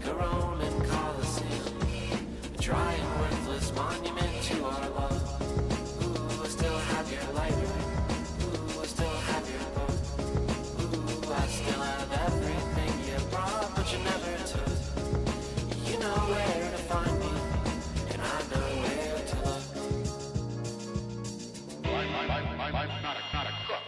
the Roman Colosseum, a dry and worthless monument to our love. Ooh, I still have your library. Ooh, I still have your book. Ooh, I still have everything you brought, but you never took. You know where to find me, and I know where to look. I'm not a crook.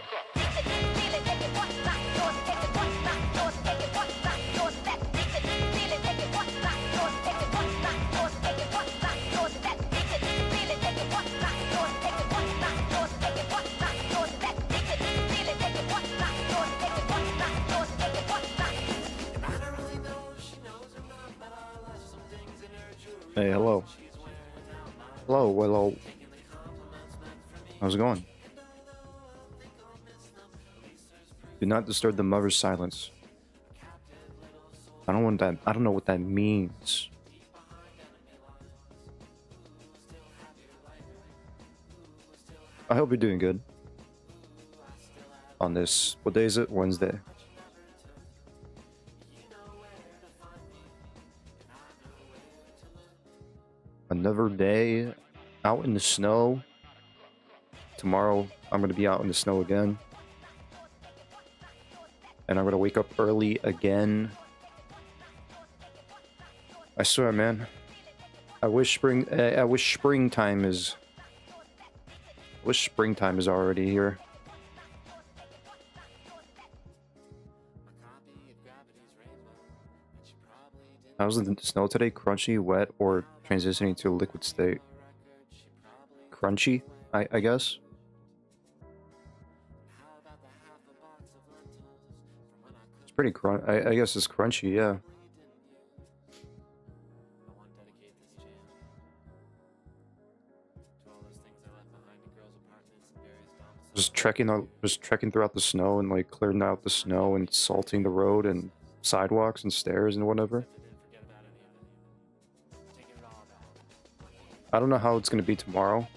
Hey, hello. Hello. How's it going? Do not disturb the mother's silence. I don't know what that means. I hope you're doing good. On this, what day is it? Wednesday. Another day out in the snow. Tomorrow I'm going to be out in the snow again. And I'm going to wake up early again. I swear, man. I wish springtime is already here. How's the snow today? Crunchy, wet, or transitioning to a liquid state? Crunchy, I guess. It's pretty I guess it's crunchy, yeah. Just trekking throughout the snow and like clearing out the snow and salting the road and sidewalks and stairs and whatever. I don't know how it's gonna be tomorrow,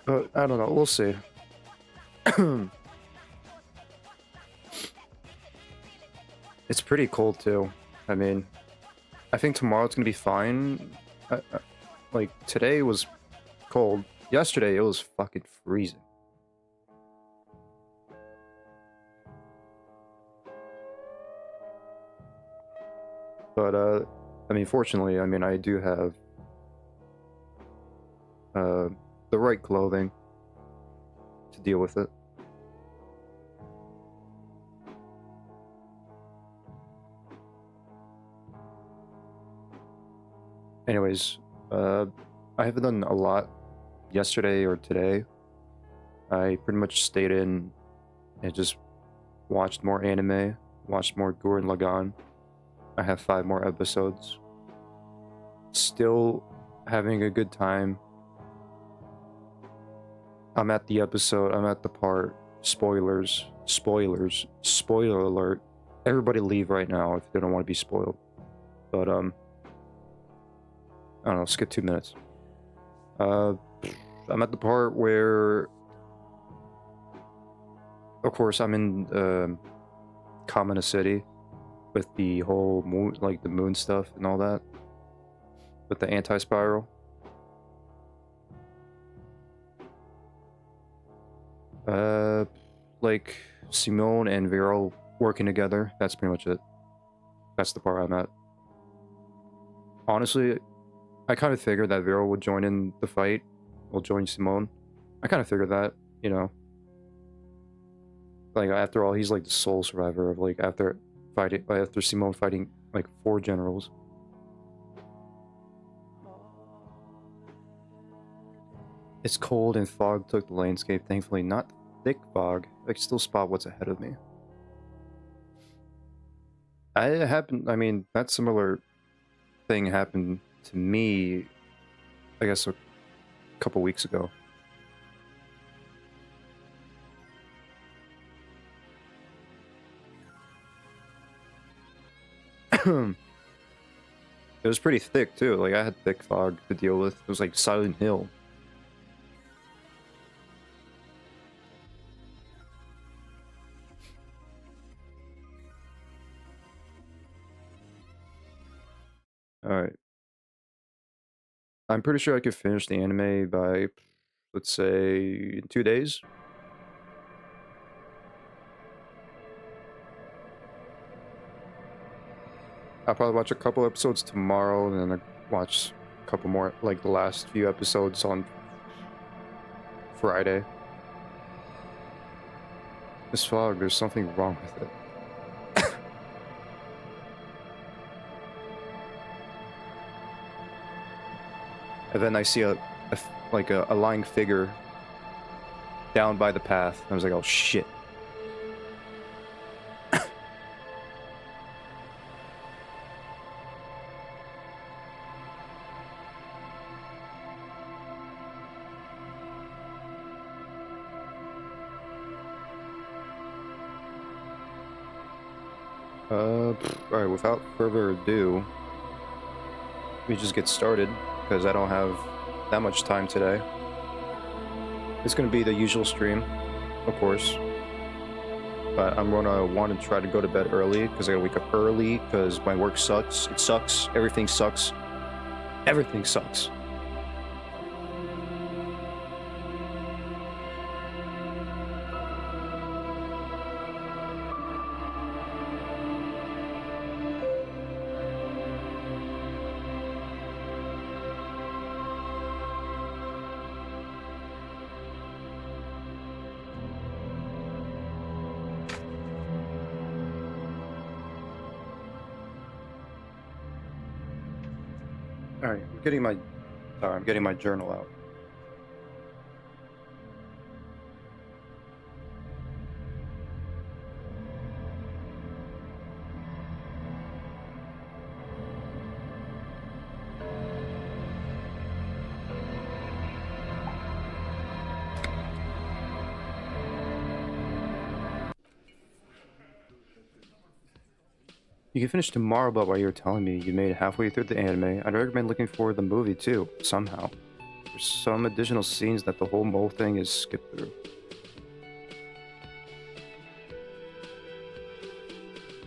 but I don't know. We'll see. It's pretty cold too. I mean, I think tomorrow it's gonna be fine. Like today was cold. Yesterday it was fucking freezing. But I mean, fortunately, I mean, I do have the right clothing to deal with it. Anyways, I haven't done a lot yesterday or today. I pretty much stayed in and just watched more anime, watched more Gurran Lagann. I have 5 more episodes. Still having a good time. I'm at the part, spoiler alert. Everybody leave right now if they don't want to be spoiled. But, I don't know, skip 2 minutes. I'm at the part where, of course, I'm in, Kamina City. With the whole moon, like the moon stuff and all that. With the anti-spiral. Like Simone and Viral working together. That's pretty much it. That's the part I'm at. Honestly, I kind of figured that Viral would join in the fight. Will join Simone. I kind of figured that, you know. Like, after all, he's like the sole survivor of, like, after Simone fighting like 4 generals. It's cold and fog took the landscape. Thankfully, not thick fog. I can still spot what's ahead of me. I mean, that similar thing happened to me, I guess, a couple weeks ago. It was pretty thick too. Like, I had thick fog to deal with. It was like Silent Hill. Alright. I'm pretty sure I could finish the anime by, let's say, in 2 days. I'll probably watch a couple episodes tomorrow, and then I watch a couple more, like the last few episodes on Friday. This fog, there's something wrong with it. And then I see a lying figure down by the path. I was like, oh shit. Alright, without further ado, we just get started, because I don't have that much time today. It's gonna be the usual stream, of course. But I'm gonna want to try to go to bed early, because I gotta wake up early, because my work sucks. It sucks. Everything sucks. Everything sucks. Alright, I'm getting my journal out. You can finish tomorrow, but while you're telling me you made it halfway through the anime, I'd recommend looking for the movie too, somehow. There's some additional scenes that the whole thing is skipped through.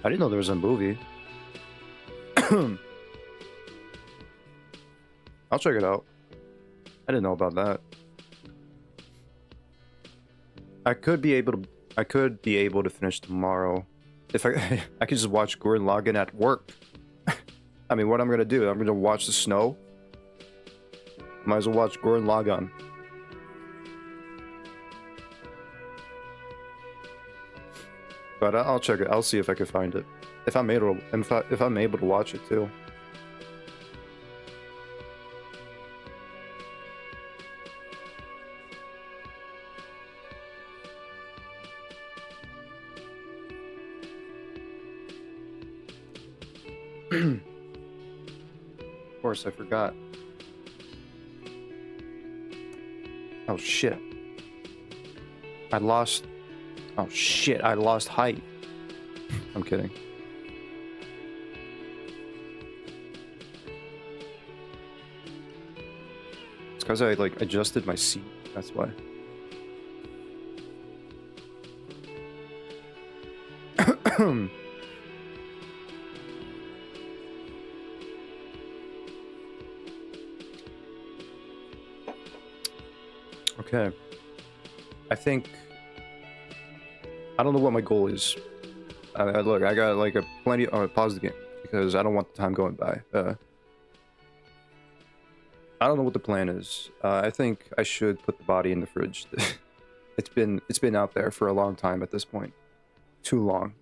I didn't know there was a movie. I'll check it out. I didn't know about that. I could be able to finish tomorrow. If I could just watch Gurran Lagann at work. I mean, what I'm gonna do? I'm gonna watch the snow. Might as well watch Gurran Lagann. But I'll check it. I'll see if I can find it. If I'm able to watch it too. Of course, I forgot. Oh shit. Oh shit, I lost height. I'm kidding. It's because I like adjusted my seat, that's why. Okay. I don't know what my goal is. Look, I got like a plenty. Pause the game because I don't want the time going by. I don't know what the plan is. I think I should put the body in the fridge. It's been out there for a long time at this point, too long.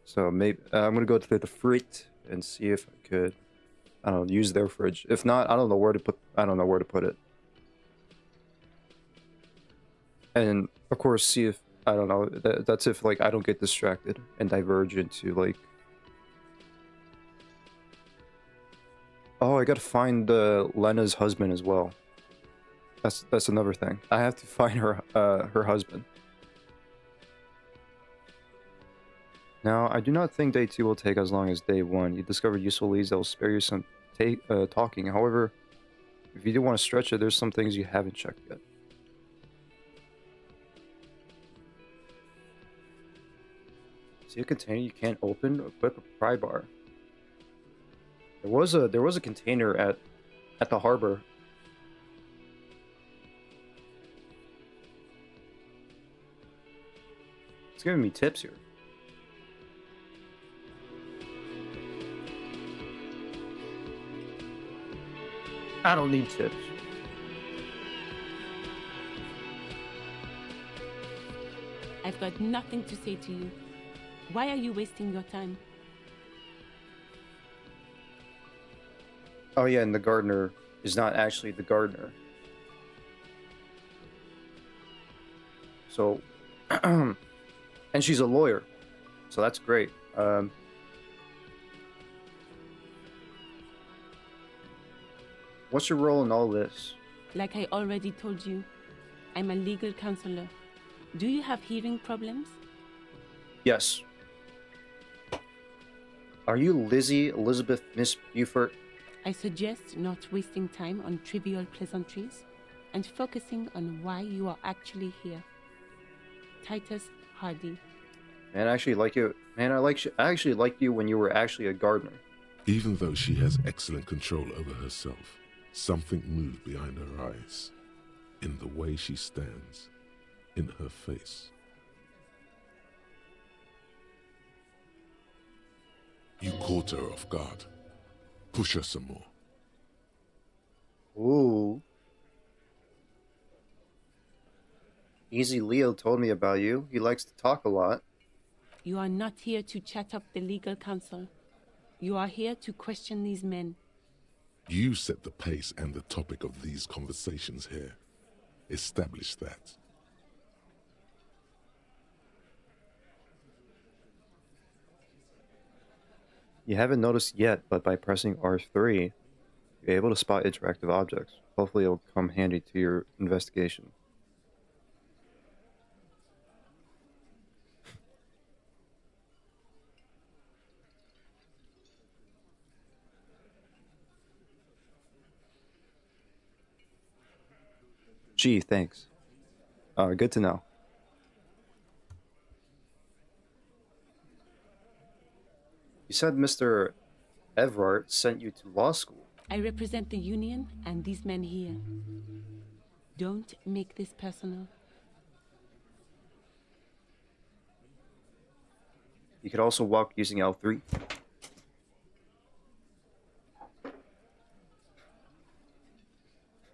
So maybe I'm gonna go to the fridge and see if I could, I don't know, use their fridge. If not, I don't know where to put it. And of course, see if I don't know. That's if like I don't get distracted and diverge into like. Oh, I gotta find Lena's husband as well. That's another thing. I have to find her husband. Now, I do not think day 2 will take as long as day 1. You discovered useful leads that will spare you some talking. However, if you do want to stretch it, there's some things you haven't checked yet. See a container you can't open? Equip a pry bar. There was a container at the harbor. It's giving me tips here. I don't need tips. I've got nothing to say to you. Why are you wasting your time? Oh yeah, and the gardener is not actually the gardener. So, and she's a lawyer, so that's great. What's your role in all this? Like I already told you, I'm a legal counselor. Do you have hearing problems? Yes. Are you Lizzie Elizabeth Miss Buford? I suggest not wasting time on trivial pleasantries and focusing on why you are actually here. Titus Hardy. Man, I actually like you. Man, I actually liked you when you were actually a gardener. Even though she has excellent control over herself, something moved behind her eyes, in the way she stands, in her face. You caught her off guard. Push her some more. Ooh. Easy Leo told me about you. He likes to talk a lot. You are not here to chat up the legal counsel. You are here to question these men. You set the pace and the topic of these conversations here. Establish that. You haven't noticed yet, but by pressing R3, you're able to spot interactive objects. Hopefully it'll come handy to your investigation. Gee, thanks. Good to know. You said Mr. Everard sent you to law school. I represent the union and these men here. Don't make this personal. You could also walk using L3.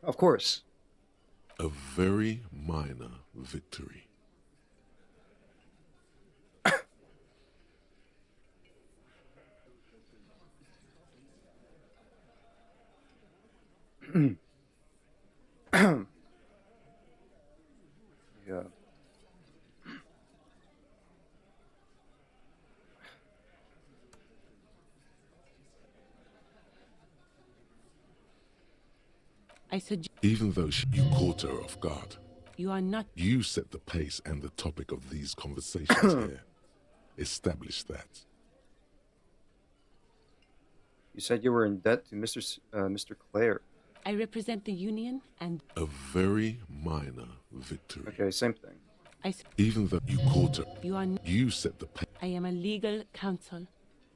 Of course. A very minor victory. Yeah. I suggest Even though you caught her off guard. you are not. You set the pace and the topic of these conversations here. Establish that. You said you were in debt to Mr. Clare. I represent the union and A very minor victory. Okay, same thing. Even though you caught her, you are. you set the pace. I am a legal counsel.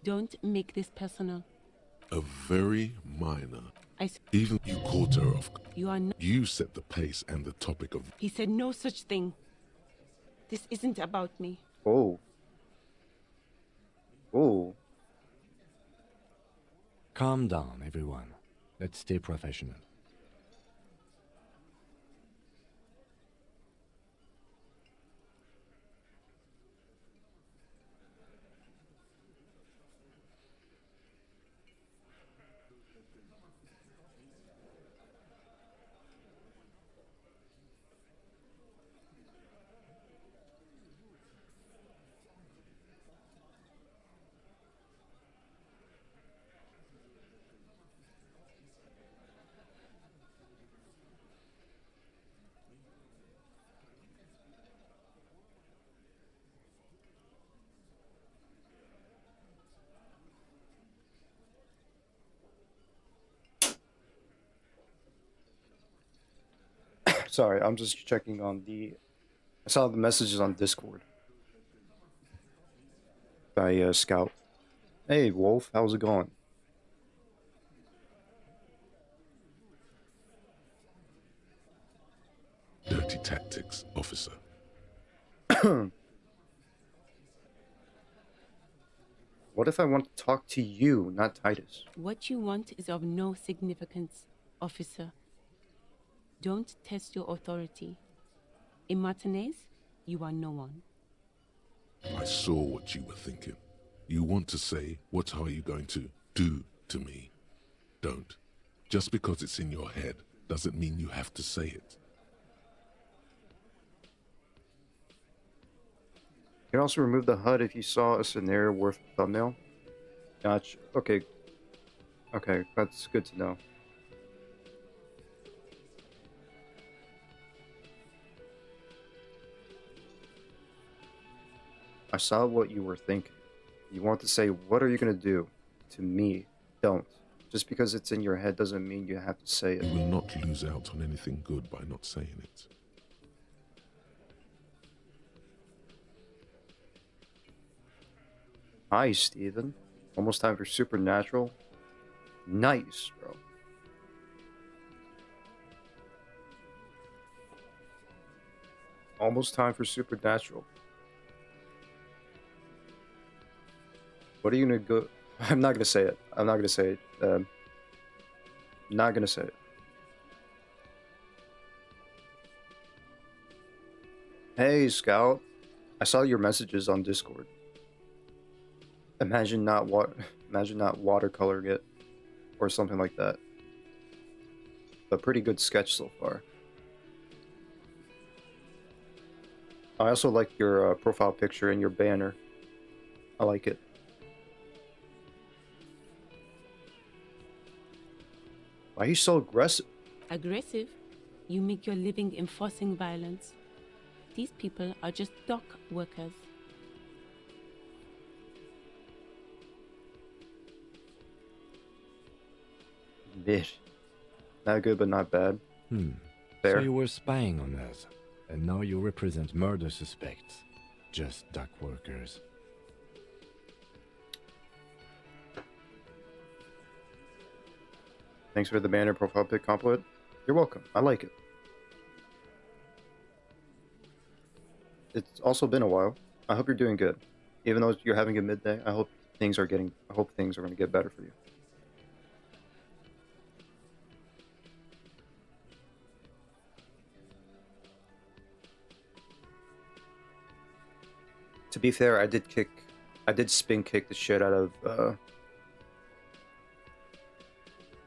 Don't make this personal. A very minor. I. Even you caught her off. You are not. You set the pace and the topic of. He said no such thing. This isn't about me. Oh. Oh. Calm down, everyone. Let's stay professional. Sorry, I'm just checking on the... I saw the messages on Discord. By Scout. Hey, Wolf, how's it going? tactics, officer. What if I want to talk to you, not Titus? What you want is of no significance, officer. Don't test your authority. In Martinez, you are no one. I saw what you were thinking. You want to say, what are you going to do to me? Don't. Just because it's in your head doesn't mean you have to say it. You can also remove the HUD if you saw a scenario worth a thumbnail. Gotcha. Okay. Okay, that's good to know. I saw what you were thinking. You want to say, what are you going to do to me? Don't. Just because it's in your head doesn't mean you have to say it. You will not lose out on anything good by not saying it. Hi, Steven. Almost time for Supernatural. Nice, bro. Almost time for Supernatural. What are you gonna go? I'm not gonna say it. I'm not gonna say it. Not gonna say it. Hey, Scout. I saw your messages on Discord. Imagine not watercoloring it, or something like that. A pretty good sketch so far. I also like your profile picture and your banner. I like it. Why are you so aggressive? Aggressive? You make your living enforcing violence. These people are just dock workers. Mid. Not good, but not bad. Fair. So you were spying on us, and now you represent murder suspects. Just dock workers. Thanks for the banner profile pic compliment. You're welcome. I like it. It's also been a while. I hope you're doing good. Even though you're having a midday, I hope things are going to get better for you. To be fair, I did spin kick the shit out of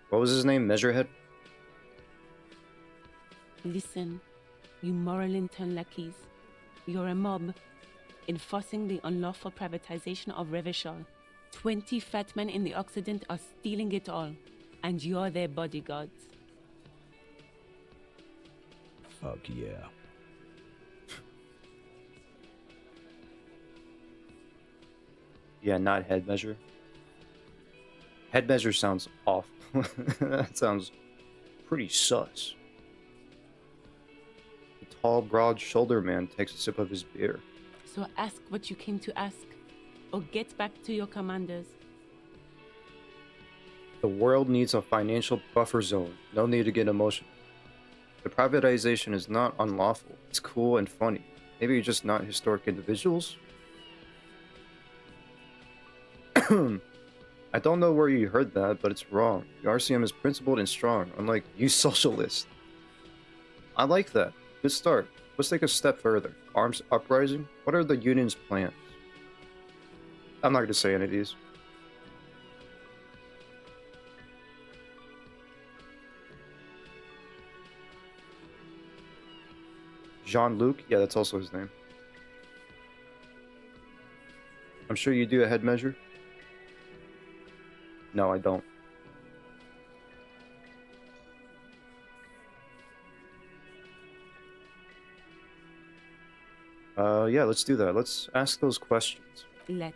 what was his name? Measurehead? Listen, you moral intern lackeys. You're a mob, enforcing the unlawful privatization of Revachol. 20 fat men in the Occident are stealing it all, and you're their bodyguards. Fuck yeah. Yeah, not head measure. Head measure sounds off. That sounds pretty sus. The tall, broad-shouldered man takes a sip of his beer. So ask what you came to ask, or get back to your commanders. The world needs a financial buffer zone. No need to get emotional. The privatization is not unlawful. It's cool and funny. Maybe you're just not historic individuals? I don't know where you heard that, but it's wrong. The RCM is principled and strong, unlike you socialists. I like that. Good start. Let's take a step further. Arms uprising? What are the union's plans? I'm not going to say any of these. Jean-Luc? Yeah, that's also his name. I'm sure you do a head measure. No, I don't. Yeah, let's do that. Let's ask those questions. Let's.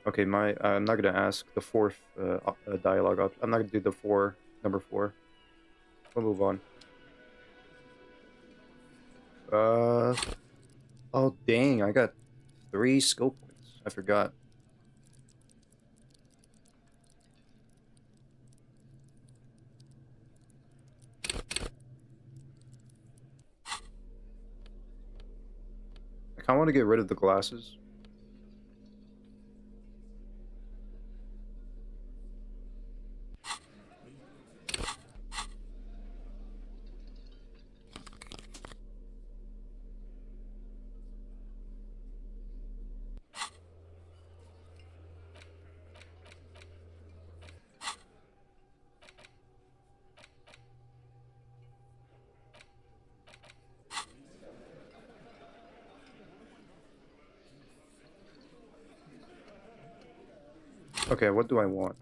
Okay, I'm not gonna ask the fourth dialogue. I'm not gonna do the number 4. We'll move on. Oh dang, I got 3 skill points. I forgot. I want to get rid of the glasses. Okay, what do I want?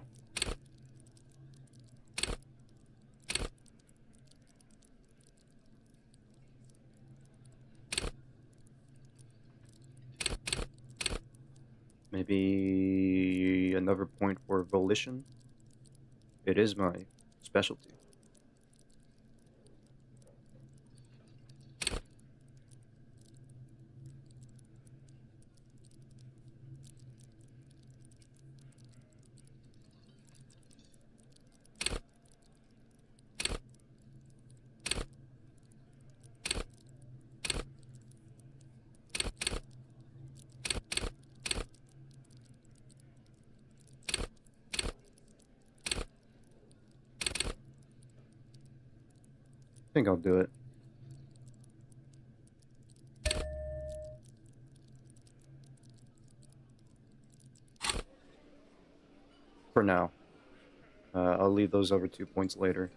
Maybe another point for volition. It is my specialty. I think I'll do it. For now. I'll leave those other 2 points later.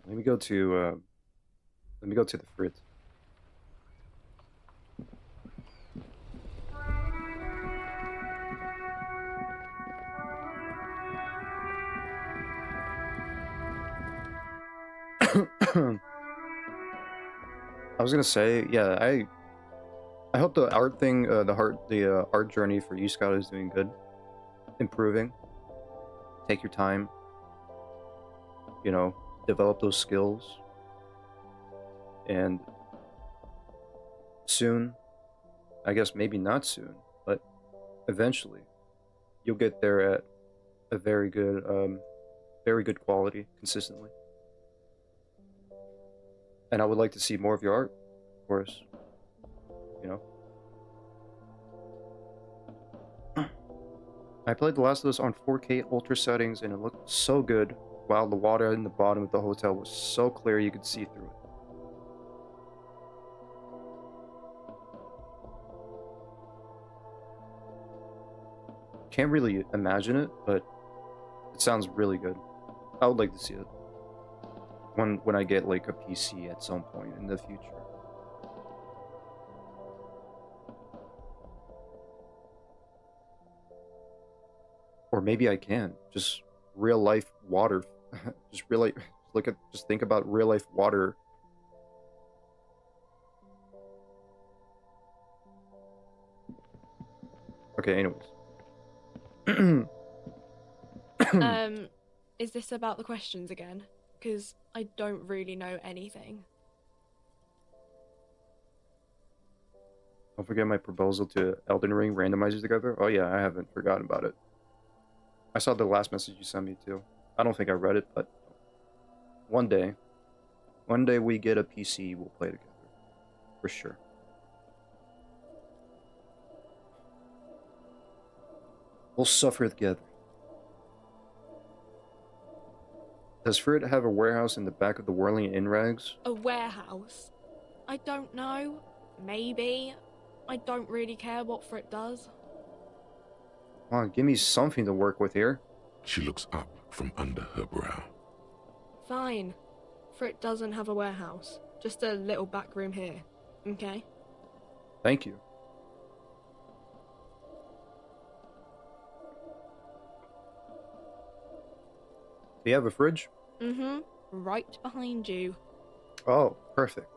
Let me go to the frit. I was gonna say, yeah, I hope the art thing, the art journey for you, Scout, is doing good, improving. Take your time, you know, develop those skills, and soon, I guess maybe not soon, but eventually, you'll get there at a very good quality consistently. And I would like to see more of your art, of course. You know? I played The Last of Us on 4K ultra settings and it looked so good, while the water in the bottom of the hotel was so clear you could see through it. Can't really imagine it, but it sounds really good. I would like to see it. When I get like a PC at some point in the future. Or maybe I can. Just real life water. Just think about real life water. Okay, anyways. Is this about the questions again? Because I don't really know anything. Don't forget my proposal to Elden Ring randomizers together. Oh yeah, I haven't forgotten about it. I saw the last message you sent me too. I don't think I read it, but one day we get a PC, we'll play together. For sure. We'll suffer together. Does Frit have a warehouse in the back of the Whirling Inn Rags? A warehouse? I don't know. Maybe. I don't really care what Frit does. Come on, give me something to work with here. She looks up from under her brow. Fine. Frit doesn't have a warehouse. Just a little back room here. Okay? Thank you. Do you have a fridge? Mm-hmm. Right behind you. Oh, perfect.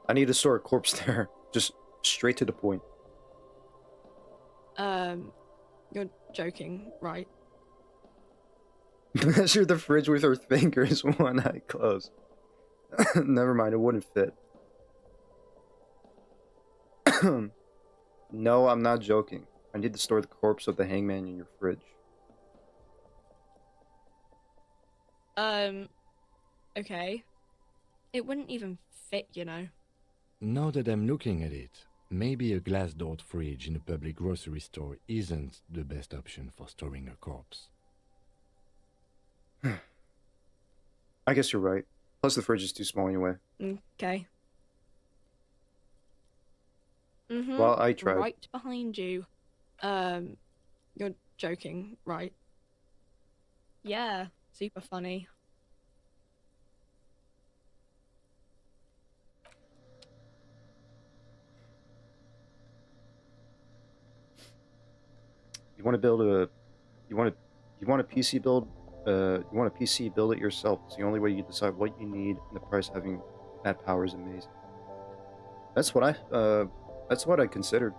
I need to store a corpse there. Just straight to the point. You're joking, right? Measure the fridge with her fingers, one eye closed. Never mind, it wouldn't fit. No, I'm not joking. I need to store the corpse of the hangman in your fridge. Okay. It wouldn't even fit, you know. Now that I'm looking at it, maybe a glass-doored fridge in a public grocery store isn't the best option for storing a corpse. I guess you're right. Plus the fridge is too small anyway. Okay. Well, I tried. Right behind you. You're joking, right? Yeah, super funny. You want to build a, you want a PC build, you want a PC, build it yourself. It's the only way you decide what you need, and the price having that power is amazing. That's what I considered.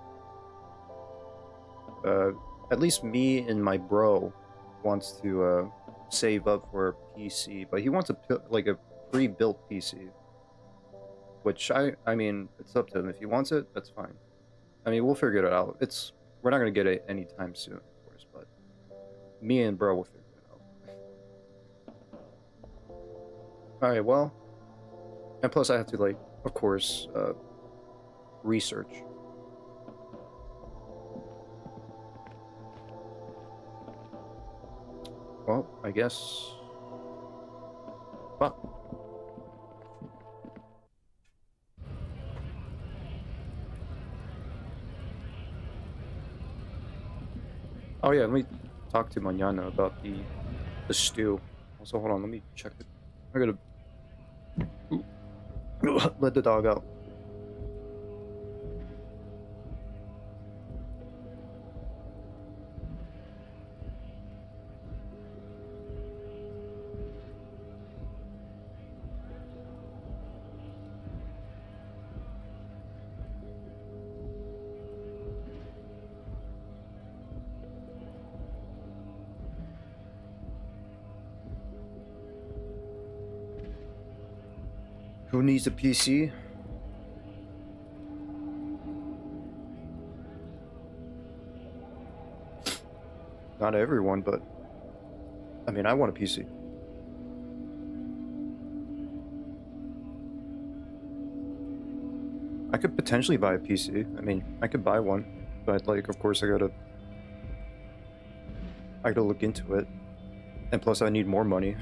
At least me and my bro wants to save up for a PC, but he wants like a pre-built PC. Which I mean, it's up to him. If he wants it, that's fine. I mean, we'll figure it out. We're not gonna get it anytime soon, of course, but me and bro will figure it out. All right, well, and plus I have to, like, of course, research. Well, I guess. Well. Oh yeah, let me talk to Manana about the stew. Also, hold on, let me check it. I gotta let the dog out. Who needs a PC? Not everyone, but I mean, I want a PC. I could potentially buy a PC. I mean, I could buy one, but like, of course, I gotta look into it, and plus, I need more money.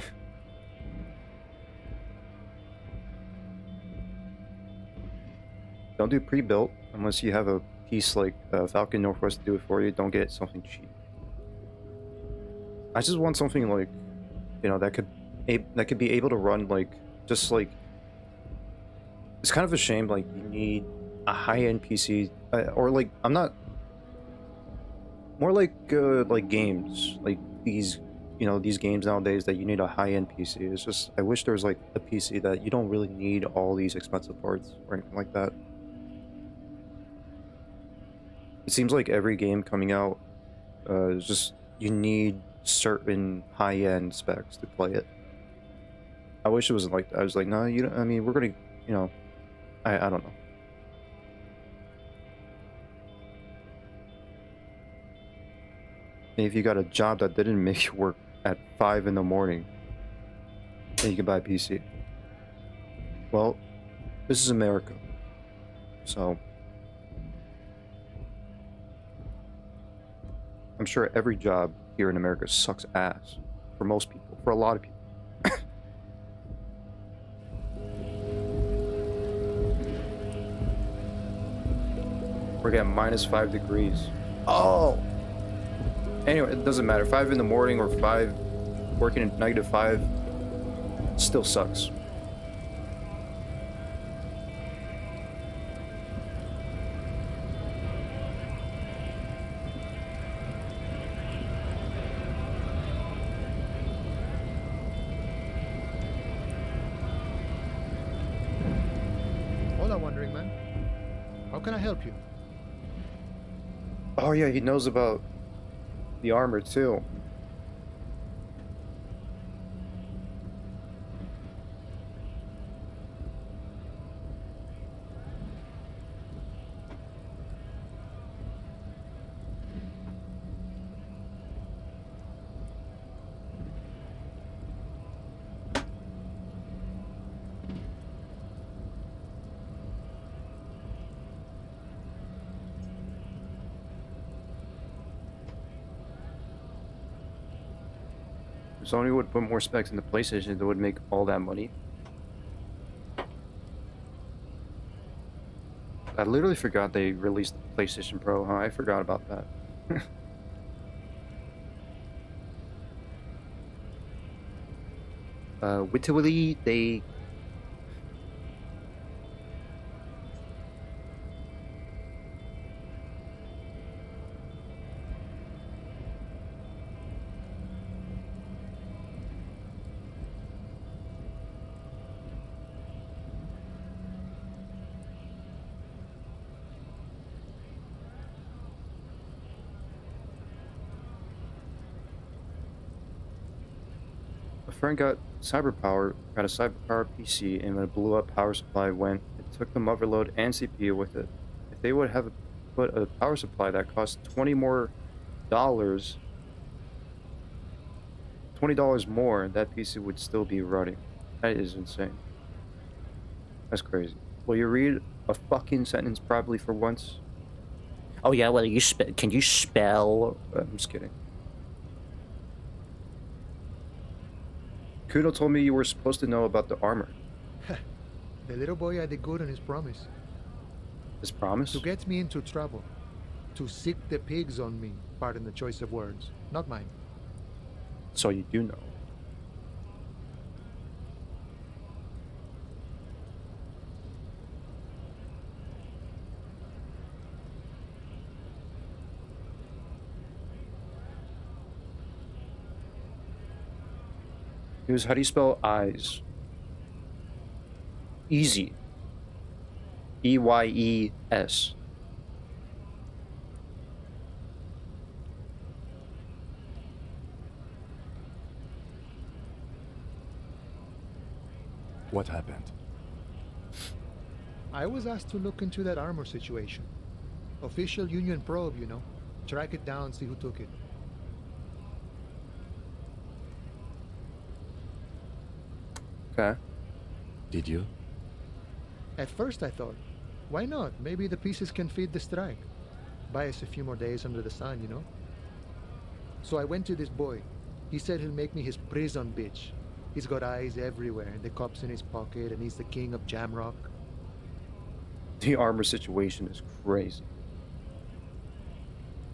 Don't do pre-built unless you have a piece like Falcon Northwest to do it for you. Don't get something cheap. I just want something like, you know, that could be able to run like, just like. It's kind of a shame, like, you need a high-end PC, or like, I'm not. More like games, like these, you know, these games nowadays that you need a high-end PC. It's just, I wish there was like a PC that you don't really need all these expensive parts or anything like that. It seems like every game coming out, is just, you need certain high-end specs to play it. I wish it wasn't like that. I was like, no, you don't, I mean, we're gonna, you know, I don't know. If you got a job that didn't make you work at 5 in the morning, then you can buy a PC. Well, this is America, so I'm sure every job here in America sucks ass for most people, for a lot of people. We're getting -5 degrees. Oh! Anyway, it doesn't matter. 5 in the morning or 5 working at -5 still sucks. Hola, Wandering Man. How can I help you? Oh yeah, he knows about the armor too. Sony would put more specs in the PlayStation that would make all that money. I literally forgot they released the PlayStation Pro, huh? I forgot about that. Wittually, they... A friend got a cyber power PC, and when it blew up, power supply went. It took the motherload and CPU with it. If they would have put a power supply that cost $20 more, $20 more, that PC would still be running. That is insane. That's crazy. Will you read a fucking sentence properly for once? Oh yeah, well, can you spell? I'm just kidding. Kuno told me you were supposed to know about the armor. The little boy had a good on his promise. His promise? To get me into trouble. To sick the pigs on me. Pardon the choice of words. Not mine. So you do know. How do you spell eyes? Easy. EYES. What happened? I was asked to look into that armor situation. Official Union probe, you know. Track it down, see who took it. Okay. Did you? At first I thought, why not? Maybe the pieces can feed the strike. Buy us a few more days under the sun, you know? So I went to this boy. He said he'll make me his prison bitch. He's got eyes everywhere, and the cops in his pocket, and he's the king of Jamrock. The armor situation is crazy.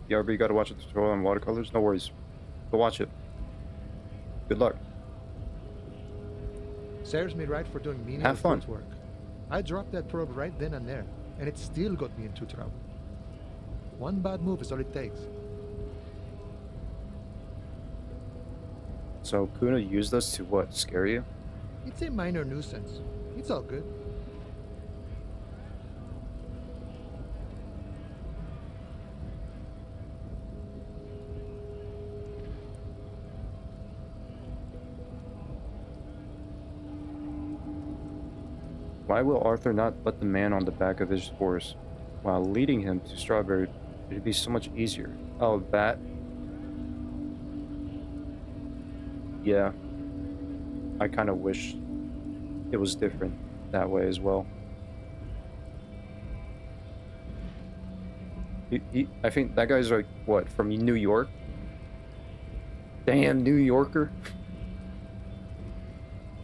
Yeah, but you gotta watch a tutorial on watercolors? No worries. Go watch it. Good luck. Serves me right for doing menial Have fun. footwork. I dropped that probe right then and there, and it still got me into trouble. One bad move is all it takes. So Kuna used us to what? Scare you? It's a minor nuisance. It's all good. Why will Arthur not let the man on the back of his horse while leading him to Strawberry? It'd be so much easier. Oh, that? Yeah. I kind of wish it was different that way as well. I think that guy's like, what, from New York? Damn, New Yorker.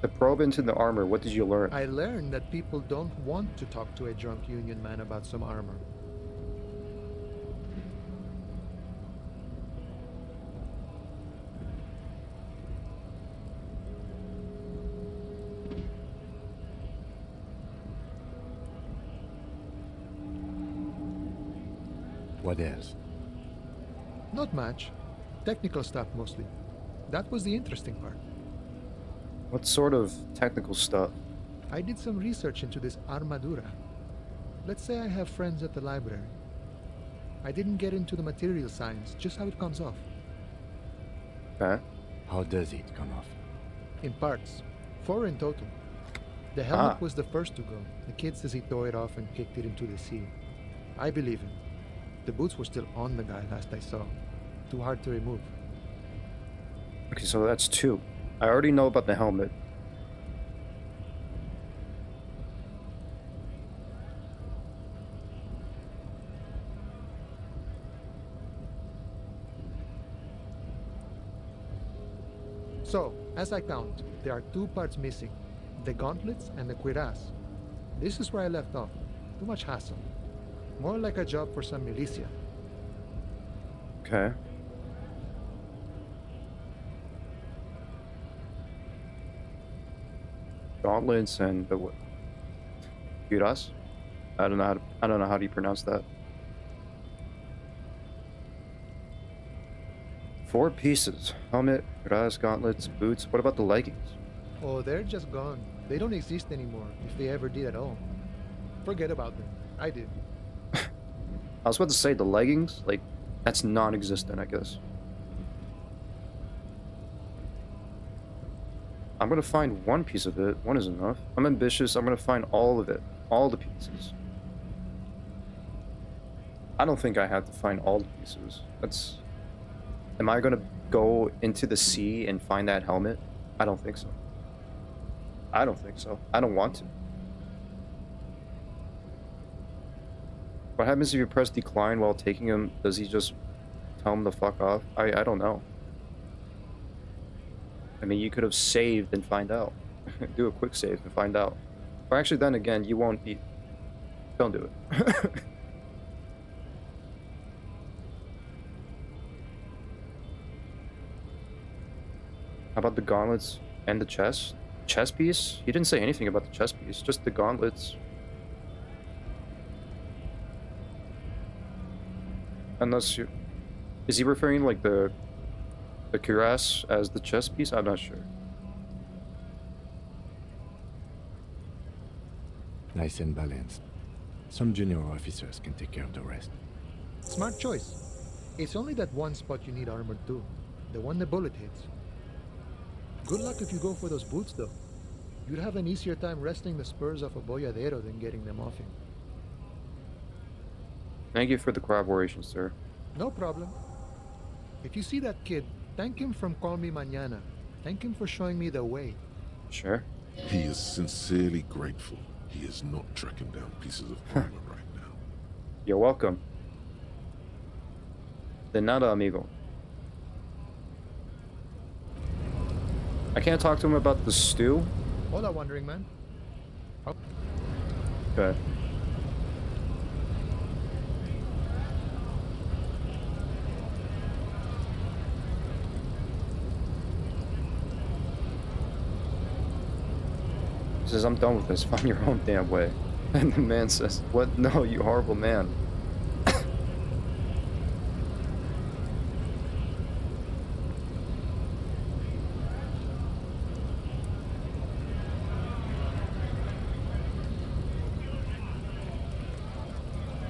The probe into the armor, what did you learn? I learned that people don't want to talk to a drunk Union man about some armor. What else? Not much. Technical stuff mostly. That was the interesting part. What sort of technical stuff? I did some research into this armadura. Let's say I have friends at the library. I didn't get into the material science, just how it comes off. Okay. How does it come off? In parts. 4 in total. The helmet was the first to go. The kid says he tore it off and kicked it into the sea. I believe him. The boots were still on the guy last I saw. Too hard to remove. Okay, so that's 2. I already know about the helmet. So, as I count, there are 2 parts missing. The gauntlets and the cuirass. This is where I left off. Too much hassle. More like a job for some militia. Okay. Gauntlets and the what? Cuirass? I don't know how do you pronounce that. 4 pieces. Helmet, cuirass, gauntlets, boots. What about the leggings? Oh, they're just gone. They don't exist anymore, if they ever did at all. Forget about them. I did. I was about to say the leggings, like, that's non-existent, I guess. I'm gonna find 1 piece of it. 1 is enough. I'm ambitious. I'm gonna find all of it. All the pieces. I don't think I have to find all the pieces. That's... Am I gonna go into the sea and find that helmet? I don't think so. I don't think so. I don't want to. What happens if you press decline while taking him? Does he just tell him to fuck off? I don't know. I mean, you could have saved and find out. Do a quick save and find out. Or actually, then again, you won't be... Don't do it. How about the gauntlets and the chest? Chest piece? He didn't say anything about the chest piece, just the gauntlets. Unless you... Is he referring like the cuirass as the chest piece? I'm not sure. Nice and balanced. Some junior officers can take care of the rest. Smart choice. It's only that one spot you need armored too. The one the bullet hits. Good luck if you go for those boots though. You'd have an easier time wresting the spurs off a boyadero than getting them off him. Thank you for the cooperation, sir. No problem. If you see that kid, thank him from Call Me Mañana. Thank him for showing me the way. Sure. He is sincerely grateful he is not tracking down pieces of armor right now. You're welcome. De nada, amigo. I can't talk to him about the stew? Hola, Wandering Man. Okay. He says, I'm done with this. Find your own damn way. And the man says, what? No, you horrible man.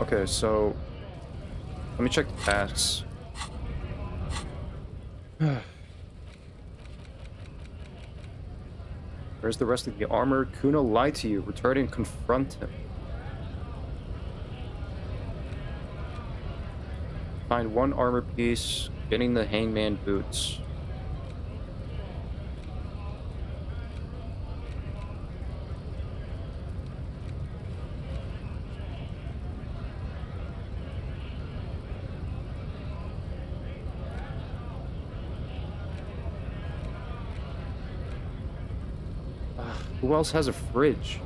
Okay, so let me check the tasks. Where's the rest of the armor? Kuno lied to you. Return and confront him. Find 1 armor piece. Getting the hangman boots. Who else has a fridge?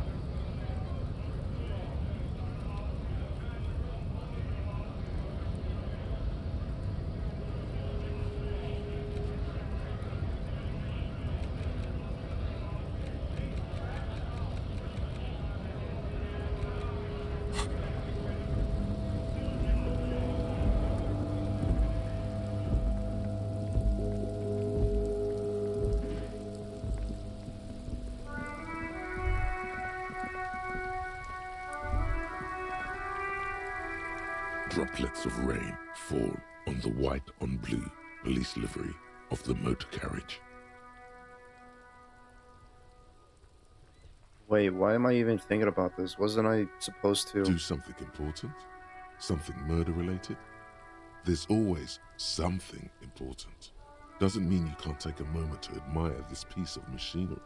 Droplets of rain fall on the white on blue police livery of the motor carriage. Wait, why am I even thinking about this? Wasn't I supposed to? Do something important? Something murder-related? There's always something important. Doesn't mean you can't take a moment to admire this piece of machinery.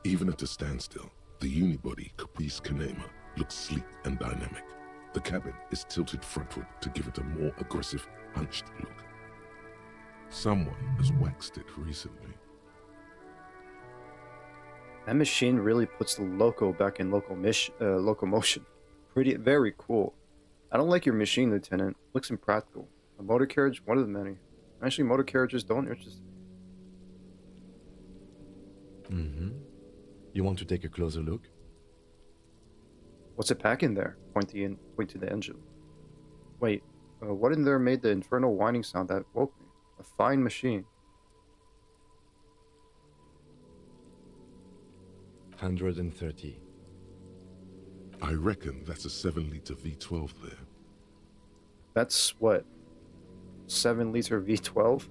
Even at a standstill, the unibody Caprice Canema looks sleek and dynamic. The cabin is tilted frontward to give it a more aggressive, hunched look. Someone has waxed it recently. That machine really puts the loco back in locomotion. Very cool. I don't like your machine, Lieutenant. Looks impractical. A motor carriage, one of the many. Actually, motor carriages don't interest. Mm-hmm. You want to take a closer look? What's it packing there? Point to the engine. Wait, what in there made the infernal whining sound that woke me? A fine machine. 130. I reckon that's a 7-liter V12 there. That's what? 7-liter V12?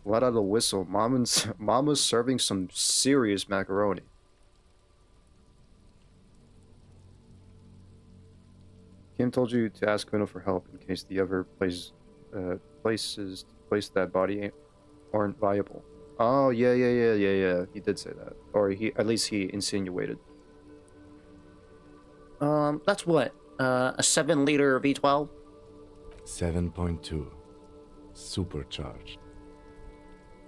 Let out a whistle. Mama's serving some serious macaroni. Kim told you to ask Quino for help in case the other places to place that body aren't viable. Oh, yeah. He did say that. Or at least he insinuated. That's what? A 7-liter V12? 7.2. Supercharged.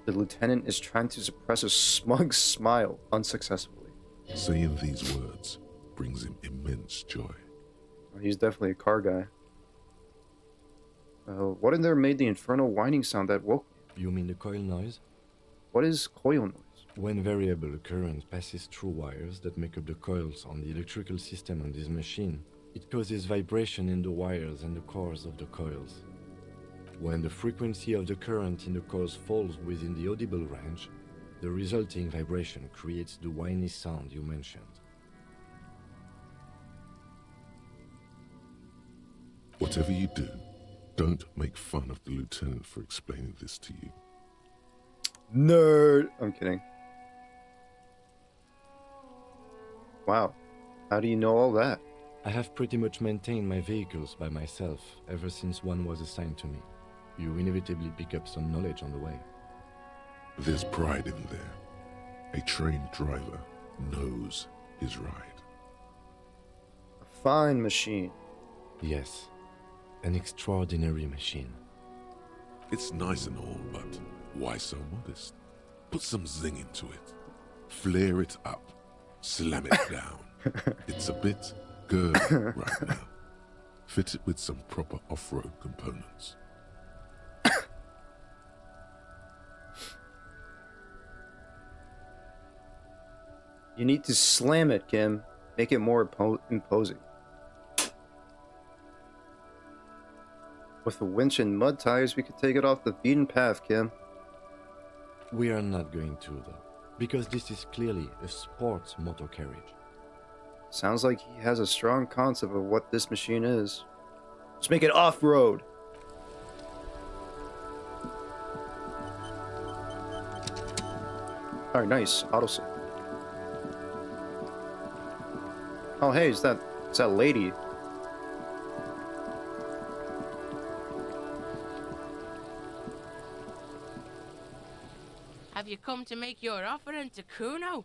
The lieutenant is trying to suppress a smug smile unsuccessfully. Saying these words brings him immense joy. He's definitely a car guy. What in there made the infernal whining sound that woke me? You mean the coil noise? What is coil noise? When variable current passes through wires that make up the coils on the electrical system on this machine, it causes vibration in the wires and the cores of the coils. When the frequency of the current in the coils falls within the audible range, the resulting vibration creates the whiny sound you mentioned. Whatever you do, don't make fun of the lieutenant for explaining this to you. Nerd! I'm kidding. Wow. How do you know all that? I have pretty much maintained my vehicles by myself ever since one was assigned to me. You inevitably pick up some knowledge on the way. There's pride in there. A trained driver knows his ride. A fine machine. Yes, an extraordinary machine. It's nice and all, but why so modest? Put some zing into it. Flare it up. Slam it down. It's a bit girly right now. Fit it with some proper off-road components. You need to slam it, Kim. Make it more imposing. With a winch and mud tires, we could take it off the beaten path, Kim. We are not going to, though, because this is clearly a sports motor carriage. Sounds like he has a strong concept of what this machine is. Let's make it off-road. Alright, nice. Autosave. Oh, hey, it's that lady. Have you come to make your offering to Kuno?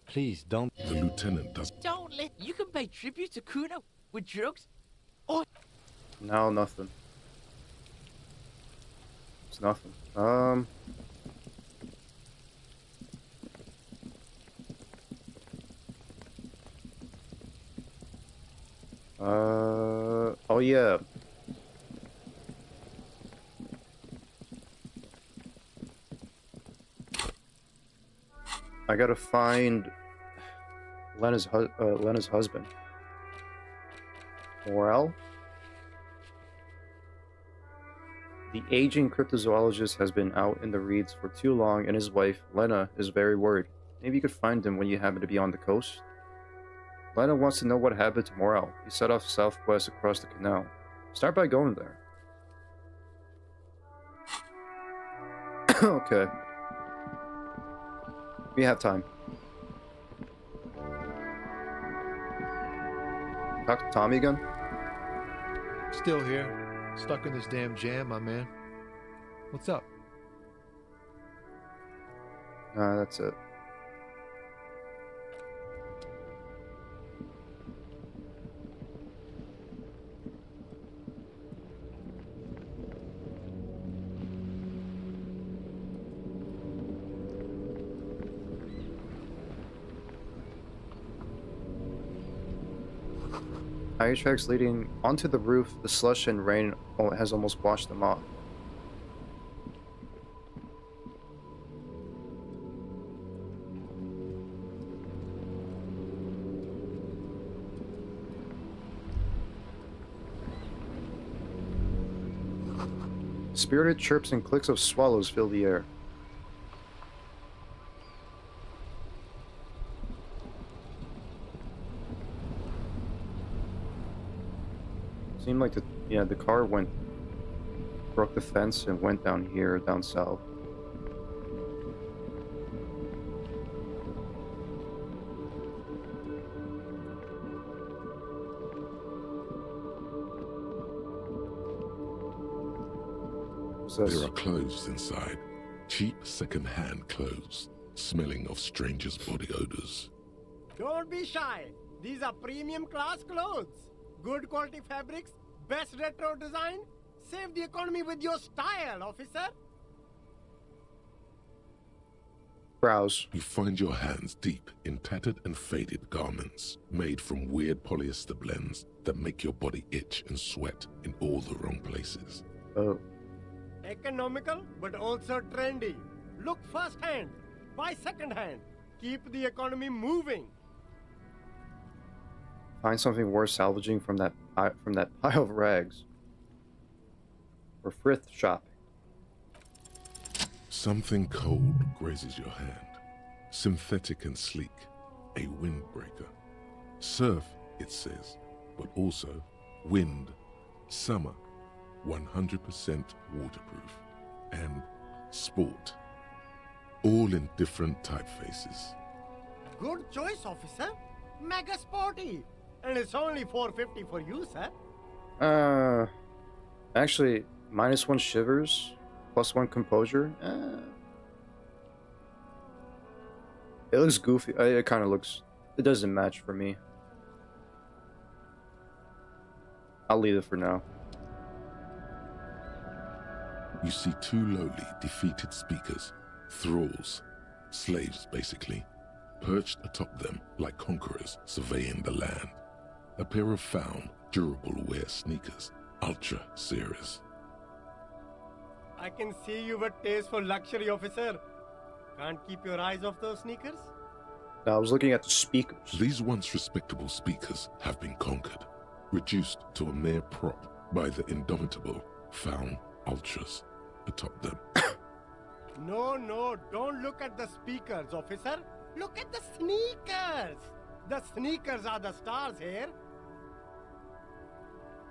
Please don't. The lieutenant does. Don't let. You can pay tribute to Kuno with drugs. Oh, No, nothing. It's nothing. Oh yeah. I gotta find Lena's husband. Morel? The aging cryptozoologist has been out in the reeds for too long, and his wife, Lena, is very worried. Maybe you could find him when you happen to be on the coast? Lena wants to know what happened to Morel. He set off southwest across the canal. Start by going there. Okay. We have time. Talk to Tommy again? Still here. Stuck in this damn jam, my man. What's up? Nah, that's it. Tire tracks leading onto the roof. The slush and rain has almost washed them off. Spirited chirps and clicks of swallows fill the air. Seemed like the car broke the fence and went down here, down south. There are clothes inside. Cheap second-hand clothes, smelling of strangers' body odors. Don't be shy. These are premium class clothes. Good quality fabrics, best retro design. Save the economy with your style, officer. Browse. You find your hands deep in tattered and faded garments made from weird polyester blends that make your body itch and sweat in all the wrong places. Oh. Economical, but also trendy. Look first-hand, buy second-hand. Keep the economy moving. Find something worth salvaging from that pile of rags. Or thrift shopping. Something cold grazes your hand. Synthetic and sleek. A windbreaker. Surf, it says, but also wind, summer, 100% waterproof, and sport. All in different typefaces. Good choice, officer. Mega sporty. And it's only $4.50 for you, sir. Actually, -1 shivers, +1 composure. It looks goofy. It kind of looks. It doesn't match for me. I'll leave it for now. You see two lowly, defeated speakers, thralls, slaves basically, perched atop them like conquerors surveying the land. A pair of found, durable wear sneakers, Ultra Series. I can see you with taste for luxury, officer. Can't keep your eyes off those sneakers? Now, I was looking at the speakers. These once respectable speakers have been conquered, reduced to a mere prop by the indomitable found Ultras atop them. No, don't look at the speakers, officer. Look at the sneakers. The sneakers are the stars here.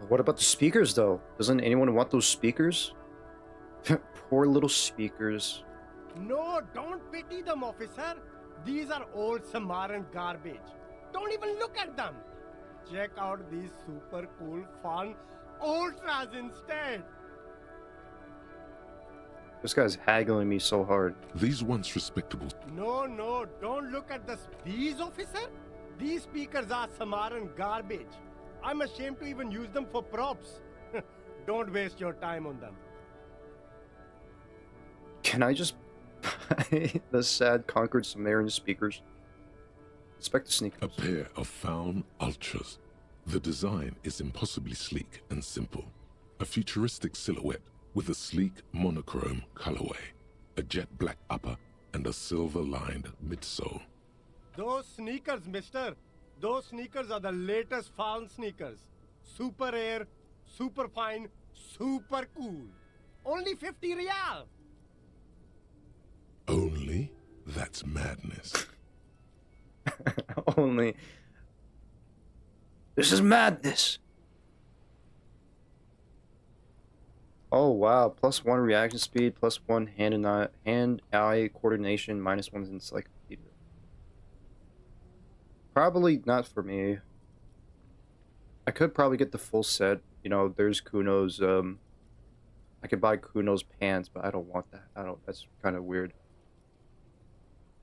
What about the speakers, though? Doesn't anyone want those speakers? Poor little speakers. No, don't pity them, officer. These are old Samaran garbage. Don't even look at them. Check out these super cool, fun Ultras instead. This guy's haggling me so hard. These once respectable... No, don't look at these, officer. These speakers are Samaran garbage. I'm ashamed to even use them for props. Don't waste your time on them. Can I just buy the sad conquered Sumerian speakers? Inspect the sneakers. A pair of found Ultras. The design is impossibly sleek and simple. A futuristic silhouette with a sleek monochrome colorway, a jet black upper, and a silver-lined midsole. Those sneakers, mister. Those sneakers are the latest found sneakers. Super air, super fine, super cool. Only 50 real. Only? That's madness. Only. This is madness. Oh wow! +1 reaction speed, +1 hand-eye coordination, -1 encyclopedia. Probably not for me. I could probably get the full set. You know, there's Kuno's. I could buy Kuno's pants, but I don't want that. That's kind of weird.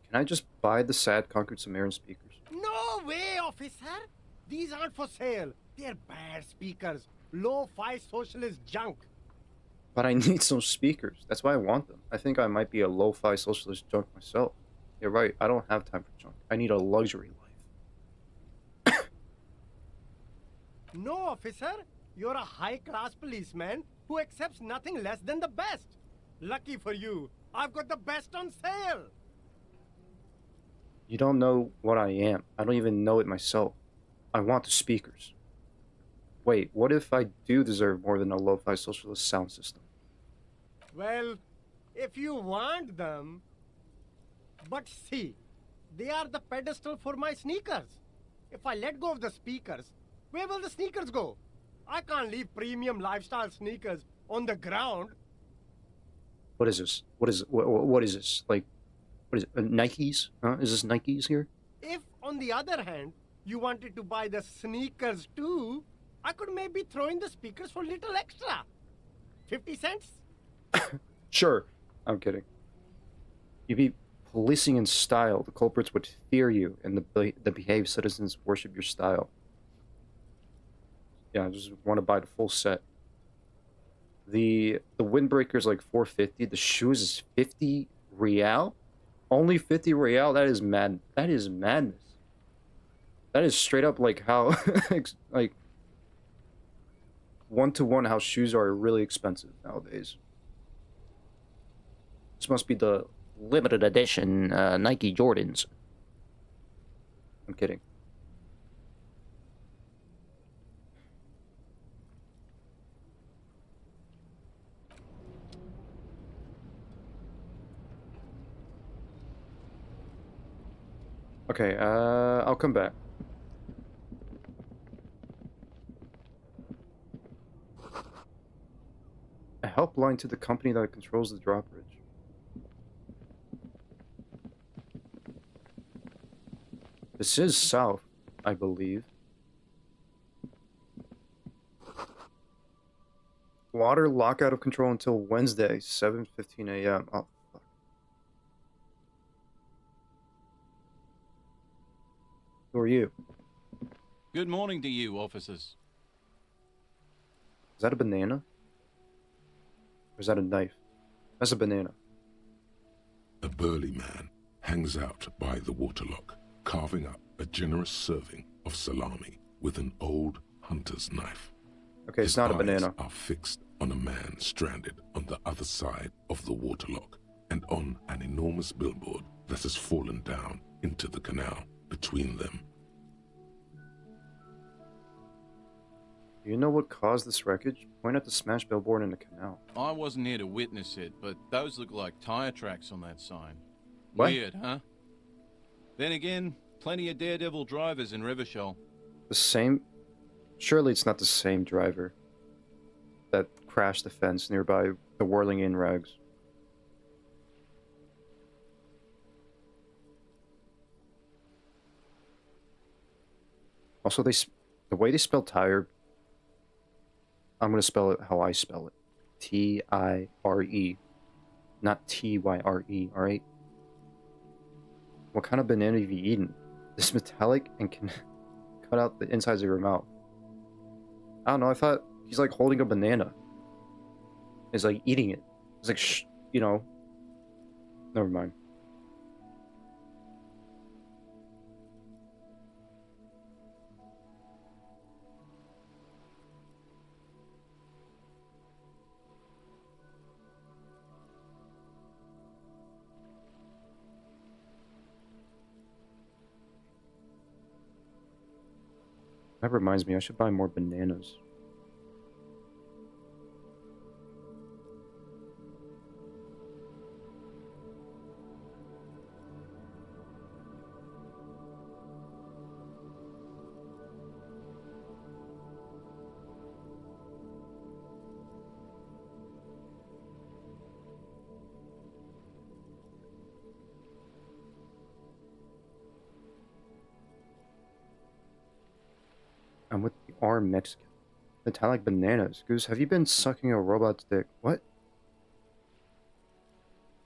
Can I just buy the sad conquered Sumerian speakers? No way, officer. These aren't for sale. They're bad speakers. Low-fi socialist junk. But I need some speakers. That's why I want them. I think I might be a lo-fi socialist junk myself. You're right. I don't have time for junk. I need a luxury life. No, officer. You're a high-class policeman who accepts nothing less than the best. Lucky for you, I've got the best on sale. You don't know what I am. I don't even know it myself. I want the speakers. Wait, what if I do deserve more than a lo-fi socialist sound system? Well, if you want them... But see, they are the pedestal for my sneakers. If I let go of the speakers, where will the sneakers go? I can't leave premium lifestyle sneakers on the ground. What is this? What is this? Like, what is it? Nikes? Huh? Is this Nikes here? If, on the other hand, you wanted to buy the sneakers too, I could maybe throw in the speakers for little extra. 50 cents? Sure. I'm kidding. You'd be policing in style. The culprits would fear you, and the behaved citizens worship your style. Yeah, I just want to buy the full set. The windbreaker is like 450. The shoes is 50 real. Only 50 real. That is mad. That is madness. That is straight up like how like 1-to-1 how shoes are really expensive nowadays. This must be the limited edition Nike Jordans. I'm kidding. Okay, I'll come back. A helpline to the company that controls the drawbridge. This is south, I believe. Water lock out of control until Wednesday, 7:15 a.m. Oh, fuck. Who are you? Good morning to you, officers. Is that a banana? Or is that a knife? That's a banana. A burly man hangs out by the waterlock, carving up a generous serving of salami with an old hunter's knife. Okay, it's not a banana. His eyes are fixed on a man stranded on the other side of the waterlock and on an enormous billboard that has fallen down into the canal between them. Do you know what caused this wreckage? Point at the smashed billboard in the canal. I wasn't here to witness it, but those look like tire tracks on that sign. What? Weird, huh? Then again, plenty of daredevil drivers in Rivershoal. The same? Surely it's not the same driver that crashed the fence nearby the Whirling Inn Rags. Also, the way they spell tire, I'm going to spell it how I spell it. T-I-R-E. Not T-Y-R-E, alright? What kind of banana have you eaten? This metallic and can cut out the insides of your mouth. I don't know, I thought he's like holding a banana. He's like eating it. It's like, you know. Never mind. That reminds me, I should buy more bananas. I'm with the arm Mexican. Metallic bananas. Goose, have you been sucking a robot's dick? What?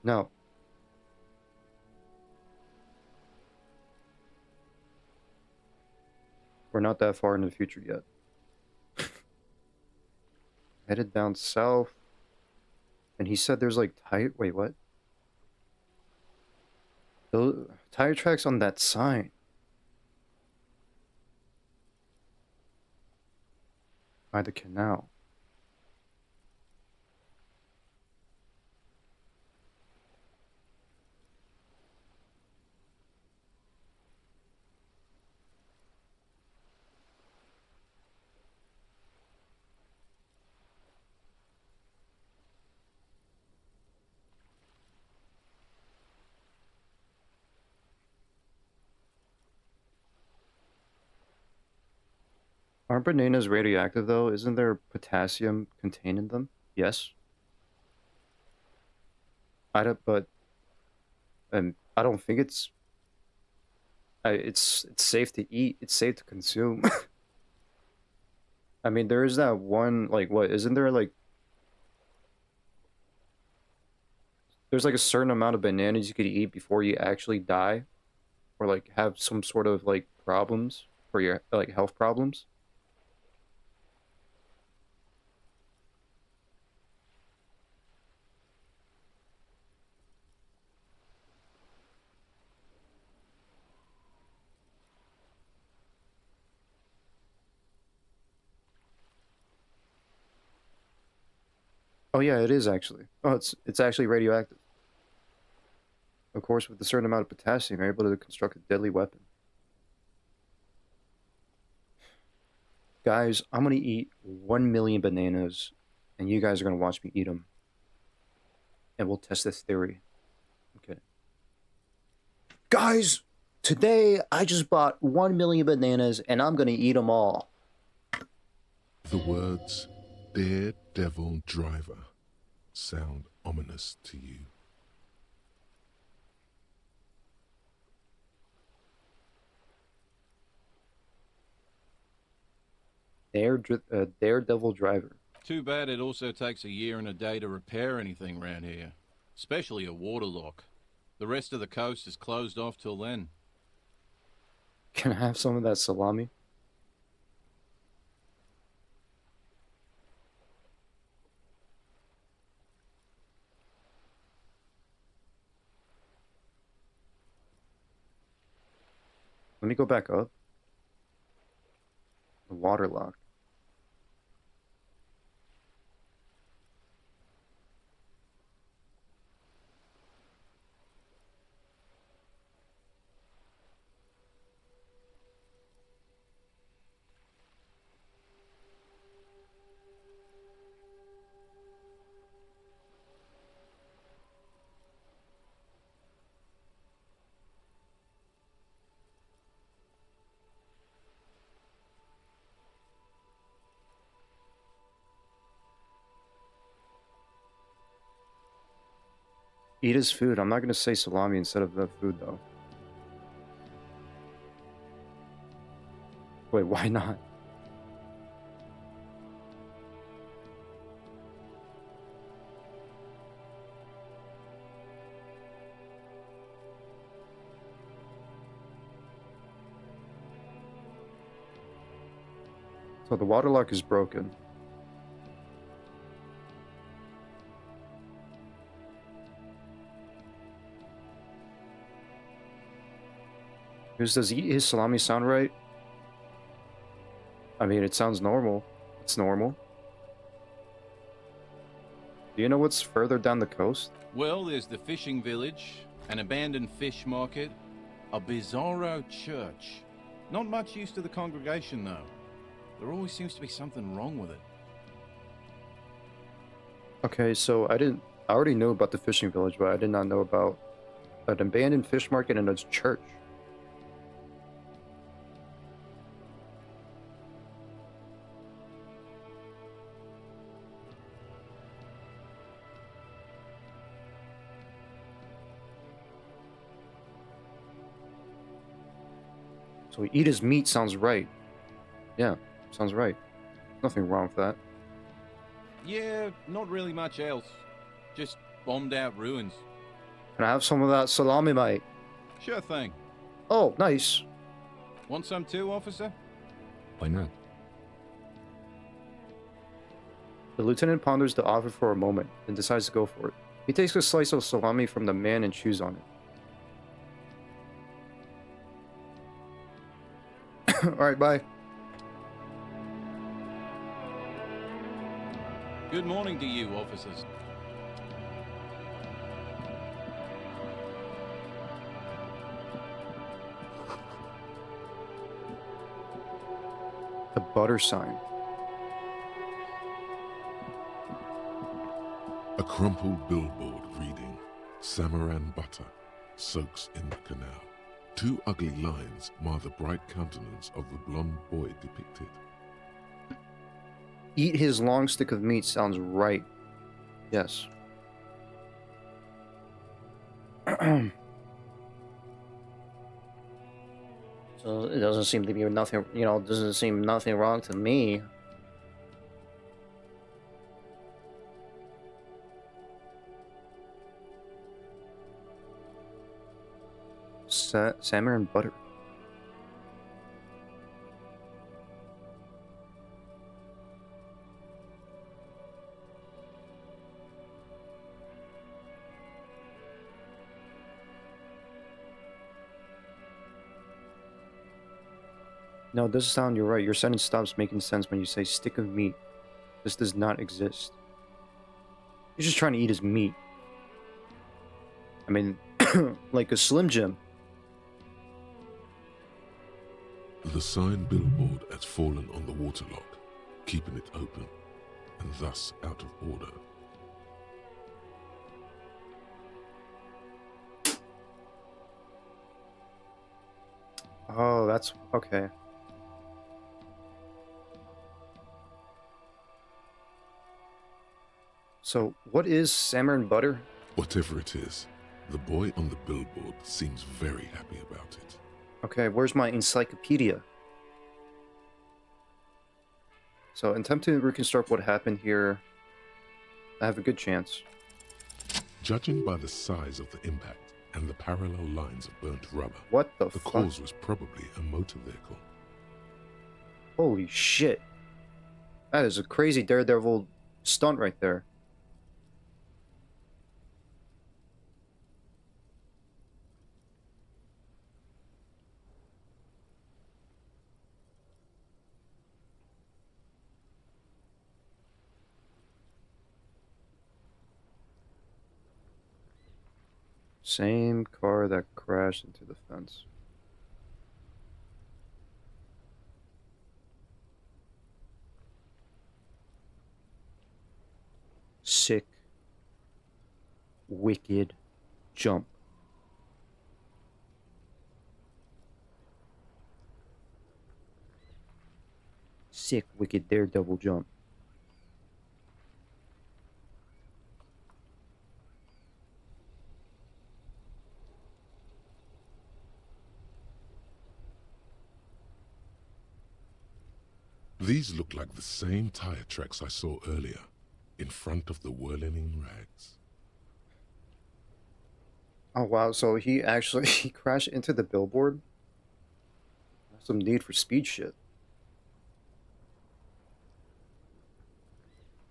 No. We're not that far in the future yet. Headed down south. And he said there's like tire... Wait, what? The tire tracks on that sign. By the canal. Aren't bananas radioactive though? Isn't there potassium contained in them? Yes. I don't, but I don't think it's safe to eat. It's safe to consume. I mean, there is that one like what? Isn't there like there's like a certain amount of bananas you could eat before you actually die, or like have some sort of like problems for your like health problems? Oh yeah, it is actually. Oh, it's actually radioactive. Of course, with a certain amount of potassium, you're able to construct a deadly weapon. Guys, I'm gonna eat 1 million bananas, and you guys are gonna watch me eat them. And we'll test this theory. Okay. Guys, today I just bought 1 million bananas, and I'm gonna eat them all. The words Daredevil Driver sound ominous to you. Daredevil Driver. Too bad it also takes a year and a day to repair anything round here. Especially a water lock. The rest of the coast is closed off till then. Can I have some of that salami? Let me go back up. The water lock. Eat his food. I'm not going to say salami instead of the food, though. Wait, why not? So the water lock is broken. Does eat his salami sound right? I mean, it sounds normal. It's normal. Do you know what's further down the coast? Well, there's the fishing village, an abandoned fish market, a bizarro church. Not much use to the congregation, though. There always seems to be something wrong with it. Okay, so I already knew about the fishing village, but I did not know about an abandoned fish market and a church. So eat his meat sounds right. Yeah, sounds right. Nothing wrong with that. Yeah, not really much else. Just bombed out ruins. Can I have some of that salami, mate? Sure thing. Oh, nice. Want some too, officer? Why not? The lieutenant ponders the offer for a moment, then decides to go for it. He takes a slice of salami from the man and chews on it. Alright, bye. Good morning to you, officers. The butter sign. A crumpled billboard reading, Samaran butter soaks in the canal. Two ugly lines mar the bright countenance of the blonde boy depicted. Eat his long stick of meat sounds right. Yes. So it doesn't seem to be nothing, doesn't seem nothing wrong to me. Salmon and butter. No, it does sound, you're right. Your sentence stops making sense when you say stick of meat. This does not exist. He's just trying to eat his meat. I mean, like a Slim Jim. The sign billboard has fallen on the waterlock, keeping it open, and thus out of order. Oh, that's okay. So, what is salmon butter? Whatever it is, the boy on the billboard seems very happy about it. Okay, where's my encyclopedia? So, attempt to reconstruct what happened here. I have a good chance. Judging by the size of the impact and the parallel lines of burnt rubber, What the the fuck? cause was probably a motor vehicle. Holy shit. That is a crazy Daredevil stunt right there. Same car that crashed into the fence. Sick. Wicked. Jump. Sick, wicked Daredevil jump. These look like the same tire tracks I saw earlier, in front of the whirling rags. Oh wow, so he actually he crashed into the billboard? Some Need for Speed shit.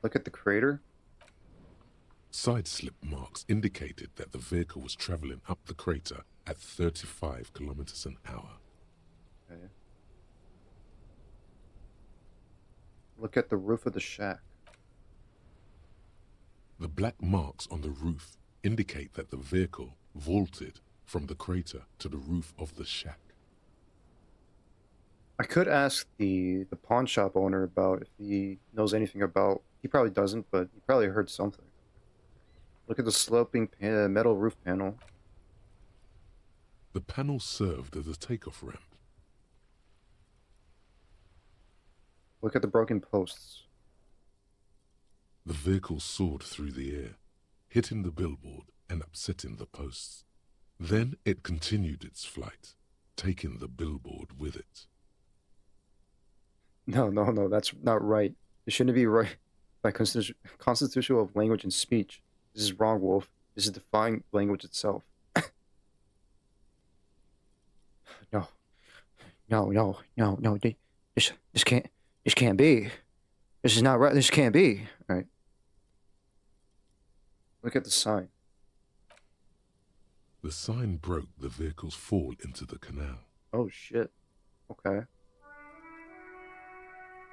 Look at the crater. Side slip marks indicated that the vehicle was traveling up the crater at 35 kilometers an hour. Okay. Look at the roof of the shack. The black marks on the roof indicate that the vehicle vaulted from the crater to the roof of the shack. I could ask the pawn shop owner about if he knows anything about... He probably doesn't, but he probably heard something. Look at the sloping metal roof panel. The panel served as a takeoff ramp. Look at the broken posts. The vehicle soared through the air, hitting the billboard and upsetting the posts. Then it continued its flight, taking the billboard with it. No, that's not right. It shouldn't be right by constitution of language and speech. This is wrong, Wolf. This is defying language itself. No. This can't be. This is not right. This can't be. All right. Look at the sign. The sign broke the vehicle's fall into the canal. Oh shit. Okay.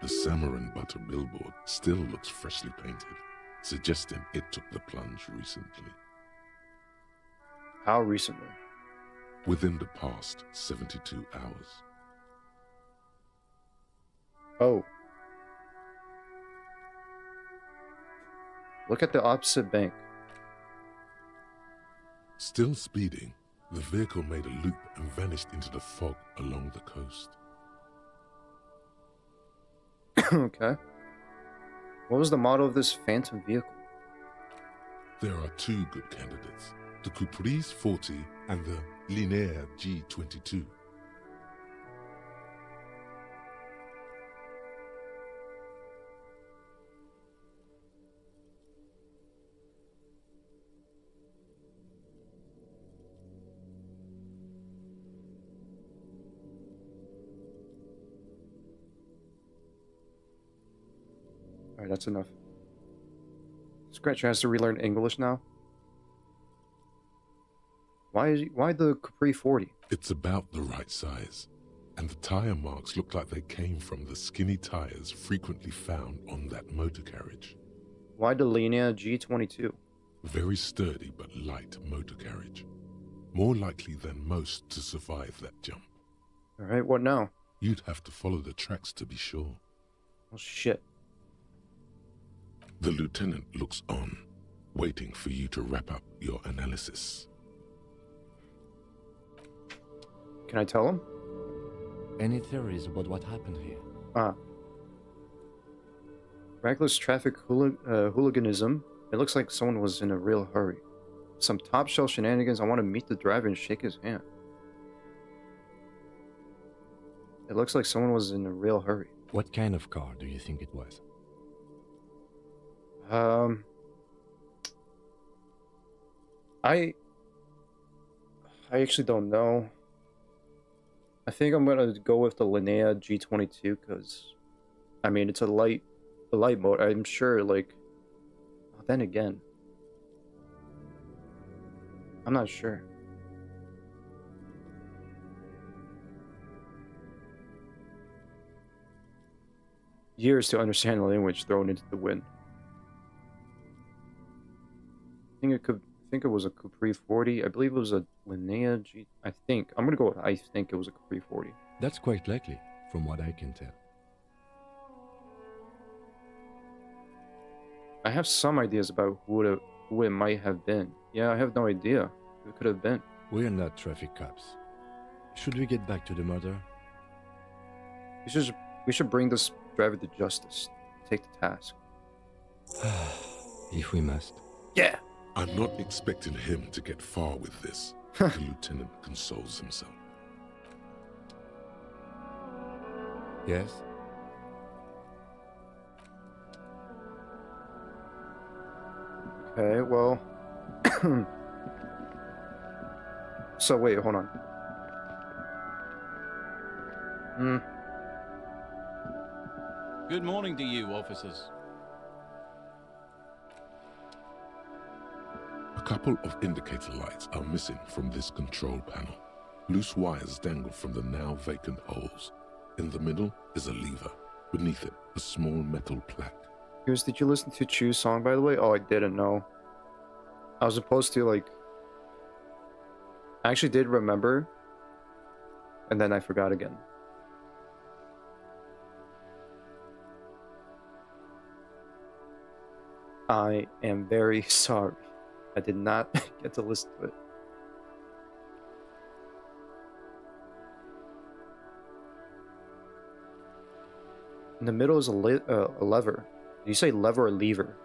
The Samaran Butter billboard still looks freshly painted, suggesting it took the plunge recently. How recently? Within the past 72 hours. Oh. Look at the opposite bank. Still speeding, the vehicle made a loop and vanished into the fog along the coast. Okay. What was the model of this phantom vehicle? There are two good candidates, the Caprice 40 and the Linéa G22. Alright, that's enough. Scratch has to relearn English now. Why the Capri 40? It's about the right size, and the tire marks look like they came from the skinny tires frequently found on that motor carriage. Why the Linéa G22? Very sturdy but light motor carriage. More likely than most to survive that jump. Alright, what now? You'd have to follow the tracks to be sure. Oh shit. The lieutenant looks on, waiting for you to wrap up your analysis. Can I tell him? Any theories about what happened here? Reckless traffic hooliganism. It looks like someone was in a real hurry. Some top-shelf shenanigans. I want to meet the driver and shake his hand. It looks like someone was in a real hurry. What kind of car do you think it was? I actually don't know. I think I'm gonna go with the Linéa G22 because, I mean, it's a light mode. I'm sure, like, then again, I'm not sure. Years to understand the language thrown into the wind. I think it was a Capri 40. I believe it was a Linéa G. I think. I'm gonna go with I think it was a Capri 40. That's quite likely, from what I can tell. I have some ideas about who it might have been. Yeah, I have no idea who it could have been. We're not traffic cops. Should we get back to the murder? We should bring this driver to justice. Take the task. If we must. Yeah. I'm not expecting him to get far with this. The lieutenant consoles himself. Yes? Okay, well... So, wait, hold on. Good morning to you, officers. A couple of indicator lights are missing from this control panel. Loose wires dangle from the now vacant holes. In the middle is a lever. Beneath it, a small metal plaque. Here's, did you listen to Chu's song, by the way? Oh, I didn't know. I was supposed to, like... I actually did remember. And then I forgot again. I am very sorry. I did not get to listen to it. In the middle is a lever. Did you say lever or lever?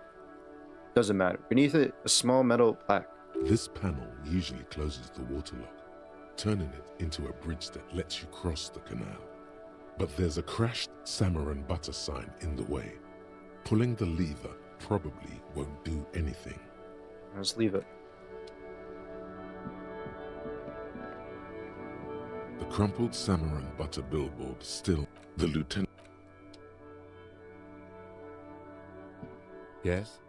Doesn't matter. Beneath it, a small metal plaque. This panel usually closes the water lock, turning it into a bridge that lets you cross the canal. But there's a crashed Samaran Butter sign in the way. Pulling the lever probably won't do anything. Let's leave it. The crumpled Samaran Butter billboard still. The lieutenant. Yes?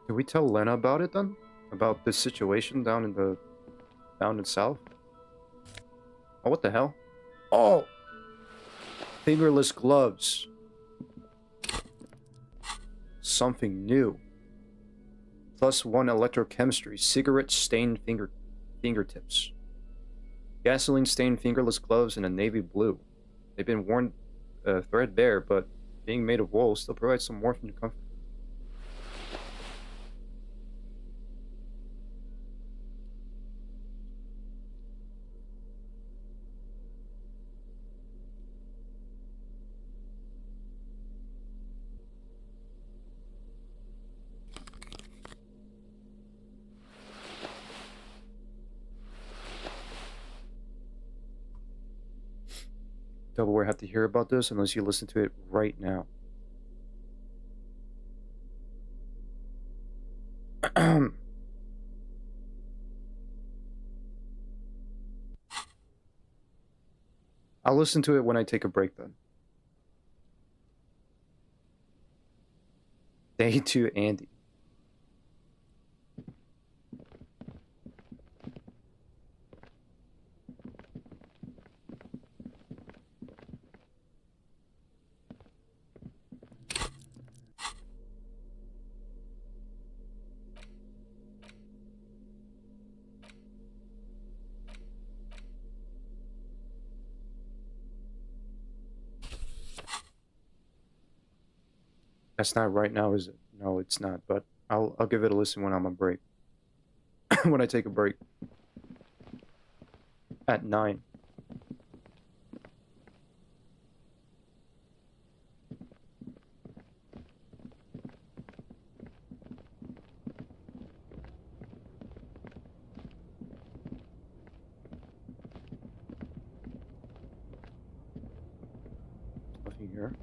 Did we tell Lena about it then? About this situation down in south? Oh, what the hell? Oh! Fingerless gloves. Something new. +1 electrochemistry. Cigarette stained fingertips. Gasoline stained fingerless gloves in a navy blue. They've been worn threadbare, but being made of wool still provides some warmth and comfort. Doubleware have to hear about this unless you listen to it right now. I'll listen to it when I take a break then. Day 2 Andy. That's not right now, is it? No, it's not, but I'll give it a listen when I'm on break. When I take a break. At 9. Nothing here.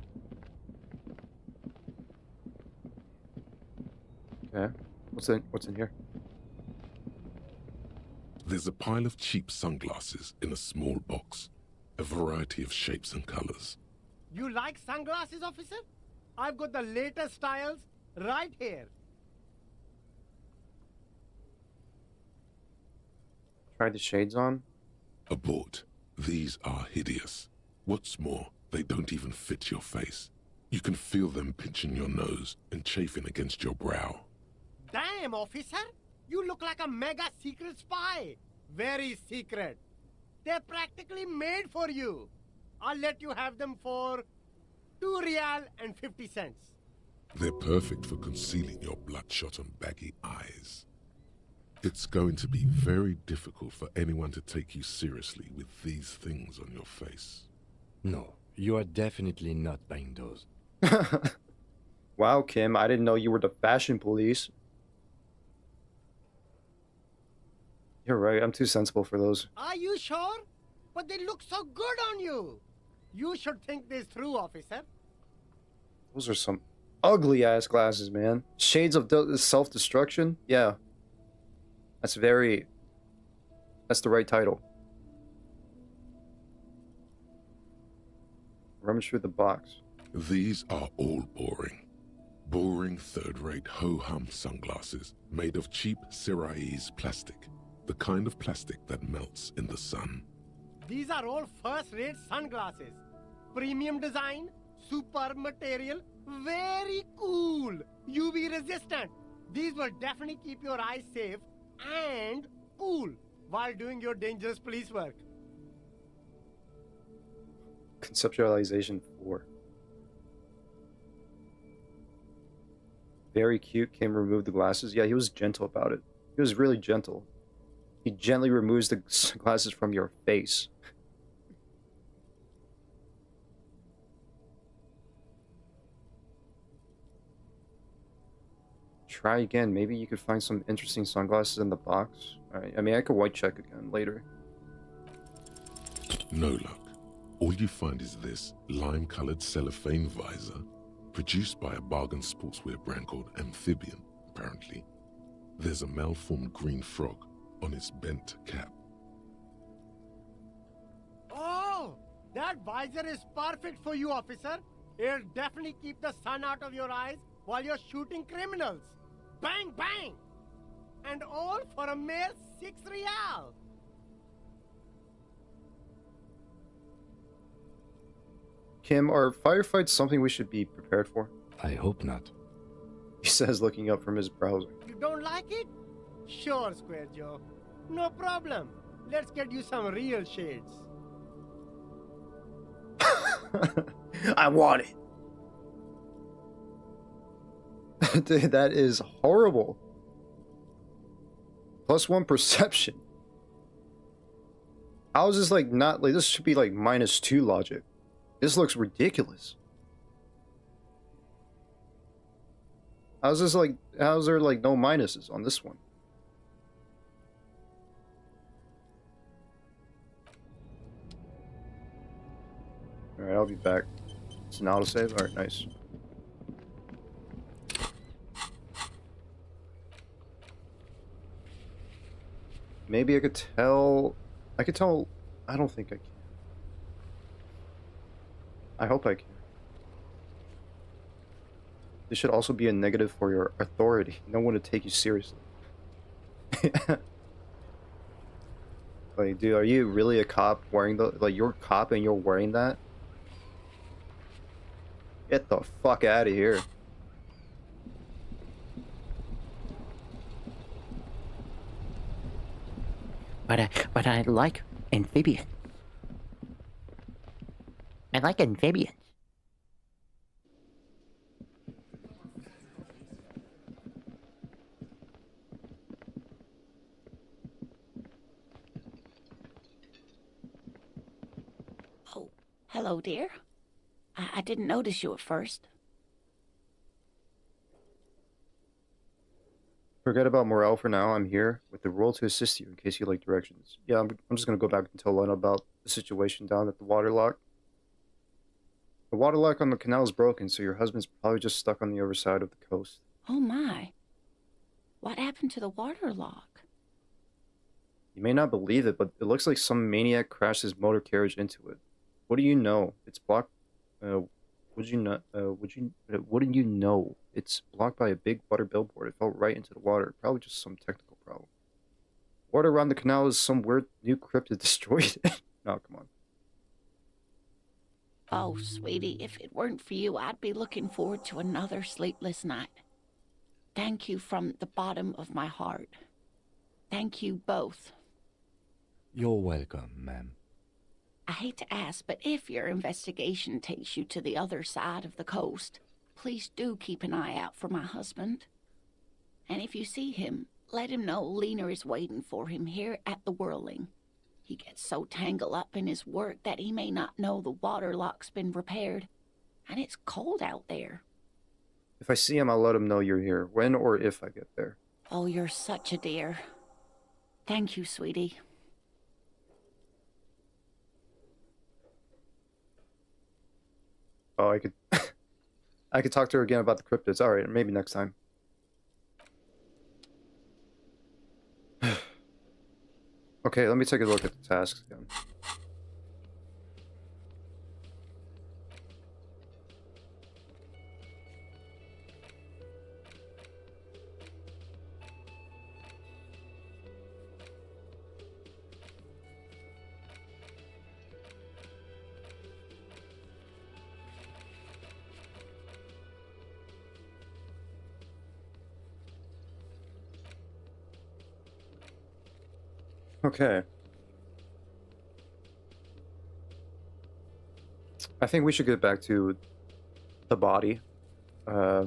Okay. What's in here? There's a pile of cheap sunglasses in a small box. A variety of shapes and colors. You like sunglasses, officer? I've got the latest styles right here. Try the shades on. Abort. These are hideous. What's more, they don't even fit your face. You can feel them pinching your nose and chafing against your brow. Damn, officer! You look like a mega secret spy. Very secret. They're practically made for you. I'll let you have them for 2 real and 50 cents. They're perfect for concealing your bloodshot and baggy eyes. It's going to be very difficult for anyone to take you seriously with these things on your face. No, you are definitely not buying those. Wow, Kim, I didn't know you were the fashion police. You're right, I'm too sensible for those. Are you sure? But they look so good on you. You should think this through, officer. Those are some ugly-ass glasses, man. Shades of self-destruction? Yeah. That's the right title. Rummage through the box. These are all boring. Boring third-rate ho-hum sunglasses made of cheap Syrahese plastic. The kind of plastic that melts in the sun. These are all first-rate sunglasses. Premium design, superb material, very cool. UV resistant. These will definitely keep your eyes safe and cool while doing your dangerous police work. Conceptualization 4. Very cute. Kim removed the glasses. Yeah, he was gentle about it. He was really gentle. He gently removes the glasses from your face. Try again. Maybe you could find some interesting sunglasses in the box. Alright, I mean, I could white check again later. No luck. All you find is this lime-colored cellophane visor, produced by a bargain sportswear brand called Amphibian, apparently. There's a malformed green frog on its bent cap. Oh, that visor is perfect for you, officer. It'll definitely keep the sun out of your eyes while you're shooting criminals. Bang, bang! And all for a mere 6 real. Kim, are firefights something we should be prepared for? I hope not. He says, looking up from his browser. You don't like it? Sure, Square Joe. No problem. Let's get you some real shades. I want it. Dude, that is horrible. +1 perception. How is this like not like this should be like -2 logic? This looks ridiculous. How's this like how's there like no minuses on this one? Alright, I'll be back. It's an autosave? Alright, nice. Maybe I could tell... I could tell... I don't think I can. I hope I can. This should also be a negative for your authority. No one to take you seriously. Like, dude, are you really a cop wearing the... Like, you're a cop and you're wearing that? Get the fuck out of here. But I like amphibians. I like amphibians. Oh, hello, dear. I didn't notice you at first. Forget about morale for now. I'm here with the role to assist you in case you like directions. Yeah, I'm just gonna go back and tell Lena about the situation down at the water lock. The water lock on the canal is broken, so your husband's probably just stuck on the other side of the coast. Oh my. What happened to the water lock? You may not believe it, but it looks like some maniac crashed his motor carriage into it. What do you know? It's blocked. Wouldn't you know? It's blocked by a big water billboard. It fell right into the water. Probably just some technical problem. Water around the canal is some weird new crypt that destroyed it. No, come on. Oh, sweetie, if it weren't for you, I'd be looking forward to another sleepless night. Thank you from the bottom of my heart. Thank you both. You're welcome, ma'am. I hate to ask, but if your investigation takes you to the other side of the coast, please do keep an eye out for my husband. And if you see him, let him know Lena is waiting for him here at the Whirling. He gets so tangled up in his work that he may not know the water lock's been repaired, and it's cold out there. If I see him, I'll let him know you're here, when or if I get there. Oh, you're such a dear. Thank you, sweetie. Oh, I could... I could talk to her again about the cryptids. Alright, maybe next time. Okay, let me take a look at the tasks again. Okay. I think we should get back to the body. I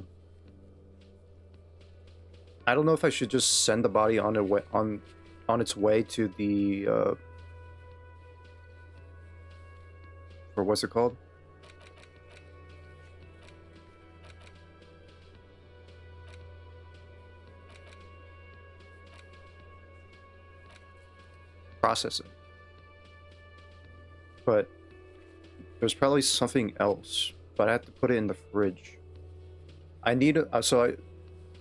don't know if I should just send the body on its way to the or what's it called? Processing. But there's probably something else, but I have to put it in the fridge. I need to,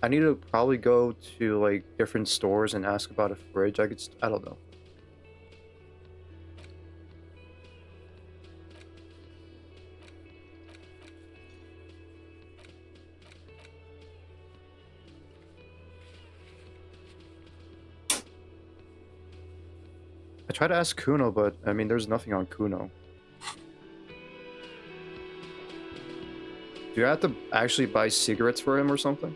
I need to probably go to like different stores and ask about a fridge. I don't know. I tried to ask Kuno, but I mean, there's nothing on Kuno. Do I have to actually buy cigarettes for him or something?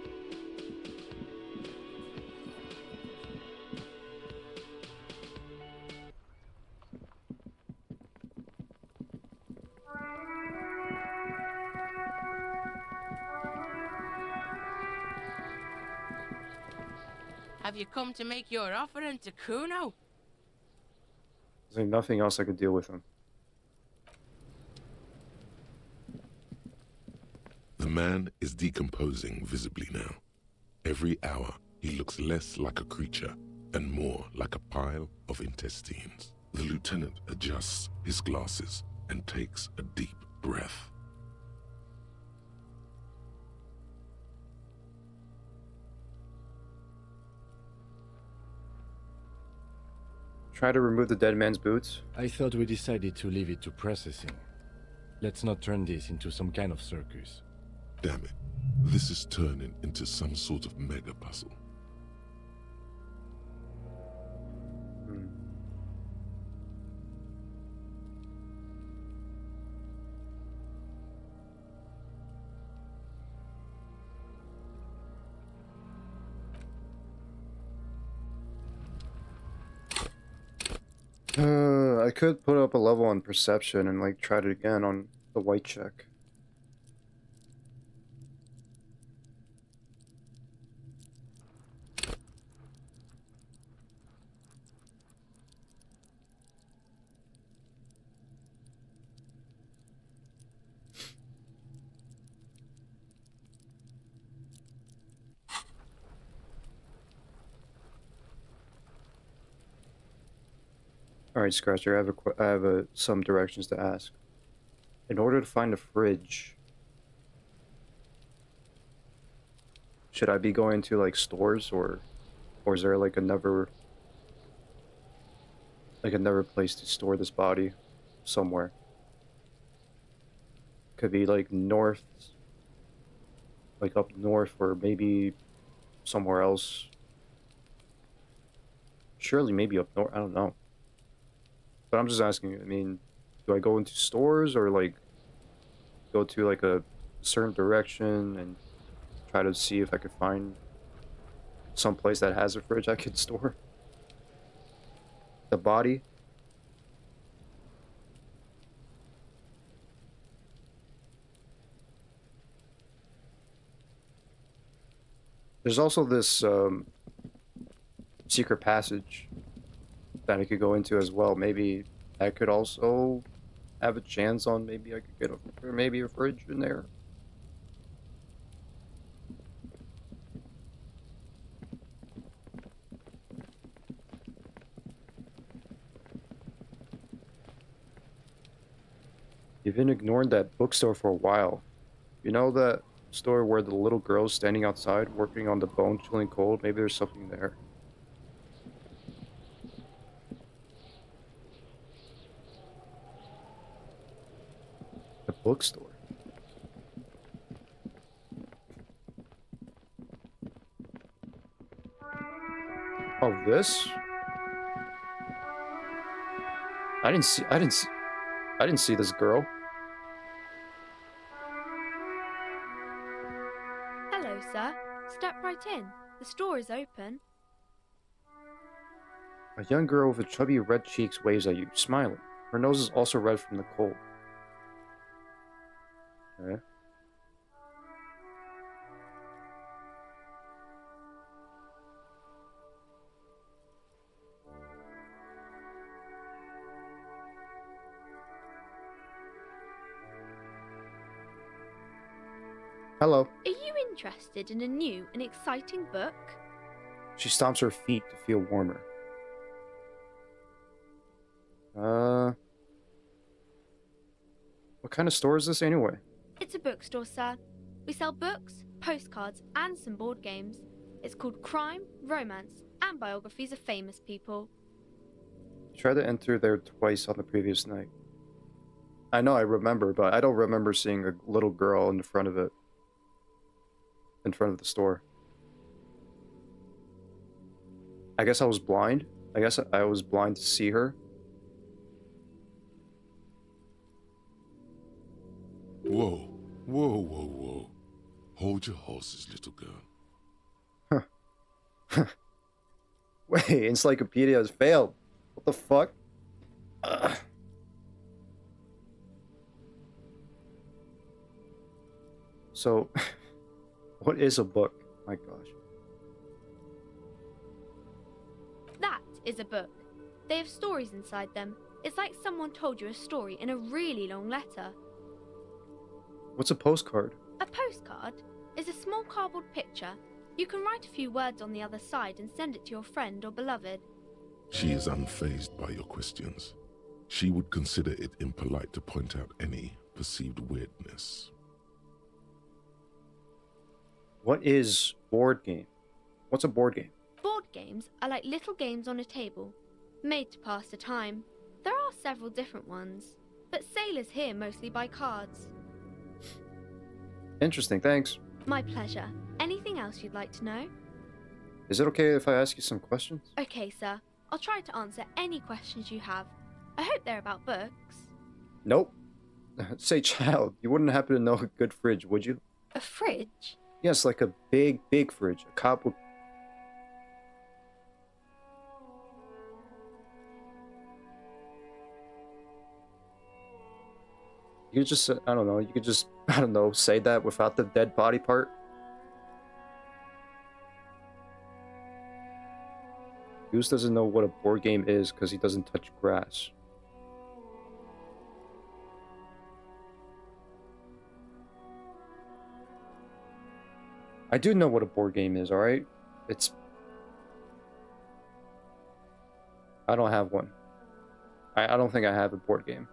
Have you come to make your offering to Kuno? There's like nothing else I could deal with him. The man is decomposing visibly now. Every hour, he looks less like a creature and more like a pile of intestines. The lieutenant adjusts his glasses and takes a deep breath. Try to remove the dead man's boots. I thought we decided to leave it to processing. Let's not turn this into some kind of circus. Damn it. This is turning into some sort of mega puzzle. I could put up a level on perception and like try it again on the white check. All right, Scratcher. I have some directions to ask. In order to find a fridge, should I be going to like stores or is there like another place to store this body somewhere? Could be like north, like up north, or maybe somewhere else. Surely maybe up north. I don't know. But I'm just asking, I mean, do I go into stores or like go to like a certain direction and try to see if I could find some place that has a fridge I could store the body? There's also this secret passage that I could go into as well. Maybe I could also have a chance on maybe I could get maybe a fridge in there. You've been ignoring that bookstore for a while. You know that store where the little girl's standing outside working on the bone chilling cold? Maybe there's something there. The bookstore. Oh, this? I didn't see this girl. Hello, sir. Step right in. The store is open. A young girl with chubby red cheeks waves at you, smiling. Her nose is also red from the cold. Okay. Hello. Are you interested in a new and exciting book? She stomps her feet to feel warmer. What kind of store is this anyway? It's a bookstore, sir. We sell books, postcards, and some board games. It's called Crime, Romance, and Biographies of Famous People. Tried to enter there twice on the previous night. I know I remember, but I don't remember seeing a little girl in front of it. In front of the store. I guess I was blind. I guess I was blind to see her. Whoa, whoa, whoa, whoa. Hold your horses, little girl. Wait, encyclopedia has failed. What the fuck? So, what is a book? My gosh. That is a book. They have stories inside them. It's like someone told you a story in a really long letter. What's a postcard? A postcard is a small cardboard picture. You can write a few words on the other side and send it to your friend or beloved. She is unfazed by your questions. She would consider it impolite to point out any perceived weirdness. What is board game? What's a board game? Board games are like little games on a table, made to pass the time. There are several different ones, but sailors here mostly buy cards. Interesting, thanks. My pleasure. Anything else you'd like to know? Is it okay if I ask you some questions? Okay, sir. I'll try to answer any questions you have. I hope they're about books. Nope. Say, child, you wouldn't happen to know a good fridge, would you? A fridge? Yes, like a big, big fridge. A cop would... You could just, I don't know, you could just, I don't know, say that without the dead body part. Goose doesn't know what a board game is because he doesn't touch grass. I do know what a board game is, alright? It's... I don't have one. I don't think I have a board game.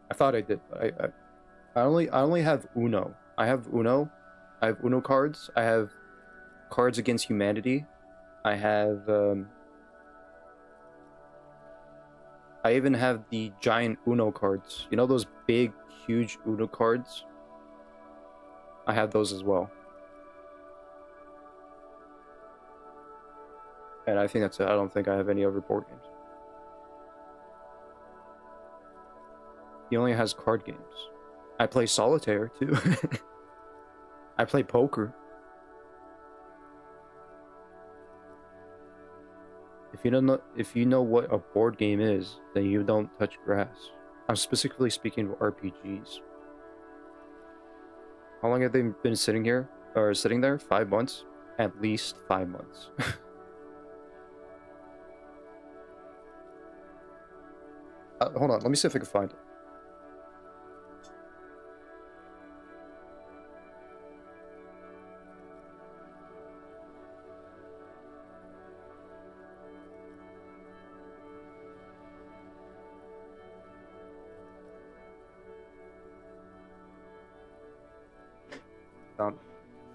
I thought I did, but I only have Uno. I have Uno. I have Uno cards. I have Cards Against Humanity. I have I even have the giant Uno cards. You know those big, huge Uno cards? I have those as well. And I think that's it. I don't think I have any other board games. He only has card games. I play solitaire too. I play poker. If you know what a board game is, then you don't touch grass. I'm specifically speaking of RPGs. How long have they been sitting here? Or sitting there? 5 months? At least 5 months. Hold on, let me see if I can find it.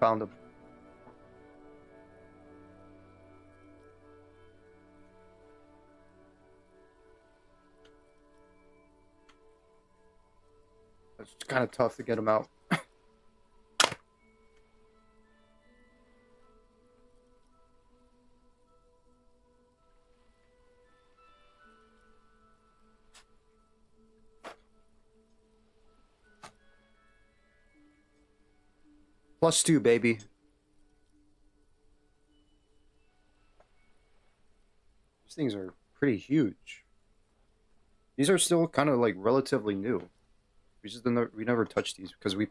Found him. It's kind of tough to get him out. +2, baby. These things are pretty huge. These are still kind of like relatively new. We never touched these because we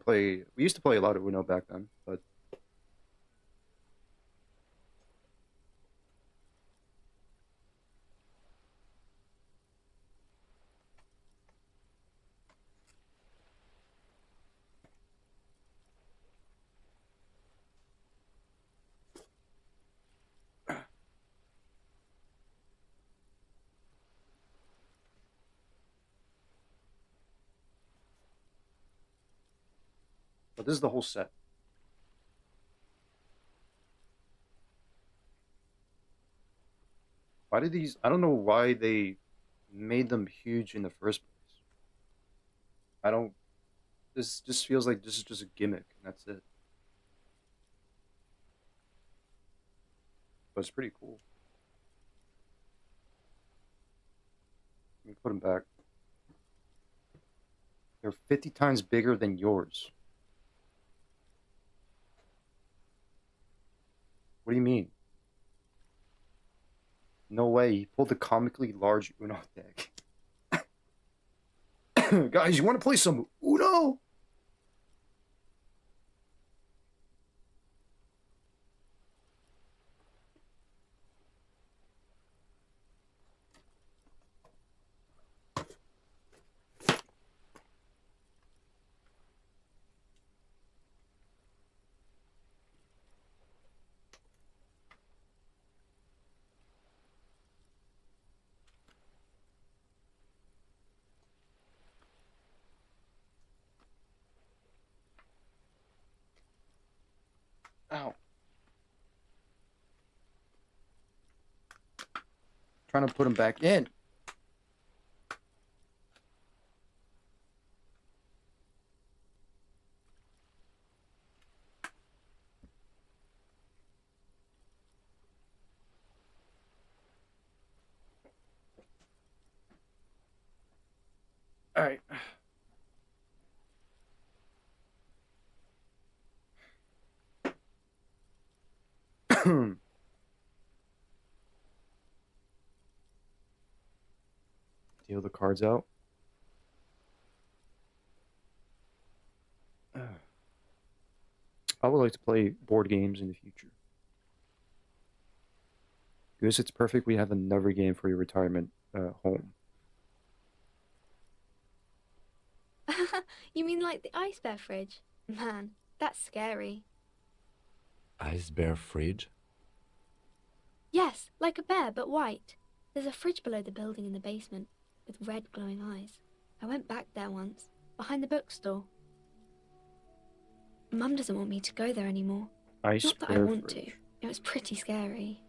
used to play a lot of Uno back then, but this is the whole set. Why did these... I don't know why they made them huge in the first place. I don't... This just feels like this is just a gimmick, and that's it. But it's pretty cool. Let me put them back. They're 50 times bigger than yours. What do you mean? No way, he pulled a comically large Uno deck. Guys, you want to play some Uno? Ow. Trying to put him back in. All right. Deal the cards out. I would like to play board games in the future. Because it's perfect, we have another game for your retirement home. You mean like the ice bear fridge? Man, that's scary. Ice bear fridge? Yes, like a bear, but white. There's a fridge below the building in the basement, with red glowing eyes. I went back there once, behind the bookstore. Mum doesn't want me to go there anymore. Ice Not that I bear want fridge. to. It was pretty scary.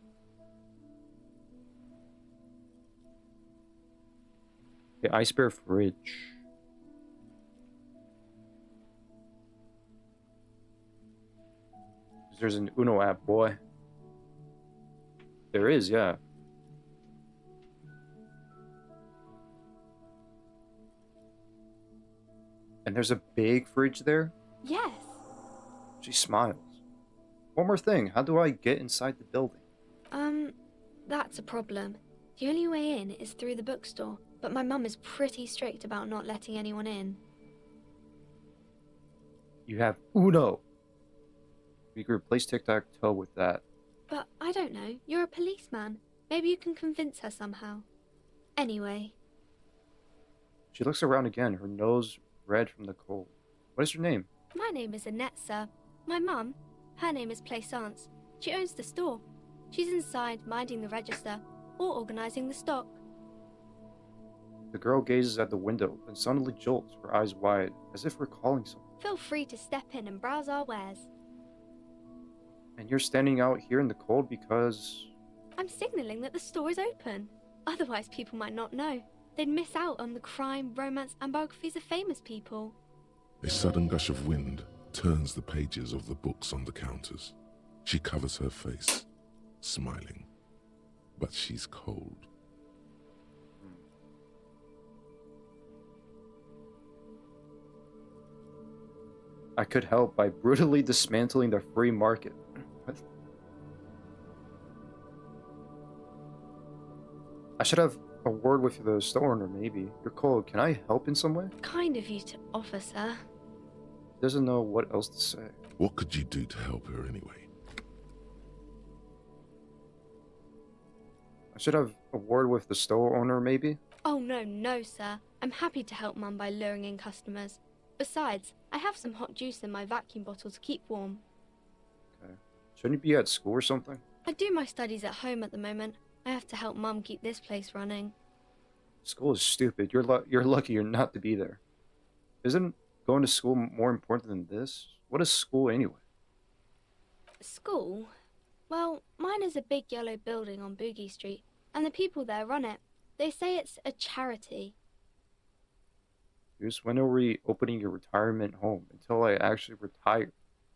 The ice bear fridge. There's an Uno app, boy. There is, yeah. And there's a big fridge there? Yes. She smiles. One more thing, how do I get inside the building? That's a problem. The only way in is through the bookstore, but my mum is pretty strict about not letting anyone in. You have Uno. We could replace tic-tac-toe with that. But I don't know, you're a policeman. Maybe you can convince her somehow. Anyway. She looks around again, her nose red from the cold. What is your name? My name is Annette, sir. My mum, her name is Plaisance. She owns the store. She's inside, minding the register, or organising the stock. The girl gazes at the window, then suddenly jolts, her eyes wide, as if recalling something. Feel free to step in and browse our wares. And you're standing out here in the cold because... I'm signalling that the store is open. Otherwise people might not know. They'd miss out on the crime, romance and biographies of famous people. A sudden gush of wind turns the pages of the books on the counters. She covers her face, smiling. But she's cold. I could help by brutally dismantling the free market. I should have a word with the store owner, maybe. You're cold. Can I help in some way? Kind of you to offer, sir. Doesn't know what else to say. What could you do to help her anyway? I should have a word with the store owner, maybe? Oh, no, sir. I'm happy to help Mum by luring in customers. Besides, I have some hot juice in my vacuum bottle to keep warm. Okay. Shouldn't you be at school or something? I do my studies at home at the moment. I have to help Mum keep this place running. School is stupid. You're lucky you're not to be there. Isn't going to school more important than this? What is school anyway? School? Well, mine is a big yellow building on Boogie Street, and the people there run it. They say it's a charity. When are we opening your retirement home? Until I actually retire.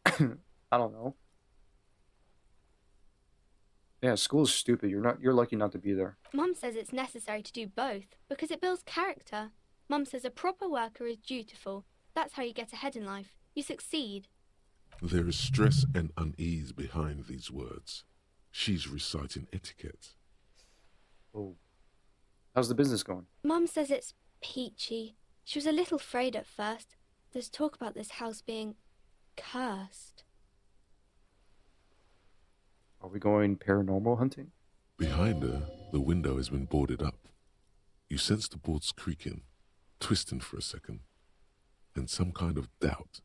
I don't know. Yeah, school is stupid. You're lucky not to be there. Mum says it's necessary to do both because it builds character. Mum says a proper worker is dutiful. That's how you get ahead in life. You succeed. There is stress and unease behind these words. She's reciting etiquette. Oh. How's the business going? Mum says it's peachy. She was a little afraid at first. There's talk about this house being cursed. Are we going paranormal hunting? Behind her, the window has been boarded up. You sense the boards creaking, twisting for a second, and some kind of doubt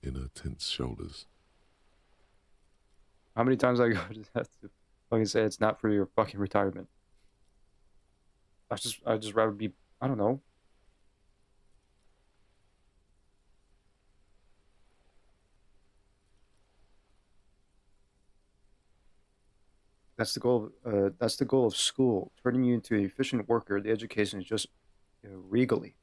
in her tense shoulders. How many times I go to that to fucking say it's not for your fucking retirement? I'd just rather be, I don't know. That's the goal. That's the goal of school, turning you into an efficient worker. The education is just regally.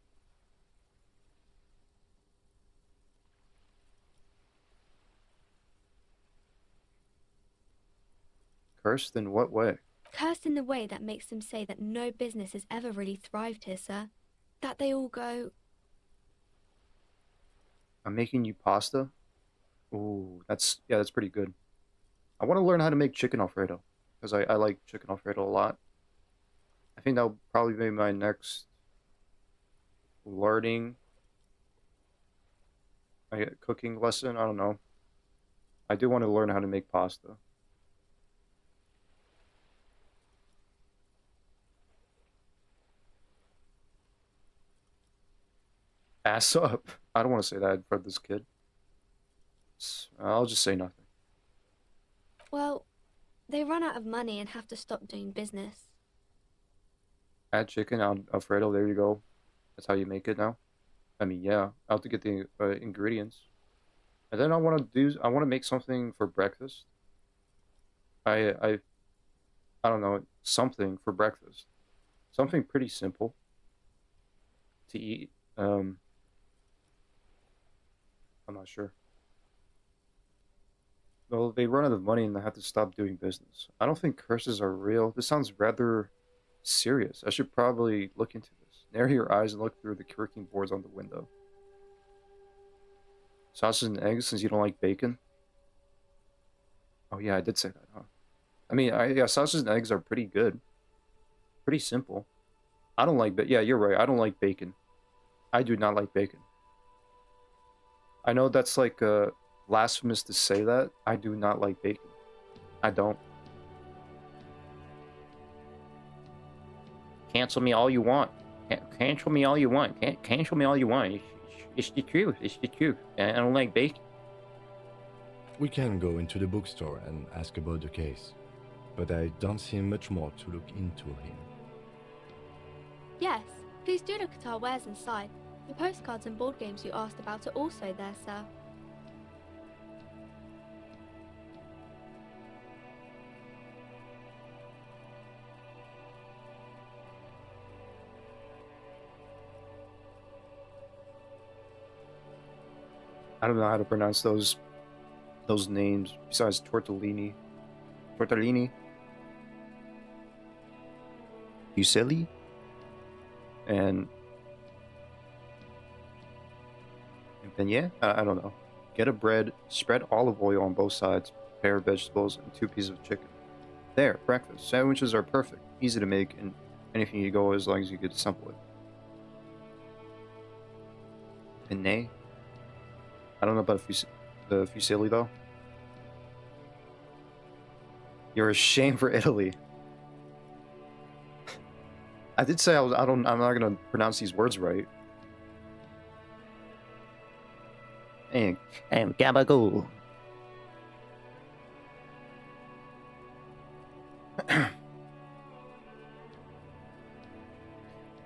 Cursed in what way? Cursed in the way that makes them say that no business has ever really thrived here, sir. That they all go, I'm making you pasta. Ooh, that's pretty good. I want to learn how to make chicken Alfredo because I like chicken Alfredo a lot. I think that'll probably be my next learning cooking lesson. I don't know. I do want to learn how to make pasta. Ass up. I don't want to say that in front of this kid. I'll just say nothing. well, they run out of money and have to stop doing business. Add chicken on Alfredo. There you go. That's how you make it now. I mean, yeah. I'll have to get the ingredients, and then I want to make something for breakfast. I don't know, something for breakfast. Something pretty simple to eat. I'm not sure. Well, they run out of money and they have to stop doing business. I don't think curses are real. This sounds rather serious. I should probably look into this. Narrow your eyes and look through the creaking boards on the window. Sausage and eggs since you don't like bacon? Oh yeah, I did say that, huh? I mean, yeah, sausage and eggs are pretty good. Pretty simple. I don't like, but yeah, you're right. I don't like bacon. I do not like bacon. I know that's like blasphemous to say that. I do not like bacon. I don't. Cancel me all you want. Cancel me all you want. Cancel me all you want. It's the truth. It's the truth. I don't like bacon. We can go into the bookstore and ask about the case, but I don't see much more to look into here. Yes, please do look at our wares inside. The postcards and board games you asked about are also there, sir. I don't know how to pronounce those names besides tortellini. Tortellini? Fusilli? And beignet? I don't know. Get a bread, spread olive oil on both sides, prepare vegetables, and 2 pieces of chicken. There, breakfast. Sandwiches are perfect, easy to make, and anything you go as long as you get simple it. Beignet? I don't know about the fusilli though. You're a shame for Italy. I did say I'm not gonna pronounce these words right. And gabagool.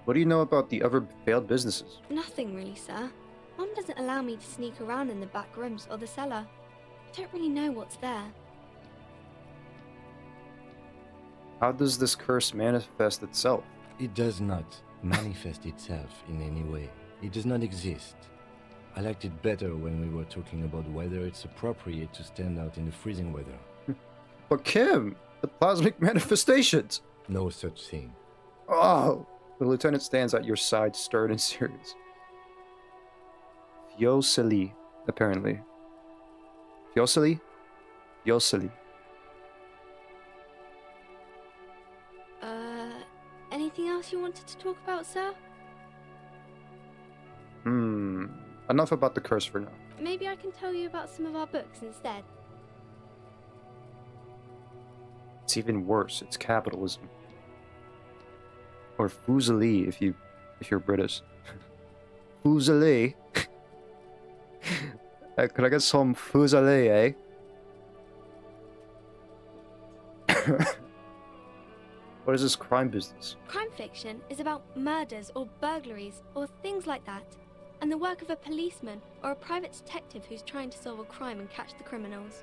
What do you know about the other failed businesses? Nothing really, sir. Mum doesn't allow me to sneak around in the back rooms or the cellar. I don't really know what's there. How does this curse manifest itself? It does not manifest itself in any way. It does not exist. I liked it better when we were talking about whether it's appropriate to stand out in the freezing weather. But Kim, the plasmic manifestations! No such thing. Oh! The lieutenant stands at your side, stern and serious. Fiosili, apparently. Fiosili? Fiosili. Anything else you wanted to talk about, sir? Enough about the curse for now. Maybe I can tell you about some of our books instead. It's even worse. It's capitalism. Or Fuseli if you're British. Fuseli. Could I get some Fuseli, eh? What is this crime business? Crime fiction is about murders or burglaries or things like that, and the work of a policeman or a private detective who's trying to solve a crime and catch the criminals.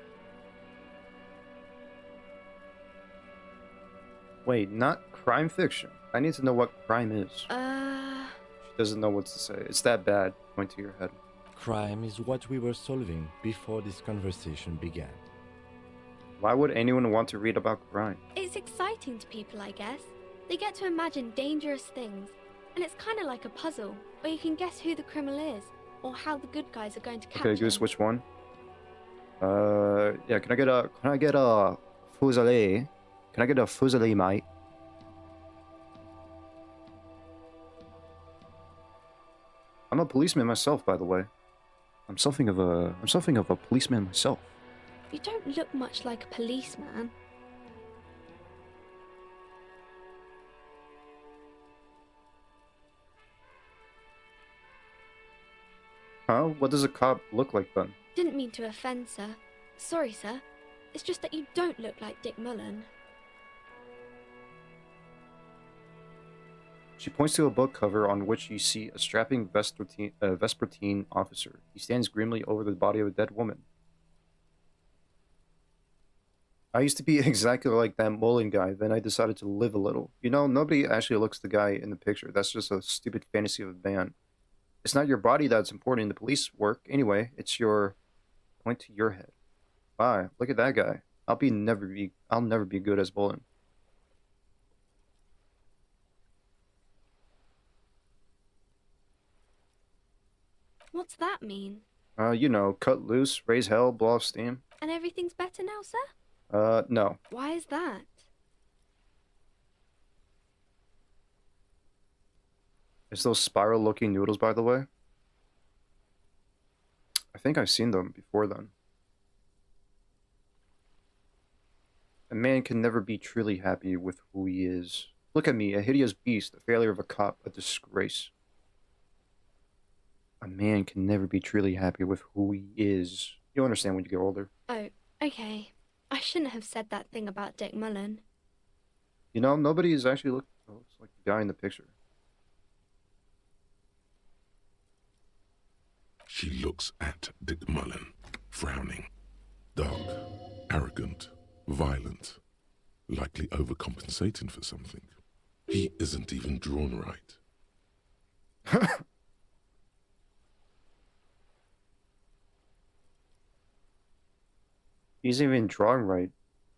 Wait, not crime fiction. I need to know what crime is. She doesn't know what to say. It's that bad. Point to your head. Crime is what we were solving before this conversation began. Why would anyone want to read about crime? It's exciting to people, I guess. They get to imagine dangerous things, and it's kind of like a puzzle, where you can guess who the criminal is, or how the good guys are going to catch Okay, Goose, him. which one? Yeah, can I get a Fuseli? Can I get a Fuseli, mate? I'm a policeman myself, by the way. I'm something of a policeman myself. You don't look much like a policeman. Huh? What does a cop look like then? Didn't mean to offend, sir. Sorry, sir. It's just that you don't look like Dick Mullen. She points to a book cover on which you see a strapping Vespertine officer. He stands grimly over the body of a dead woman. I used to be exactly like that Mullen guy, then I decided to live a little. You know, nobody actually looks the guy in the picture. That's just a stupid fantasy of a man. It's not your body that's important in the police work. Anyway, it's your... Point to your head. Bye. Look at that guy. I'll never be good as Mullen. What's that mean? You know, cut loose, raise hell, blow off steam. And everything's better now, sir? No. Why is that? It's those spiral-looking noodles, by the way. I think I've seen them before then. A man can never be truly happy with who he is. Look at me, a hideous beast, a failure of a cop, a disgrace. A man can never be truly happy with who he is. You'll understand when you get older. Oh, okay. I shouldn't have said that thing about Dick Mullen. You know, nobody is actually looks like the guy in the picture. She looks at Dick Mullen, frowning. Dark, arrogant, violent, likely overcompensating for something. He isn't even drawn right. He's even drawing right.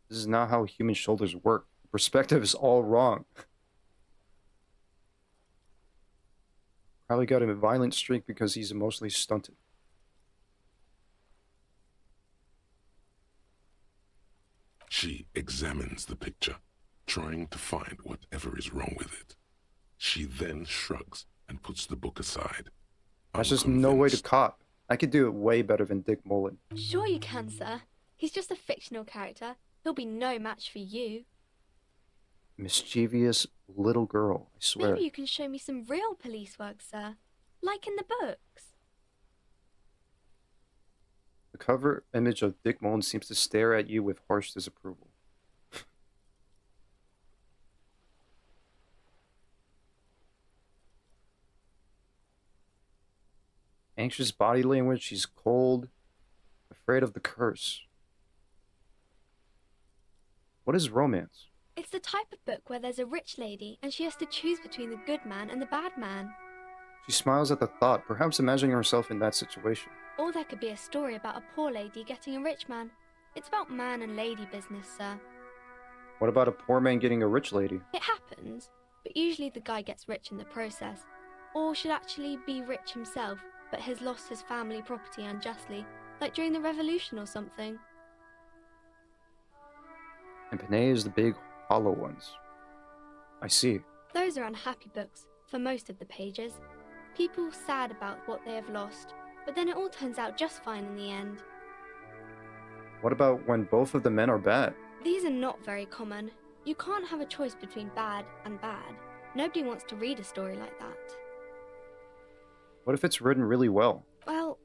This is not how human shoulders work. The perspective is all wrong. Probably got him a violent streak because he's emotionally stunted. She examines the picture, trying to find whatever is wrong with it. She then shrugs and puts the book aside. That's just no way to cop. I could do it way better than Dick Mullen. Sure you can, sir. He's just a fictional character. He'll be no match for you. Mischievous little girl, I swear. Maybe you can show me some real police work, sir. Like in the books. The cover image of Dick Mullen seems to stare at you with harsh disapproval. Anxious body language, she's cold, afraid of the curse. What is romance? It's the type of book where there's a rich lady and she has to choose between the good man and the bad man. She smiles at the thought, perhaps imagining herself in that situation. Or there could be a story about a poor lady getting a rich man. It's about man and lady business, sir. What about a poor man getting a rich lady? It happens, but usually the guy gets rich in the process. Or should actually be rich himself, but has lost his family property unjustly, like during the revolution or something. And Panay is the big hollow ones. I see. Those are unhappy books for most of the pages. People sad about what they have lost, but then it all turns out just fine in the end. What about when both of the men are bad? These are not very common. You can't have a choice between bad and bad. Nobody wants to read a story like that. What if it's written really well? Well,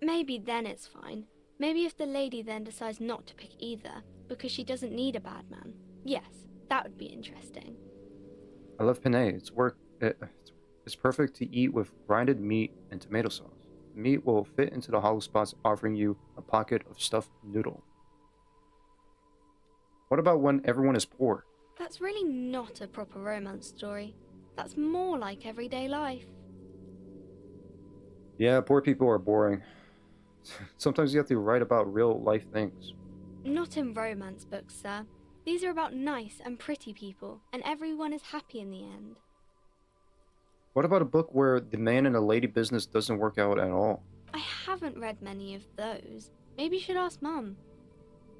maybe then it's fine. Maybe if the lady then decides not to pick either, because she doesn't need a bad man. Yes, that would be interesting. I love penne. It's perfect to eat with grinded meat and tomato sauce. The meat will fit into the hollow spots, offering you a pocket of stuffed noodle. What about when everyone is poor? That's really not a proper romance story. That's more like everyday life. Yeah, poor people are boring. Sometimes you have to write about real life things. Not in romance books, sir. These are about nice and pretty people, and everyone is happy in the end. What about a book where the man and the lady business doesn't work out at all? I haven't read many of those. Maybe you should ask Mum.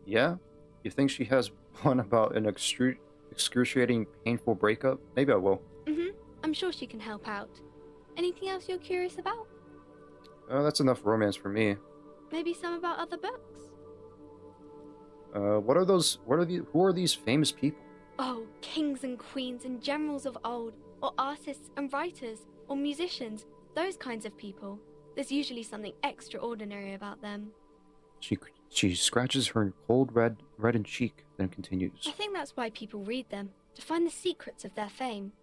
Yeah? You think she has one about an excruciating, painful breakup? Maybe I will. I'm sure she can help out. Anything else you're curious about? That's enough romance for me. Maybe some about other books? Who are these famous people? Oh, kings and queens and generals of old, or artists and writers, or musicians, those kinds of people. There's usually something extraordinary about them. She scratches her cold reddened cheek, then continues. I think that's why people read them, to find the secrets of their fame.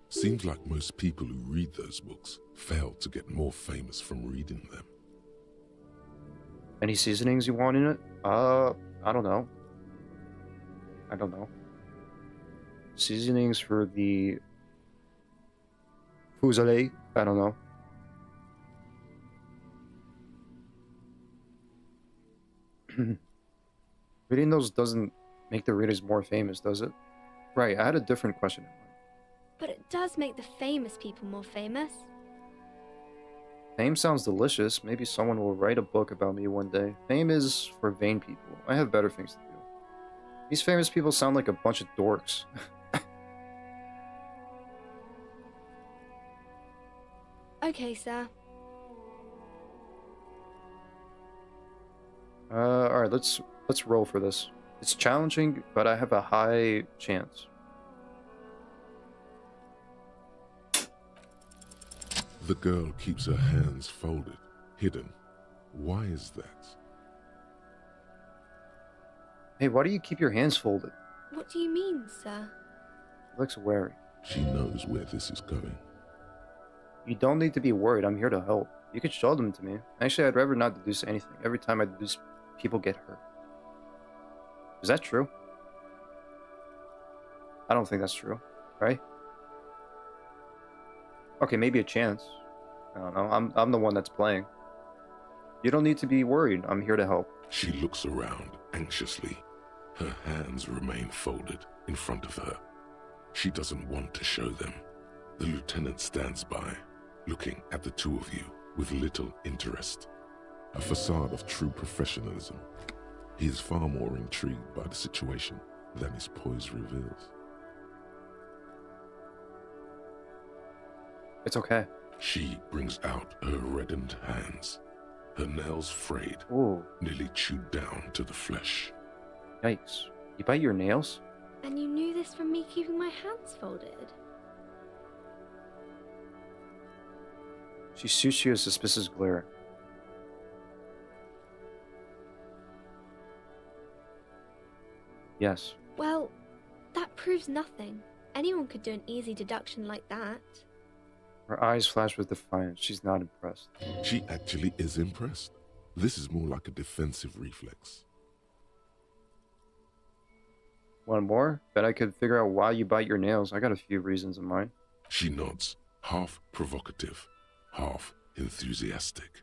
Seems like most people who read those books fail to get more famous from reading them. Any seasonings you want in it? I don't know. Seasonings for the fusilade? I don't know. Reading those doesn't make the readers more famous, does it? Right, I had a different question in mind. But it does make the famous people more famous. Fame sounds delicious. Maybe someone will write a book about me one day. Fame is for vain people. I have better things to do. These famous people sound like a bunch of dorks. Okay, sir. Alright, let's roll for this. It's challenging, but I have a high chance. The girl keeps her hands folded, hidden. Why is that? Hey, why do you keep your hands folded? What do you mean, sir? She looks wary. She knows where this is going. You don't need to be worried. I'm here to help. You can show them to me. Actually, I'd rather not deduce anything. Every time I deduce, people get hurt. Is that true? I don't think that's true, right? Okay, maybe a chance. I don't know. I'm the one that's playing. You don't need to be worried. I'm here to help. She looks around anxiously. Her hands remain folded in front of her. She doesn't want to show them. The lieutenant stands by, looking at the two of you with little interest. A facade of true professionalism. He is far more intrigued by the situation than his poise reveals. It's okay. She brings out her reddened hands, her nails frayed, Ooh. nearly chewed down to the flesh. Yikes. You bite your nails? And you knew this from me keeping my hands folded? She shoots you a suspicious glare. Yes. Well, that proves nothing. Anyone could do an easy deduction like that. Her eyes flash with defiance. She's not impressed. She actually is impressed. This is more like a defensive reflex. One more? Bet I could figure out why you bite your nails. I got a few reasons in mind. She nods, half provocative, half enthusiastic.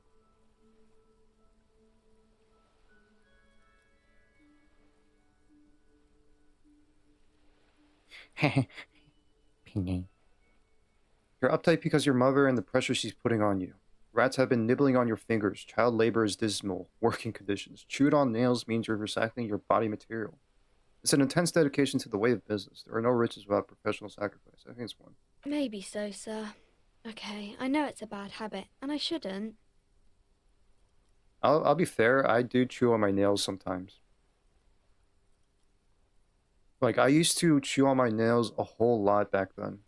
You're uptight because your mother and the pressure she's putting on you. Rats have been nibbling on your fingers. Child labor is dismal. Working conditions. Chewed on nails means you're recycling your body material. It's an intense dedication to the way of business. There are no riches without professional sacrifice. I think it's one. Maybe so, sir. Okay, I know it's a bad habit, and I shouldn't. I'll be fair. I do chew on my nails sometimes. Like, I used to chew on my nails a whole lot back then.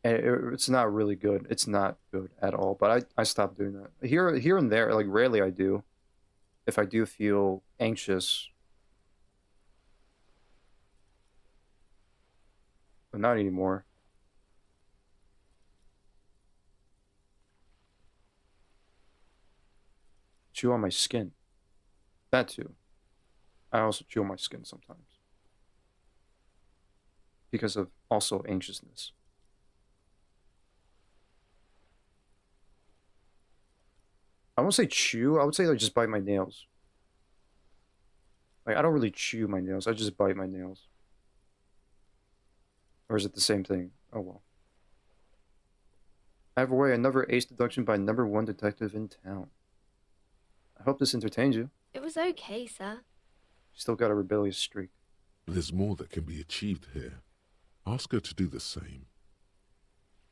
And it's not really good. It's not good at all. But I stopped doing that. Here and there, like, rarely I do. If I do feel anxious. But not anymore. Chew on my skin. That too. I also chew on my skin sometimes. Because of also anxiousness. I won't say chew, I would say like just bite my nails. Like I don't really chew my nails, I just bite my nails. Or is it the same thing? Oh well. Either way, another ace deduction by #1 detective in town. I hope this entertains you. It was okay, sir. Still got a rebellious streak. There's more that can be achieved here. Ask her to do the same.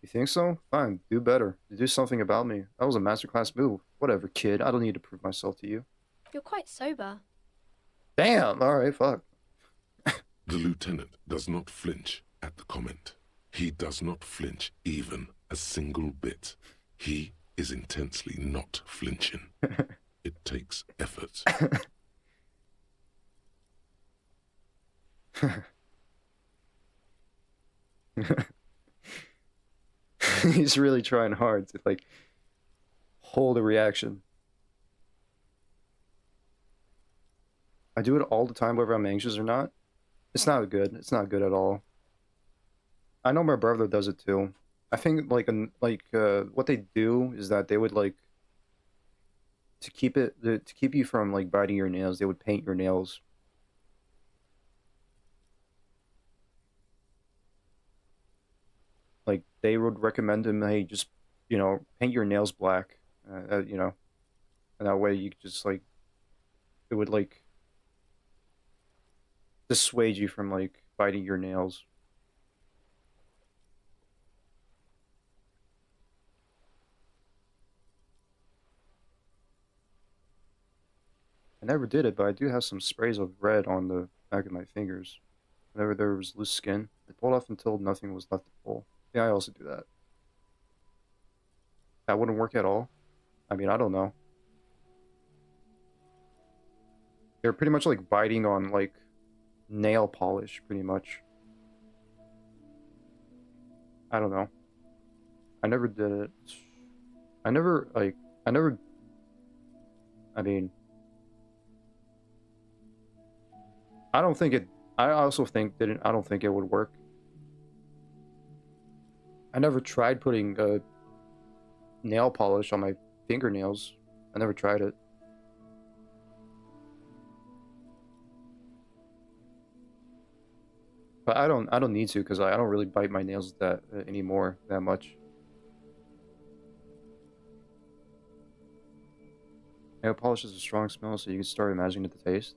You think so? Fine, do better. Do something about me. That was a masterclass move. Whatever, kid. I don't need to prove myself to you. You're quite sober. Damn! Alright, fuck. The lieutenant does not flinch at the comment. He does not flinch even a single bit. He is intensely not flinching. It takes effort. He's really trying hard to like hold a reaction. I do it all the time whether I'm anxious or not. It's not good. It's not good at all. I know my brother does it too. I think like what they do is that they would like to keep you from like biting your nails, they would paint your nails. Like they would recommend him, hey, just paint your nails black, and that way you could just like it would like dissuade you from like biting your nails. I never did it, but I do have some sprays of red on the back of my fingers. Whenever there was loose skin, I pulled off until nothing was left to pull. Yeah, I also do that. That wouldn't work at all? I mean, I don't know. They're pretty much like biting on like nail polish, pretty much. I don't know. I never did it. I mean, I don't think it, I also think I don't think it would work. I never tried putting nail polish on my fingernails. I never tried it. But I don't need to because I don't really bite my nails that anymore that much. Nail polish is a strong smell, so you can start imagining the taste.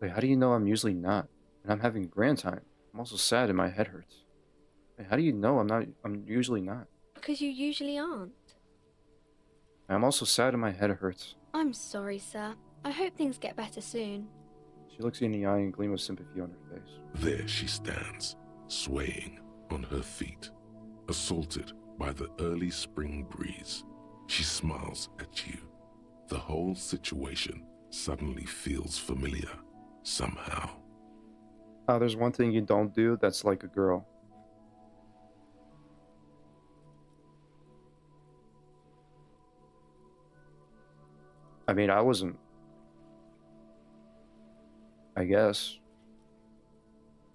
Wait, how do you know I'm usually not? And I'm having a grand time. I'm also sad and my head hurts. Wait, how do you know I'm usually not? Because you usually aren't. I'm also sad and my head hurts. I'm sorry, sir. I hope things get better soon. She looks you in the eye and a gleam of sympathy on her face. There she stands, swaying on her feet, assaulted by the early spring breeze. She smiles at you. The whole situation suddenly feels familiar, somehow. There's one thing you don't do that's like a girl. I mean, I wasn't. I guess.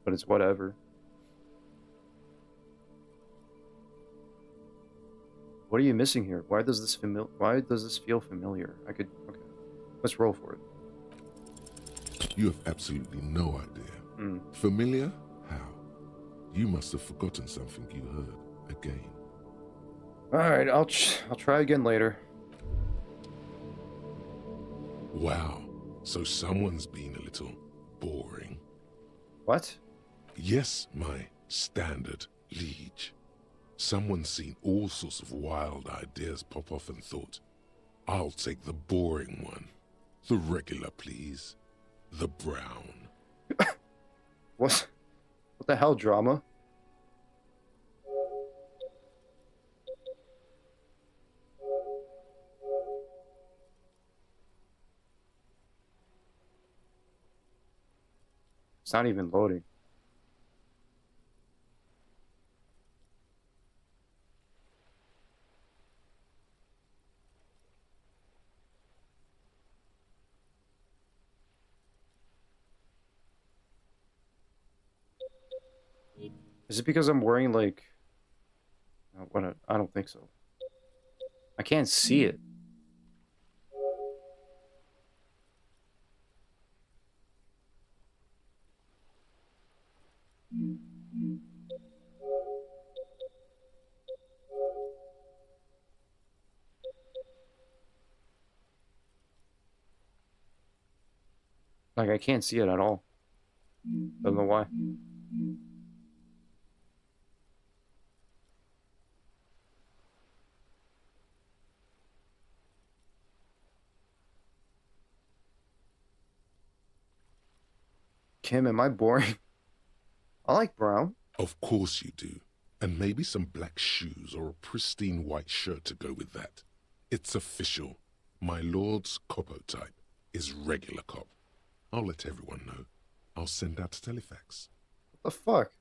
But it's whatever. What are you missing here? Why does this feel familiar? Okay. Let's roll for it. You have absolutely no idea. Familiar? How? You must have forgotten something you heard again. All right, I'll try again later. Wow, so someone's been a little boring. What? Yes, my standard liege. Someone's seen all sorts of wild ideas pop off and thought, I'll take the boring one. The regular, please. The brown. What the hell, drama? It's not even loading. Is it because I'm wearing like... I don't think so. I can't see it. Like, I can't see it at all. Don't know why. Kim, am I boring? I like brown. Of course you do. And maybe some black shoes or a pristine white shirt to go with that. It's official. My lord's copo type is regular cop. I'll let everyone know. I'll send out a telefax. What the fuck?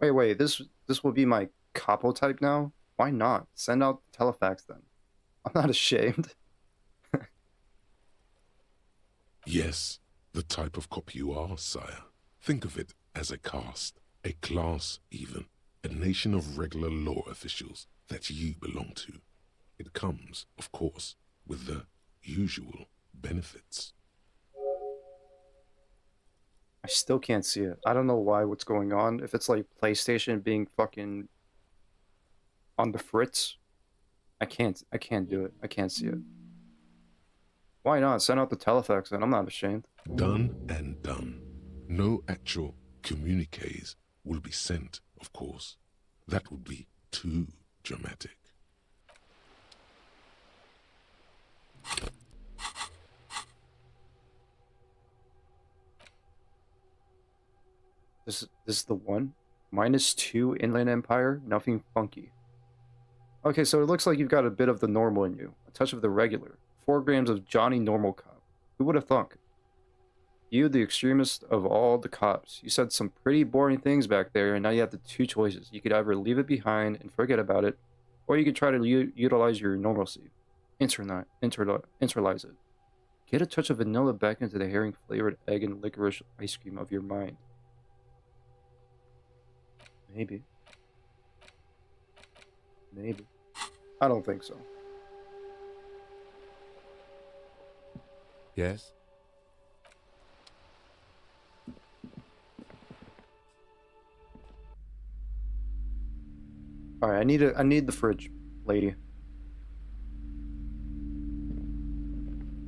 Wait, this will be my capo type now? Why not? Send out the telefax then. I'm not ashamed. Yes, the type of cop you are, sire. Think of it as a caste, a class even, a nation of regular law officials that you belong to. It comes, of course, with the usual benefits. I still can't see it. I don't know what's going on. If it's like PlayStation being fucking on the fritz, I can't do it. I can't see it. Why not? Send out the telefax and I'm not ashamed. Done and done. No actual communiques will be sent, of course. That would be too dramatic. This is the one. -2 Inland Empire, nothing funky. Okay, so it looks like you've got a bit of the normal in you. A touch of the regular. 4 grams of Johnny Normal Cop. Who would have thunk? You, the extremist of all the cops. You said some pretty boring things back there, and now you have the 2 choices. You could either leave it behind and forget about it, or you could try to utilize your normalcy. Internalize it. Get a touch of vanilla back into the herring-flavored egg and licorice ice cream of your mind. Maybe. Maybe. I don't think so. Yes? Alright, I need the fridge, lady.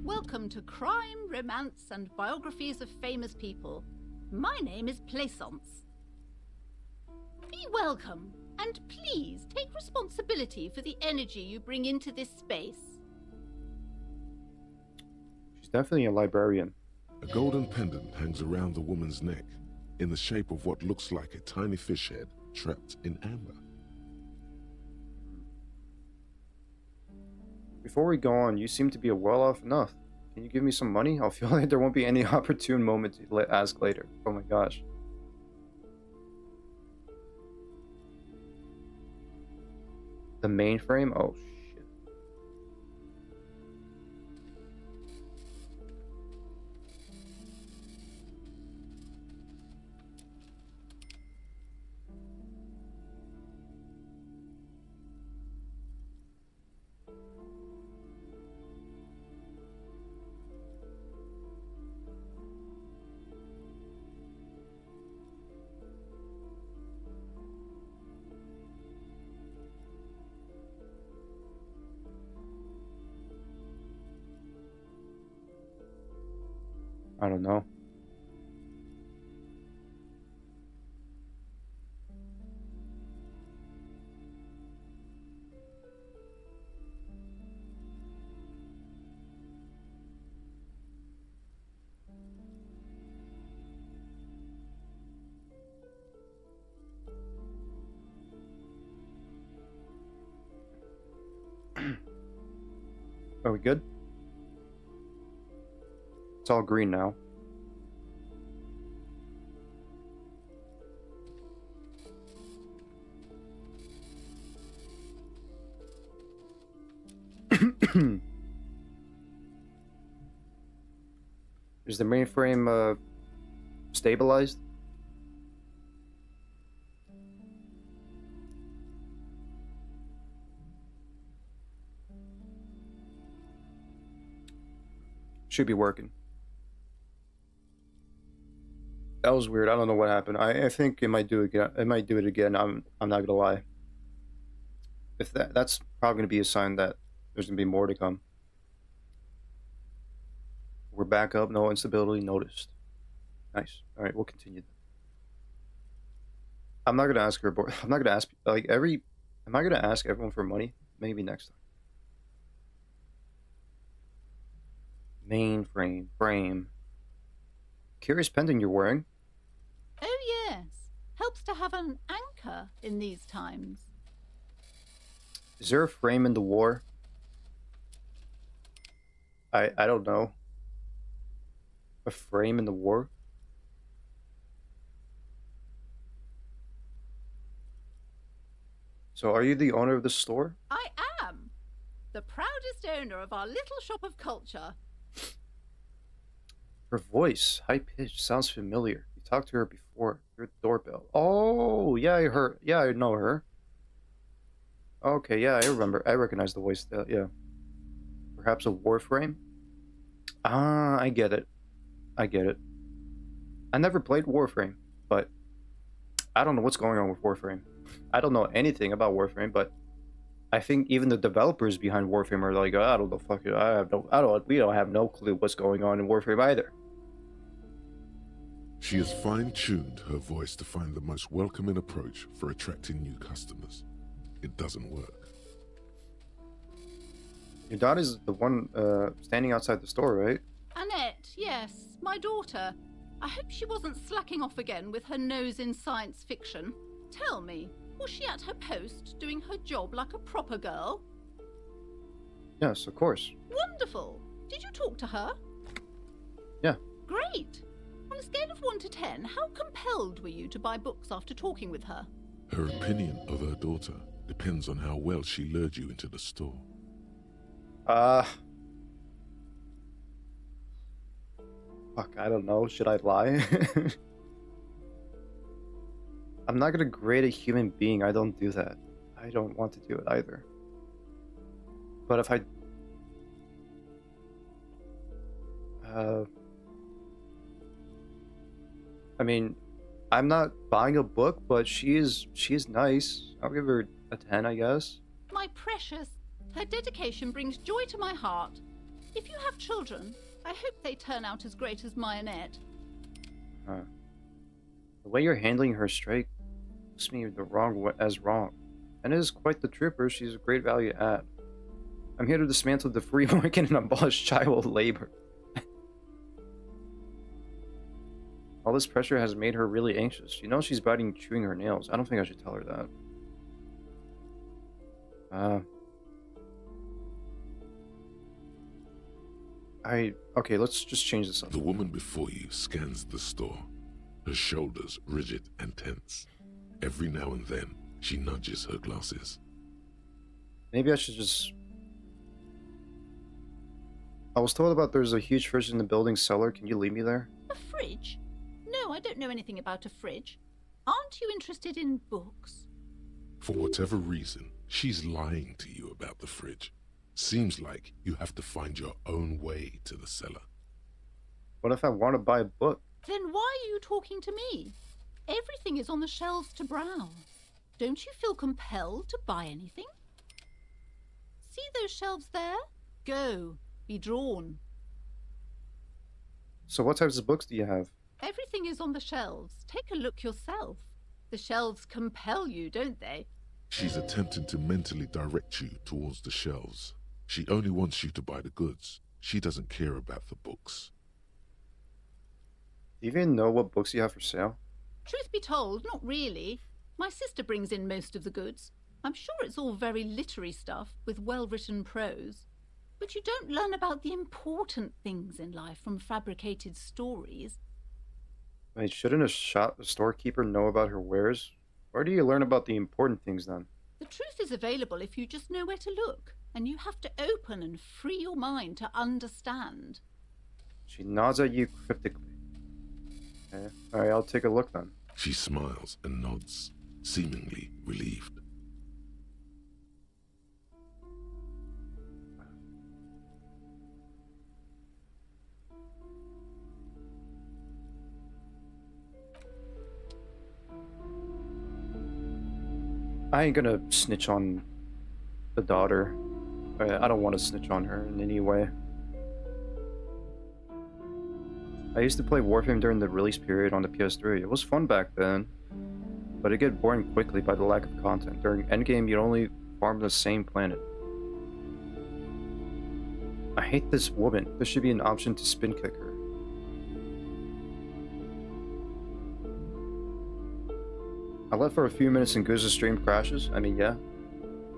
Welcome to Crime, Romance, and Biographies of Famous People. My name is Plaisance. Be welcome, and please take responsibility for the energy you bring into this space. She's definitely a librarian. A golden pendant hangs around the woman's neck, in the shape of what looks like a tiny fish head trapped in amber. Before we go on, you seem to be well off enough. Can you give me some money? I'll feel like there won't be any opportune moment to ask later. Oh my gosh. The mainframe? Oh shit. I don't know. Are we good? It's all green now. Is the mainframe stabilized? Should be working. That was weird. I don't know what happened. I think it might do it again. It might do it again. I'm not gonna lie. If that's probably gonna be a sign that there's gonna be more to come. We're back up. No instability noticed. Nice. All right, we'll continue. I'm not gonna ask her. I'm not gonna ask like every. Am I gonna ask everyone for money? Maybe next time. Mainframe, frame. Curious pendant you're wearing. Oh, yes. Helps to have an anchor in these times. Is there a frame in the war? I don't know. A frame in the war? So are you the owner of the store? I am. The proudest owner of our little shop of culture. Her voice, high pitched, sounds familiar. You talked to her before. Your doorbell. Oh, yeah, I know her. Okay, yeah, I remember. I recognize the voice. Yeah. Perhaps a warframe? Ah, I get it. I never played Warframe, but I don't know what's going on with Warframe. I don't know anything about Warframe, but I think even the developers behind Warframe are like, I don't know, fuck it. We don't have no clue what's going on in Warframe either. She has fine-tuned her voice to find the most welcoming approach for attracting new customers. It doesn't work. Your daughter's the one standing outside the store, right? Annette, yes, my daughter. I hope she wasn't slacking off again with her nose in science fiction. Tell me, was she at her post doing her job like a proper girl? Yes, of course. Wonderful. Did you talk to her? Yeah. Great. On a scale of 1 to 10, how compelled were you to buy books after talking with her? Her opinion of her daughter depends on how well she lured you into the store. Fuck, I don't know. Should I lie? I'm not gonna grade a human being. I don't do that. I don't want to do it either. But if I mean, I'm not buying a book, but she is nice. I'll give her a 10, I guess. My precious, her dedication brings joy to my heart. If you have children, I hope they turn out as great as my Annette. The way you're handling her straight looks me the wrong way as wrong. And is quite the trooper. She's a great value add. I'm here to dismantle the free market and abolish child labor. All this pressure has made her really anxious. You know she's biting and chewing her nails. I don't think I should tell her that. Okay, let's just change this up. The woman before you scans the store, her shoulders rigid and tense. Every now and then, she nudges her glasses. Maybe I should just... I was told about there's a huge fridge in the building cellar. Can you leave me there? A fridge? No, I don't know anything about a fridge. Aren't you interested in books? For whatever reason, she's lying to you about the fridge. Seems like you have to find your own way to the cellar. What if I want to buy a book? Then why are you talking to me? Everything is on the shelves to browse. Don't you feel compelled to buy anything? See those shelves there? Go. Be drawn. So what types of books do you have? Everything is on the shelves. Take a look yourself. The shelves compel you, don't they? She's attempting to mentally direct you towards the shelves. She only wants you to buy the goods. She doesn't care about the books. Do you even know what books you have for sale? Truth be told, not really. My sister brings in most of the goods. I'm sure it's all very literary stuff with well-written prose. But you don't learn about the important things in life from fabricated stories. Wait, shouldn't a storekeeper know about her wares? Where do you learn about the important things then? The truth is available if you just know where to look, and you have to open and free your mind to understand. She nods at you cryptically. Okay. Alright, I'll take a look then. She smiles and nods, seemingly relieved. I ain't gonna snitch on the daughter. I don't want to snitch on her in any way. I used to play Warframe during the release period on the PS3. It was fun back then, but it got boring quickly by the lack of content. During endgame, you'd only farm the same planet. I hate this woman. There should be an option to spin kick her. I left for a few minutes and Guz's stream crashes. I mean, yeah.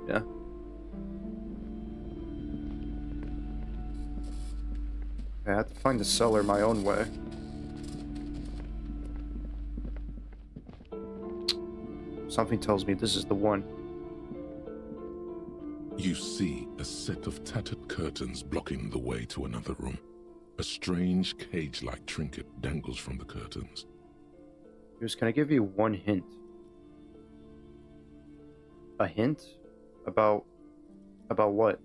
Yeah. I had to find the cellar my own way. Something tells me this is the one. You see a set of tattered curtains blocking the way to another room. A strange cage-like trinket dangles from the curtains. Guz, can I give you one hint? A hint? About what?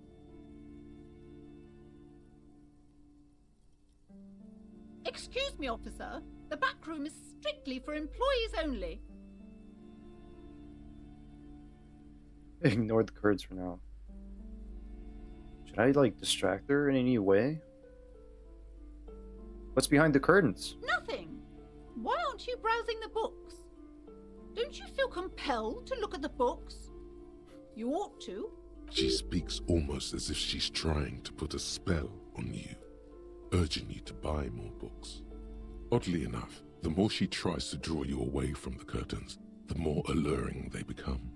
Excuse me, officer. The back room is strictly for employees only. Ignore the curds for now. Should I, like, distract her in any way? What's behind the curtains? Nothing. Why aren't you browsing the books? Don't you feel compelled to look at the books? You ought to. She speaks almost as if she's trying to put a spell on you, urging you to buy more books. Oddly enough, the more she tries to draw you away from the curtains, the more alluring they become.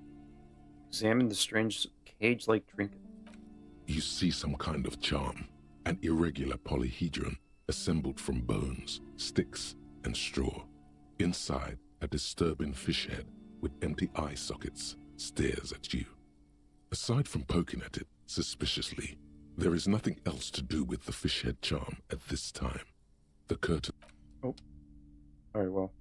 Examine the strange cage-like trinket. You see some kind of charm, an irregular polyhedron assembled from bones, sticks, and straw. Inside, a disturbing fish head with empty eye sockets stares at you. Aside from poking at it suspiciously, there is nothing else to do with the fish head charm at this time. The curtain... Oh. Alright, well.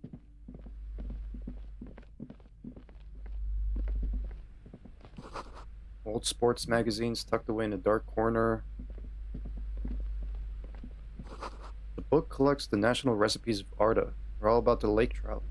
Old sports magazines tucked away in a dark corner. The book collects the national recipes of Arda. They're all about the lake trout.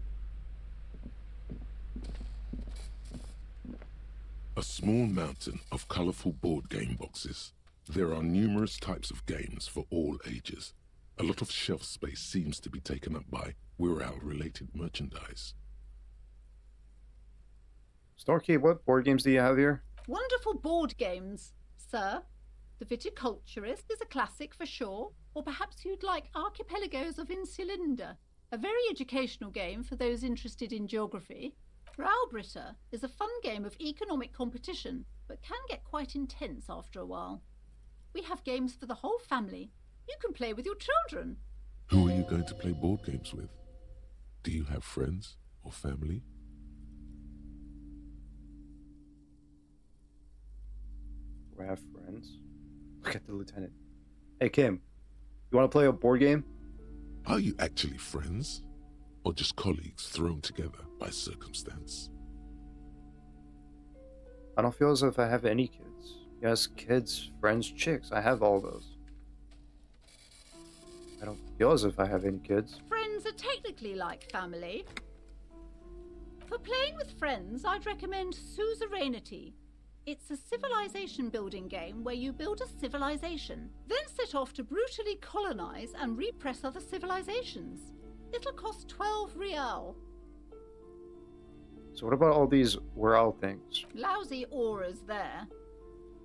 A small mountain of colorful board game boxes. There are numerous types of games for all ages. A lot of shelf space seems to be taken up by Wirral-related merchandise. Storky, what board games do you have here? Wonderful board games, sir. The Viticulturist is a classic for sure, or perhaps you'd like Archipelagos of Insulinda, a very educational game for those interested in geography. Raubritter is a fun game of economic competition, but can get quite intense after a while. We have games for the whole family. You can play with your children. Who are you going to play board games with? Do you have friends or family? Do I have friends? Look at the lieutenant. Hey, Kim. You want to play a board game? Are you actually friends? Or just colleagues thrown together by circumstance? I don't feel as if I have any kids. Yes, kids, friends, chicks. I have all those. I don't feel as if I have any kids. Friends are technically like family. For playing with friends, I'd recommend Suzerainty. It's a civilization building game where you build a civilization, then set off to brutally colonize and repress other civilizations. It'll cost 12 real. So what about all these Whirl things? Lousy auras there.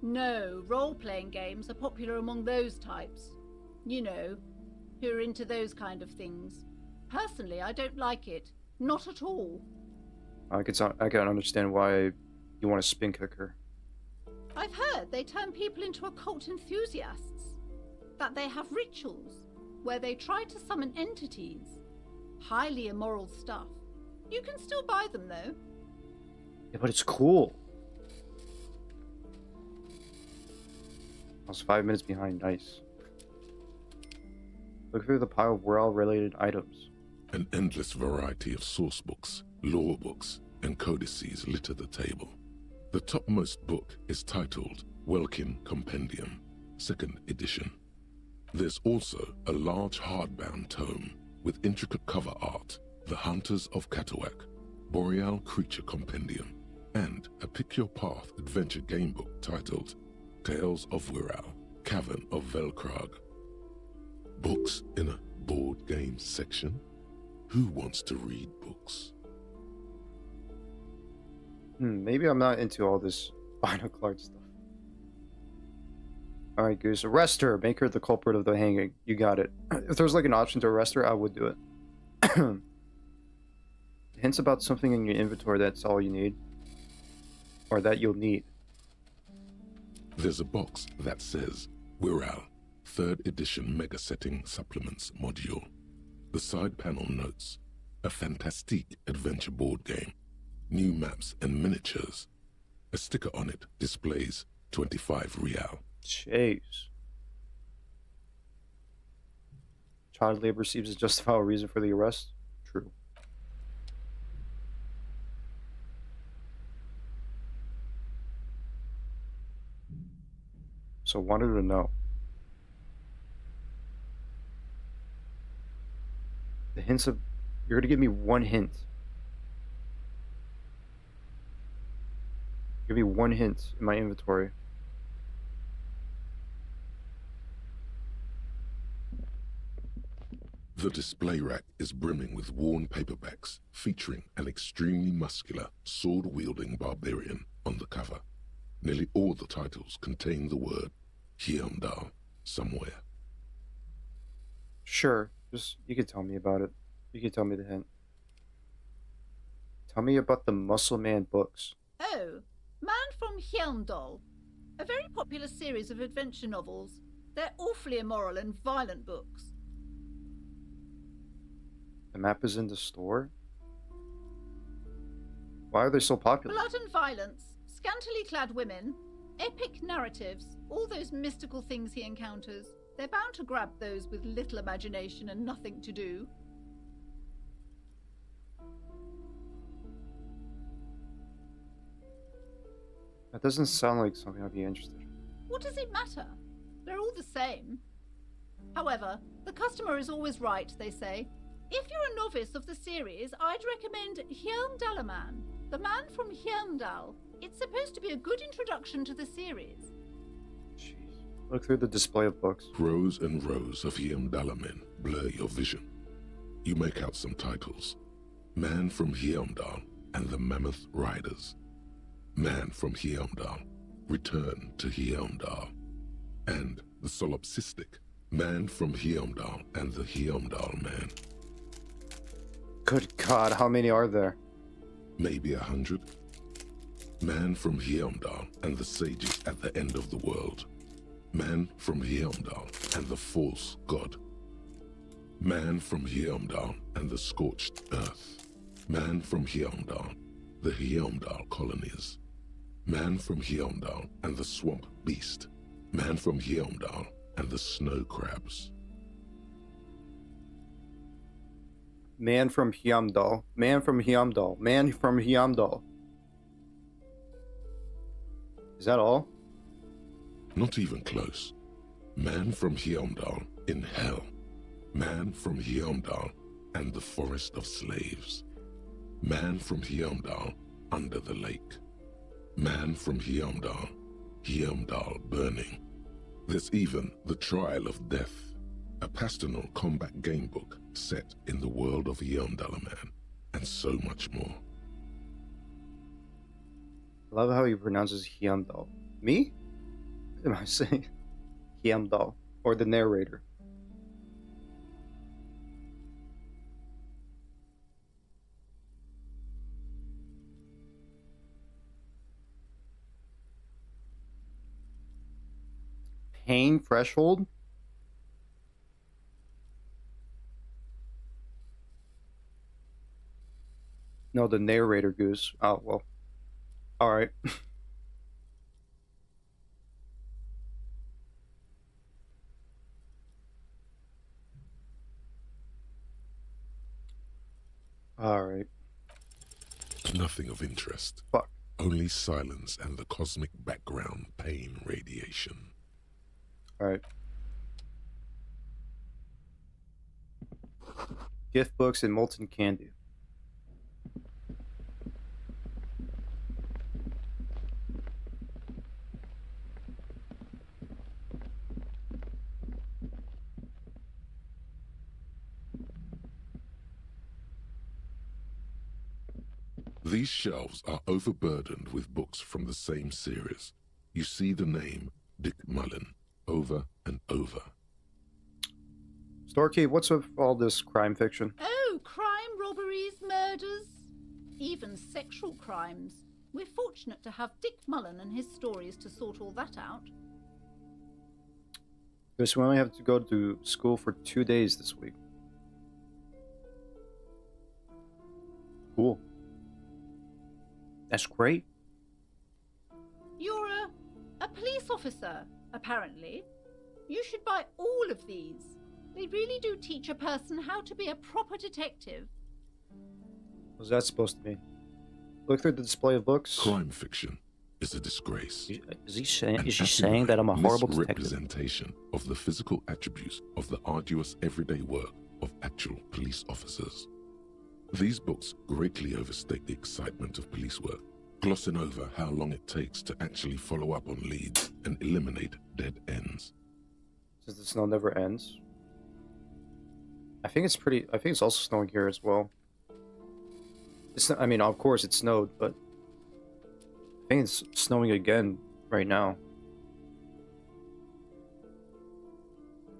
No, role-playing games are popular among those types. You know, who are into those kind of things. Personally, I don't like it. Not at all. I can understand why you want a spin kicker. I've heard they turn people into occult enthusiasts. That they have rituals where they try to summon entities. Highly immoral stuff. You can still buy them, though. Yeah, but it's cool. I was 5 minutes behind. Nice. Look through the pile of Whirl-related items. An endless variety of source books, lore books, and codices litter the table. The topmost book is titled Welkin Compendium, 2nd edition. There's also a large hardbound tome with intricate cover art, The Hunters of Katawak, Boreal Creature Compendium, and a Pick Your Path adventure game book titled Tales of Whirl, Cavern of Velkrag. Books in a board game section? Who wants to read books? Maybe I'm not into all this binocular stuff. Alright, Goose. Arrest her. Make her the culprit of the hanging. You got it. If there's like an option to arrest her, I would do it. Hints about something in your inventory that's all you need. Or that you'll need. There's a box that says Whirl, 3rd edition Mega Setting Supplements module. The side panel notes, a fantastique adventure board game, new maps and miniatures. A sticker on it displays 25 real. Jeez. Child labor seems a justifiable reason for the arrest. True. So wanted to know. The hints of... You're going to give me one hint. Give me one hint in my inventory. The display rack is brimming with worn paperbacks featuring an extremely muscular, sword-wielding barbarian on the cover. Nearly all the titles contain the word Hyundai somewhere. Sure. Just, you can tell me about it. You can tell me the hint. Tell me about the Muscle Man books. Oh, Man from Hyundai. A very popular series of adventure novels. They're awfully immoral and violent books. The map is in the store? Why are they so popular? Blood and violence, scantily clad women, epic narratives, all those mystical things he encounters. They're bound to grab those with little imagination and nothing to do. That doesn't sound like something I'd be interested in. What does it matter? They're all the same. However, the customer is always right, they say. If you're a novice of the series, I'd recommend Hyundalaman, the man from Hyundal. It's supposed to be a good introduction to the series. Jeez. Look through the display of books. Rows and rows of Hyundalamen blur your vision. You make out some titles. Man from Hyundal and the Mammoth Riders. Man from Hyundal, Return to Hyundal. And the solipsistic Man from Hyundal and the Hyundal Man. Good God, how many are there? Maybe 100. Man from Hyundal and the sages at the end of the world. Man from Hyundal and the false god. Man from Hyundal and the scorched earth. Man from Hyundal, the Hyundal colonies. Man from Hyundal and the swamp beast. Man from Hyundal and the snow crabs. Man from Hyamdal. Man from Hyamdal. Man from Hyamdal. Is that all? Not even close. Man from Hyamdal in hell. Man from Hyamdal and the forest of slaves. Man from Hyamdal under the lake. Man from Hyamdal, Hyamdal burning. There's even The Trial of Death, a pastoral combat game book set in the world of Hyamdalaman, and so much more. I love how he pronounces Hyamdal. Me? What am I saying? Hyamdal. Or the narrator. Pain threshold? No, the narrator, Goose. Oh, well. Alright. Alright. Nothing of interest. Fuck. Only silence and the cosmic background pain radiation. Alright. Gift books and molten candy. These shelves are overburdened with books from the same series. You see the name Dick Mullen over and over. Storky, what's with all this crime fiction? Oh, crime, robberies, murders, even sexual crimes. We're fortunate to have Dick Mullen and his stories to sort all that out. Because we only have to go to school for 2 days this week. Cool. That's great. You're a police officer, apparently. You should buy all of these. They really do teach a person how to be a proper detective. What's that supposed to mean? Look through the display of books. Crime fiction is a disgrace. Is she saying that I'm a horrible detective? Representation of the physical attributes of the arduous everyday work of actual police officers. These books greatly overstate the excitement of police work, glossing over how long it takes to actually follow up on leads and eliminate dead ends. Since the snow never ends. I think it's also snowing here as well. I mean, of course it snowed, but I think it's snowing again right now.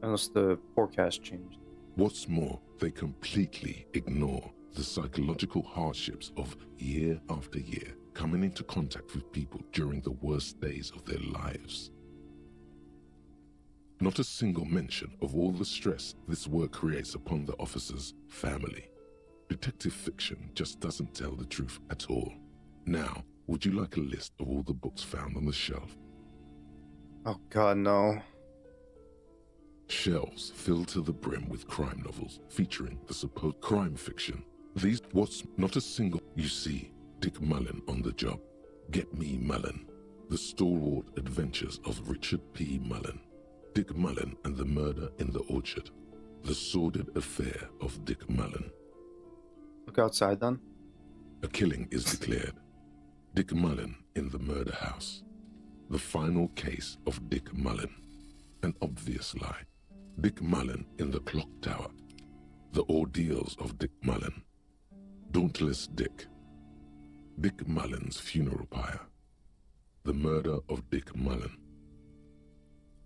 Unless the forecast changed. What's more, they completely ignore the psychological hardships of year after year coming into contact with people during the worst days of their lives. Not a single mention of all the stress this work creates upon the officer's family. Detective fiction just doesn't tell the truth at all. Now, would you like a list of all the books found on the shelf? Oh god, no. Shelves filled to the brim with crime novels featuring the supposed crime fiction. These, what's not a single, you see, Dick Mullen on the job. Get Me Mullen. The stalwart adventures of Richard P. Mullen. Dick Mullen and the Murder in the Orchard. The sordid affair of Dick Mullen. Look outside then. A killing is declared. Dick Mullen in the murder house. The final case of Dick Mullen. An obvious lie. Dick Mullen in the clock tower. The ordeals of Dick Mullen. Dauntless Dick. Dick Mullen's funeral pyre. The murder of Dick Mullen.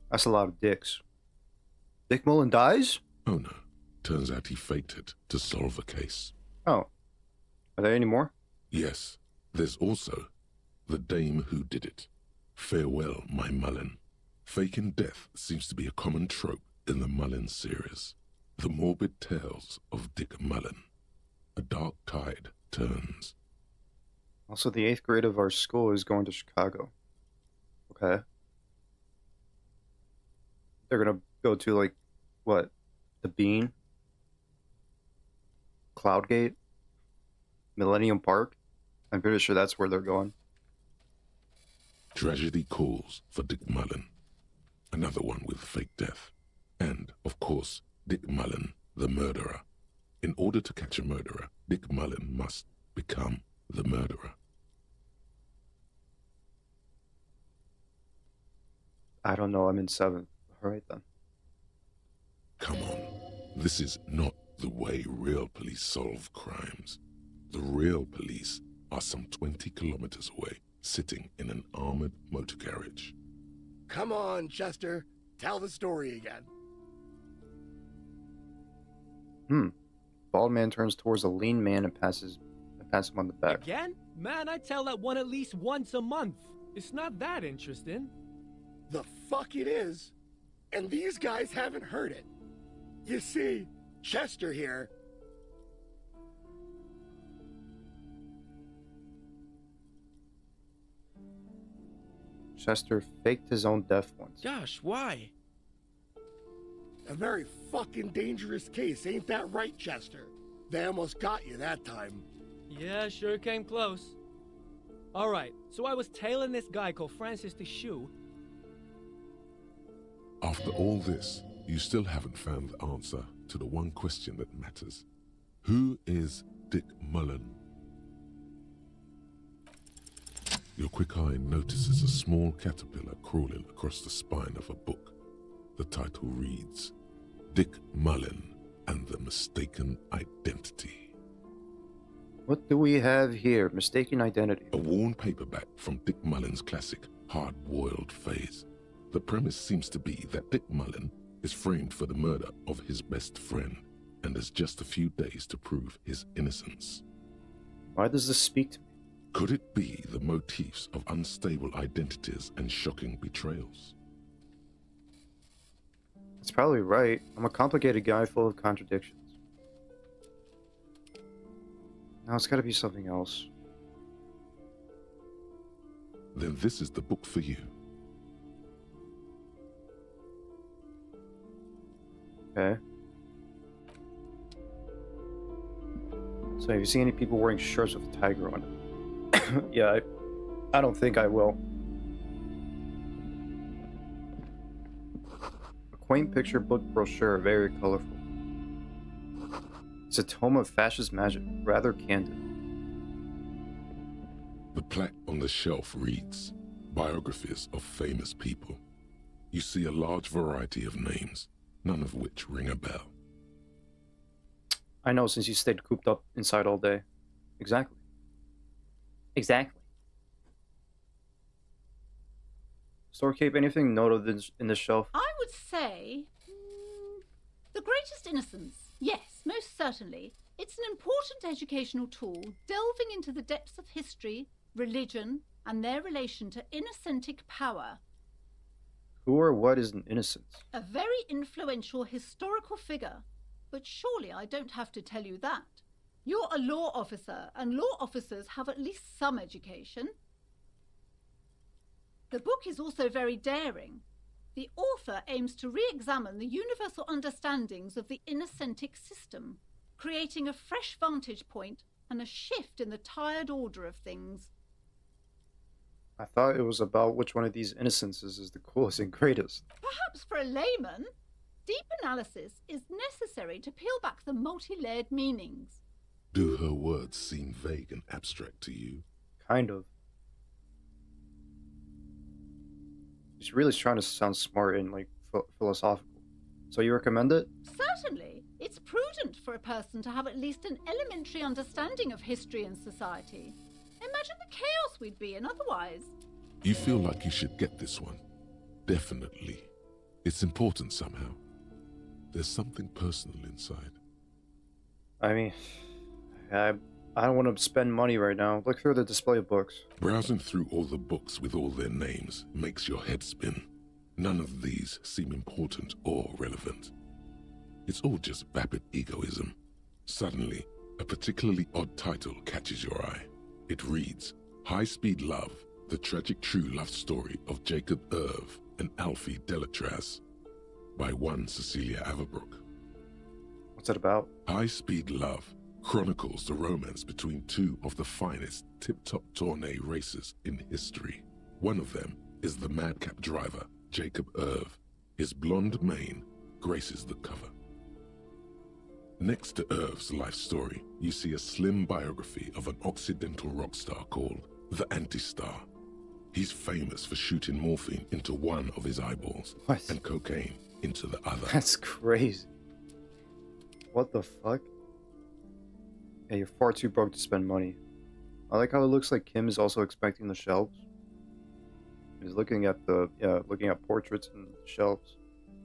That's a lot of dicks. Dick Mullen dies? Oh no. Turns out he faked it to solve a case. Oh. Are there any more? Yes. There's also the dame who did it. Farewell, my Mullen. Faking death seems to be a common trope in the Mullen series. The morbid tales of Dick Mullen. A dark tide turns. Also, the 8th grade of our school is going to Chicago. Okay. They're gonna go to, like, what? The Bean? Cloudgate? Millennium Park? I'm pretty sure that's where they're going. Tragedy calls for Dick Mullen. Another one with fake death. And, of course, Dick Mullen, the murderer. In order to catch a murderer, Dick Mullen must become the murderer. I don't know. I'm in 7th. All right, then. Come on. This is not the way real police solve crimes. The real police are some 20 kilometers away, sitting in an armored motor carriage. Come on, Chester. Tell the story again. Bald man turns towards a lean man and passes him on the back. Again? Man, I tell that one at least once a month. It's not that interesting. The fuck it is. And these guys haven't heard it. You see, Chester here. Chester faked his own death once. Josh, why? A very fucking dangerous case, ain't that right, Chester? They almost got you that time. Yeah, sure came close. Alright, so I was tailing this guy called Francis the Shoe. After all this, you still haven't found the answer to the one question that matters. Who is Dick Mullen? Your quick eye notices a small caterpillar crawling across the spine of a book. The title reads, Dick Mullen and the Mistaken Identity. What do we have here? Mistaken identity. A worn paperback from Dick Mullen's classic Hard-Boiled Phase. The premise seems to be that Dick Mullen is framed for the murder of his best friend and has just a few days to prove his innocence. Why does this speak to me? Could it be the motifs of unstable identities and shocking betrayals? It's probably right. I'm a complicated guy full of contradictions. No, it's gotta be something else. Then this is the book for you. Okay. So have you seen any people wearing shirts with a tiger on it? Yeah, I don't think I will. A quaint picture book brochure, very colorful. It's a tome of fascist magic, rather candid. The plaque on the shelf reads, Biographies of Famous People. You see a large variety of names, none of which ring a bell. I know, since you stayed cooped up inside all day. Exactly. Exactly. Store keep anything noted in this shelf? I would say... The Greatest Innocence. Yes, most certainly. It's an important educational tool, delving into the depths of history, religion, and their relation to innocentic power. Who or what is an innocent? A very influential historical figure. But surely I don't have to tell you that. You're a law officer, and law officers have at least some education. The book is also very daring. The author aims to re-examine the universal understandings of the innocentic system, creating a fresh vantage point and a shift in the tired order of things. I thought it was about which one of these innocences is the coolest and greatest. Perhaps for a layman, deep analysis is necessary to peel back the multi-layered meanings. Do her words seem vague and abstract to you? Kind of. She's really trying to sound smart and, like, philosophical. So you recommend it? Certainly. It's prudent for a person to have at least an elementary understanding of history and society. Imagine the chaos we'd be in otherwise. You feel like you should get this one? Definitely. It's important somehow. There's something personal inside. I mean, I don't want to spend money right now. Look through the display of books. Browsing through all the books with all their names makes your head spin. None of these seem important or relevant. It's all just vapid egoism. Suddenly, a particularly odd title catches your eye. It reads, High Speed Love, the tragic true love story of Jacob Irv and Alfie Delatraz, by one Cecilia Averbrook. What's it about? High Speed Love chronicles the romance between two of the finest tip-top tourney racers in history. One of them is the madcap driver, Jacob Irv. His blonde mane graces the cover. Next to Irv's life story, you see a slim biography of an Occidental rock star called the Anti-Star. He's famous for shooting morphine into one of his eyeballs and cocaine into the other. That's crazy. What the fuck? Hey, you're far too broke to spend money. I like how it looks like Kim is also expecting the shelves. He's looking at looking at portraits and shelves.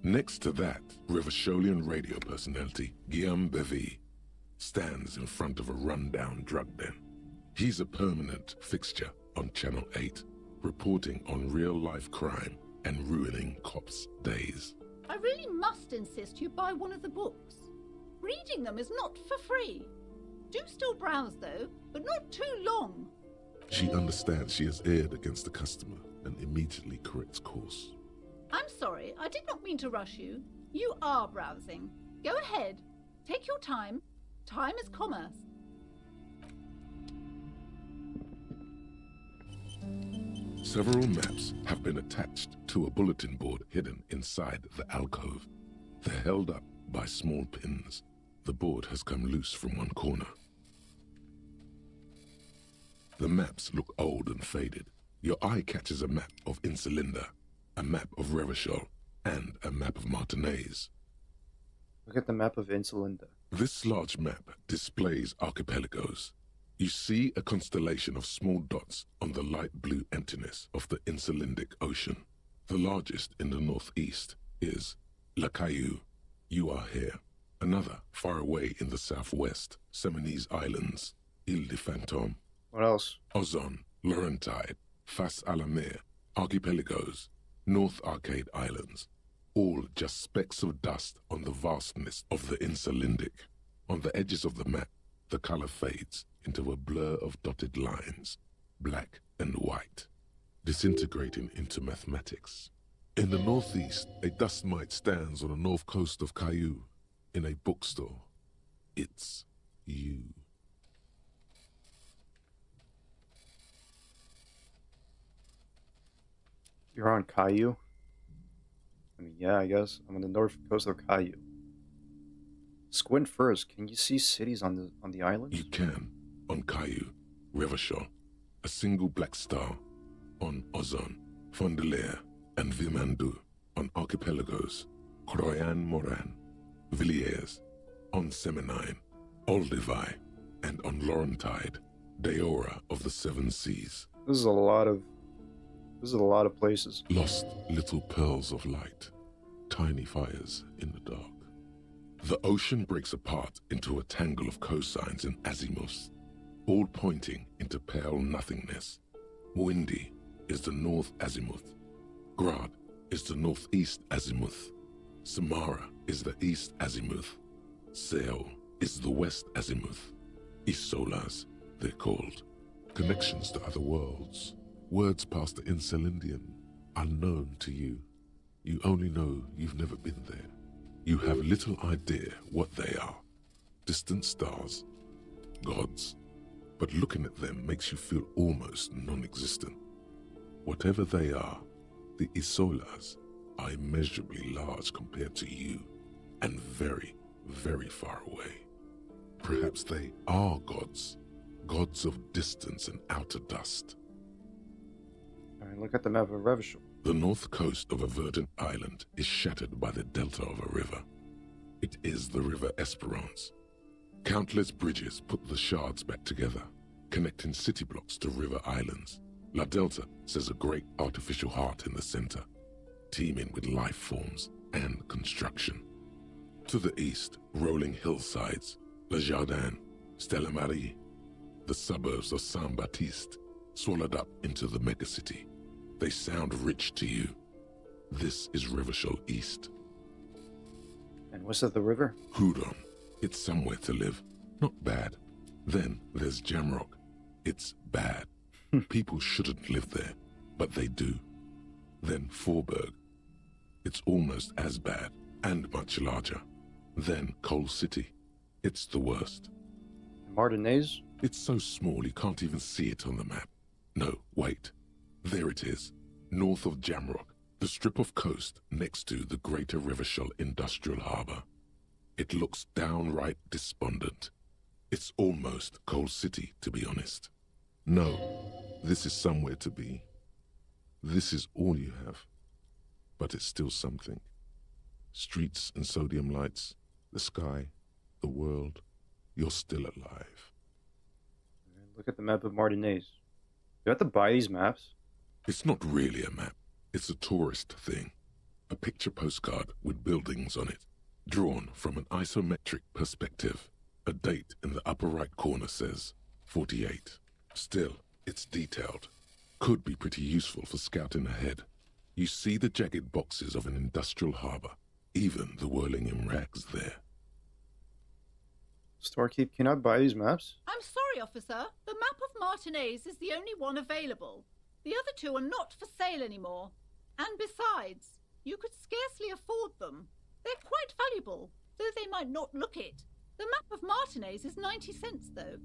Next to that, Revacholian radio personality Guillaume Bevy stands in front of a rundown drug den. He's a permanent fixture on Channel 8, reporting on real-life crime and ruining cops' days. I really must insist you buy one of the books. Reading them is not for free. Do still browse, though, but not too long. She understands she has erred against the customer and immediately corrects course. I'm sorry, I did not mean to rush you. You are browsing. Go ahead. Take your time. Time is commerce. Several maps have been attached to a bulletin board hidden inside the alcove. They're held up by small pins. The board has come loose from one corner. The maps look old and faded. Your eye catches a map of Insulinda, a map of Revachol, and a map of Martinez. Look at the map of Insulinda. This large map displays archipelagos. You see a constellation of small dots on the light blue emptiness of the Insulindic Ocean. The largest in the northeast is La Caillou. You are here. Another far away in the southwest, Seminese Islands, Ile de Fantôme. What else? Ozon, Laurentide, Fas à la Mer, Archipelagos, North Arcade Islands, all just specks of dust on the vastness of the Insulindic. On the edges of the map, the color fades into a blur of dotted lines, black and white, disintegrating into mathematics. In the northeast, a dust mite stands on the north coast of Caillou. In a bookstore, it's you. You're on Caillou? I mean, yeah, I guess. I'm on the north coast of Caillou. Squint first. Can you see cities on the islands? You can. On Caillou, Revachol, a single black star. On Ozon, Fondelier, and Vilmandu. On Archipelagos, Croyan Moran, Villiers. On Seminine, Olduvai, and on Laurentide, Deora of the Seven Seas. This is a lot of places. Lost little pearls of light, tiny fires in the dark. The ocean breaks apart into a tangle of cosines and azimuths, all pointing into pale nothingness. Windy is the north azimuth. Grad is the northeast azimuth. Samara is the east azimuth. Seo is the west azimuth. Isolas, they're called. Connections to other worlds. Words past the Insulindian, unknown to you. You only know you've never been there. You have little idea what they are. Distant stars, gods. But looking at them makes you feel almost non-existent. Whatever they are, the Isolas are immeasurably large compared to you, and very, very far away. Perhaps they are gods, gods of distance and outer dust. Alright, look at the map of Revachol. The north coast of a verdant island is shattered by the delta of a river. It is the River Esperance. Countless bridges put the shards back together, connecting city blocks to river islands. La Delta says a great artificial heart in the center, teeming with life forms and construction. To the east, rolling hillsides, Le Jardin, Stella Marie, the suburbs of Saint-Baptiste, swallowed up into the megacity. They sound rich to you. This is Revachol East. And west of the river? Hudon. It's somewhere to live. Not bad. Then there's Jamrock. It's bad. People shouldn't live there, but they do. Then Forberg. It's almost as bad, and much larger. Then Coal City. It's the worst. Martinez? It's so small you can't even see it on the map. No, wait. There it is, north of Jamrock, the strip of coast next to the Greater Revachol Industrial Harbour. It looks downright despondent. It's almost Coal City, to be honest. No, this is somewhere to be. This is all you have. But it's still something. Streets and sodium lights, the sky, the world. You're still alive. Look at the map of Martinez. Do you have to buy these maps? It's not really a map. It's a tourist thing. A picture postcard with buildings on it, drawn from an isometric perspective. A date in the upper right corner says 48. Still, it's detailed. Could be pretty useful for scouting ahead. You see the jagged boxes of an industrial harbor, even the whirling in rags there. Storekeep, can I buy these maps? I'm sorry, officer. The map of Martinez is the only one available. The other two are not for sale anymore. And besides, you could scarcely afford them. They're quite valuable, though they might not look it. The map of Martinez is 90 cents, though.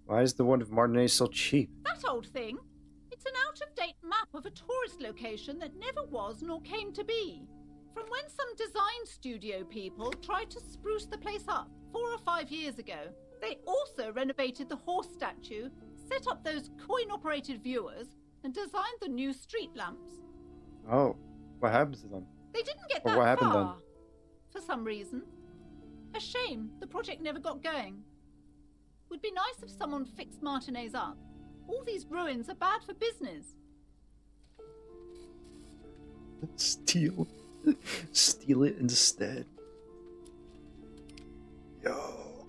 Why is the one of Martinez so cheap? That old thing. It's an out-of-date map of a tourist location that never was nor came to be. From when some design studio people tried to spruce the place up 4 or 5 years ago. They also renovated the horse statue, set up those coin-operated viewers, and designed the new street lamps. Oh, what happened to them? They didn't get Or that what happened far, for some reason. A shame the project never got going. Would be nice if someone fixed Martinez up. All these ruins are bad for business. Steal. Steal it instead. Yo.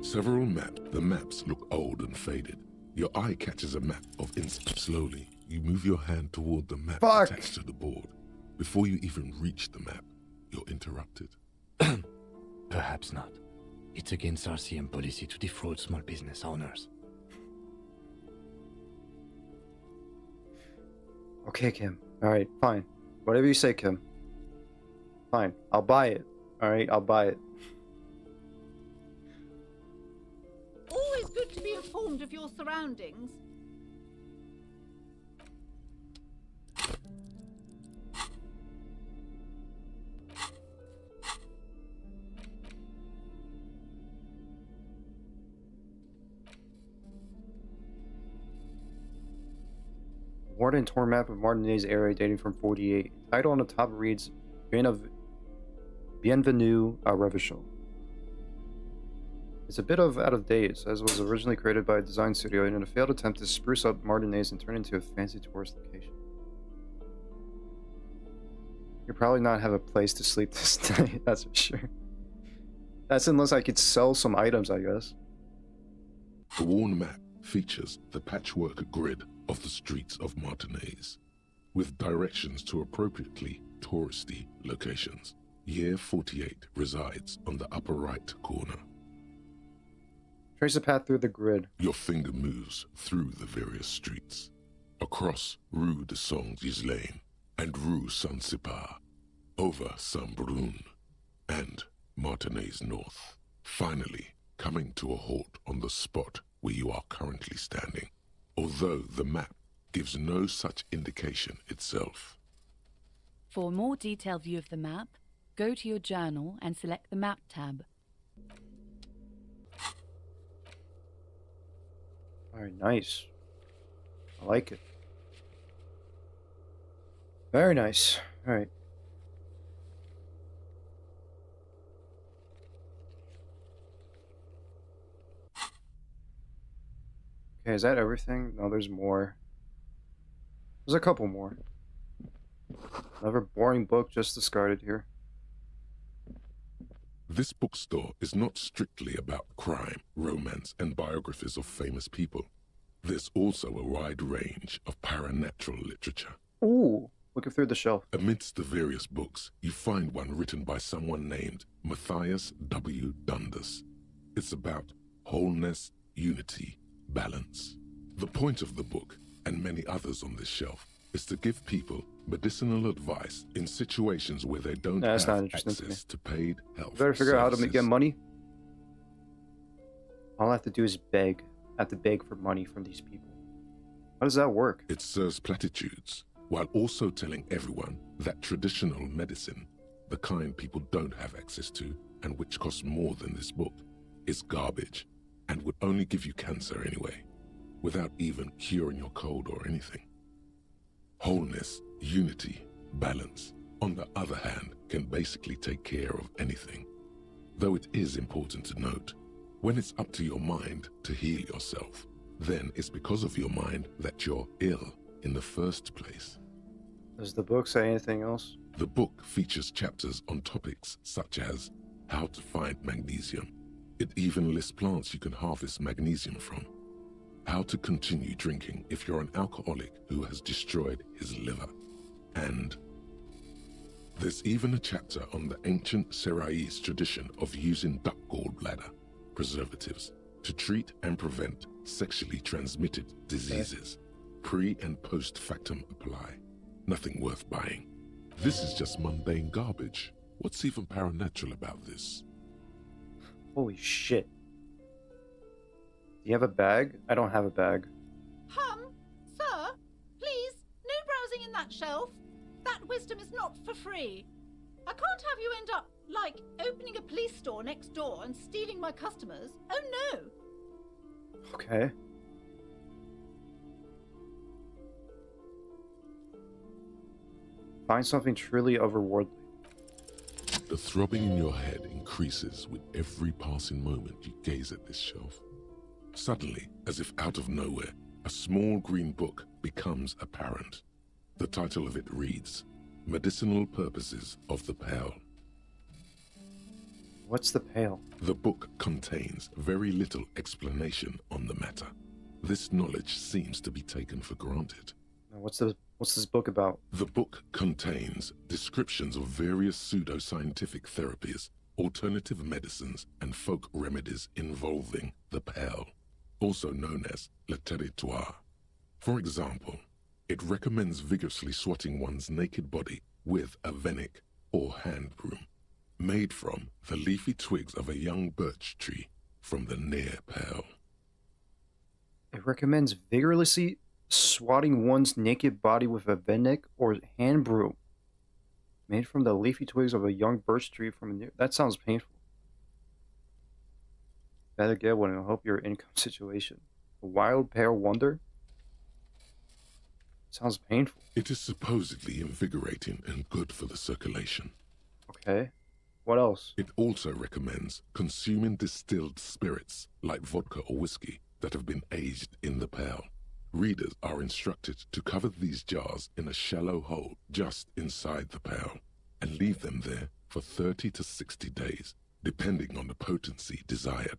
Several maps. The maps look old and faded. Your eye catches a map of slowly. You move your hand toward the map attached to the board. Before you even reach the map, you're interrupted. Perhaps not. It's against RCM policy to defraud small business owners. Okay, Kim. Alright, fine. Whatever you say, Kim. Fine. I'll buy it. Alright, I'll buy it. Always good to be informed of your surroundings. Warden tour map of Martinez area dating from 48. Title on the top reads Bienvenue à Revachol. It's a bit out of date. It says it was originally created by a design studio in a failed attempt to spruce up Martinez and turn it into a fancy tourist location. You'll probably not have a place to sleep this night, that's for sure. That's unless I could sell some items, I guess. The worn map features the patchwork grid of the streets of Martinez, with directions to appropriately touristy locations. Year 48 resides on the upper right corner. Trace a path through the grid. Your finger moves through the various streets, across Rue de Saint-Ghislain and Rue Saint-Sipar, over Saint-Brun and Martinez North, finally coming to a halt on the spot where you are currently standing, although the map gives no such indication itself. For a more detailed view of the map, go to your journal and select the Map tab. Alright, nice. I like it. Very nice. Alright. Okay, is that everything? No, there's more. There's a couple more. Another boring book just discarded here. This bookstore is not strictly about crime, romance, and biographies of famous people. There's also a wide range of paranatural literature. Ooh, looking through the shelf. Amidst the various books, you find one written by someone named Matthias W. Dundas. It's about wholeness, unity, balance. The point of the book, and many others on this shelf, is to give people medicinal advice in situations where they don't have access to paid health. Better figure out how to services. get money. All I have to do is beg. I have to beg for money from these people. How does that work? It serves platitudes, while also telling everyone that traditional medicine, the kind people don't have access to, and which costs more than this book, is garbage and would only give you cancer anyway, without even curing your cold or anything. Wholeness, unity, balance, on the other hand, can basically take care of anything. Though it is important to note, when it's up to your mind to heal yourself, then it's because of your mind that you're ill in the first place. Does the book say anything else? The book features chapters on topics such as how to find magnesium. It even lists plants you can harvest magnesium from. How to continue drinking if you're an alcoholic who has destroyed his liver. And there's even a chapter on the ancient Seraïs tradition of using duck gallbladder preservatives to treat and prevent sexually transmitted diseases. Pre and post factum apply. Nothing worth buying. This is just mundane garbage. What's even paranatural about this? Holy shit. Do you have a bag? I don't have a bag. Sir, please, no browsing in that shelf. That wisdom is not for free. I can't have you end up, like, opening a police store next door and stealing my customers. Oh no! Okay. Find something truly otherworldly. The throbbing in your head increases with every passing moment you gaze at this shelf. Suddenly, as if out of nowhere, a small green book becomes apparent. The title of it reads, Medicinal Purposes of the Pale. What's the pale? The book contains very little explanation on the matter. This knowledge seems to be taken for granted. What's this book about? The book contains descriptions of various pseudoscientific therapies, alternative medicines, and folk remedies involving the pale, also known as le territoire. For example, it recommends vigorously swatting one's naked body with a venik or hand broom, made from the leafy twigs of a young birch tree from the near pale. It recommends vigorously swatting one's naked body with a venik or hand broom, made from the leafy twigs of a young birch tree from a near... That sounds painful. Better get one and hope your income situation. A wild pale wonder? Sounds painful. It is supposedly invigorating and good for the circulation. Okay. What else? It also recommends consuming distilled spirits like vodka or whiskey that have been aged in the pale. Readers are instructed to cover these jars in a shallow hole just inside the pale and leave them there for 30 to 60 days, depending on the potency desired.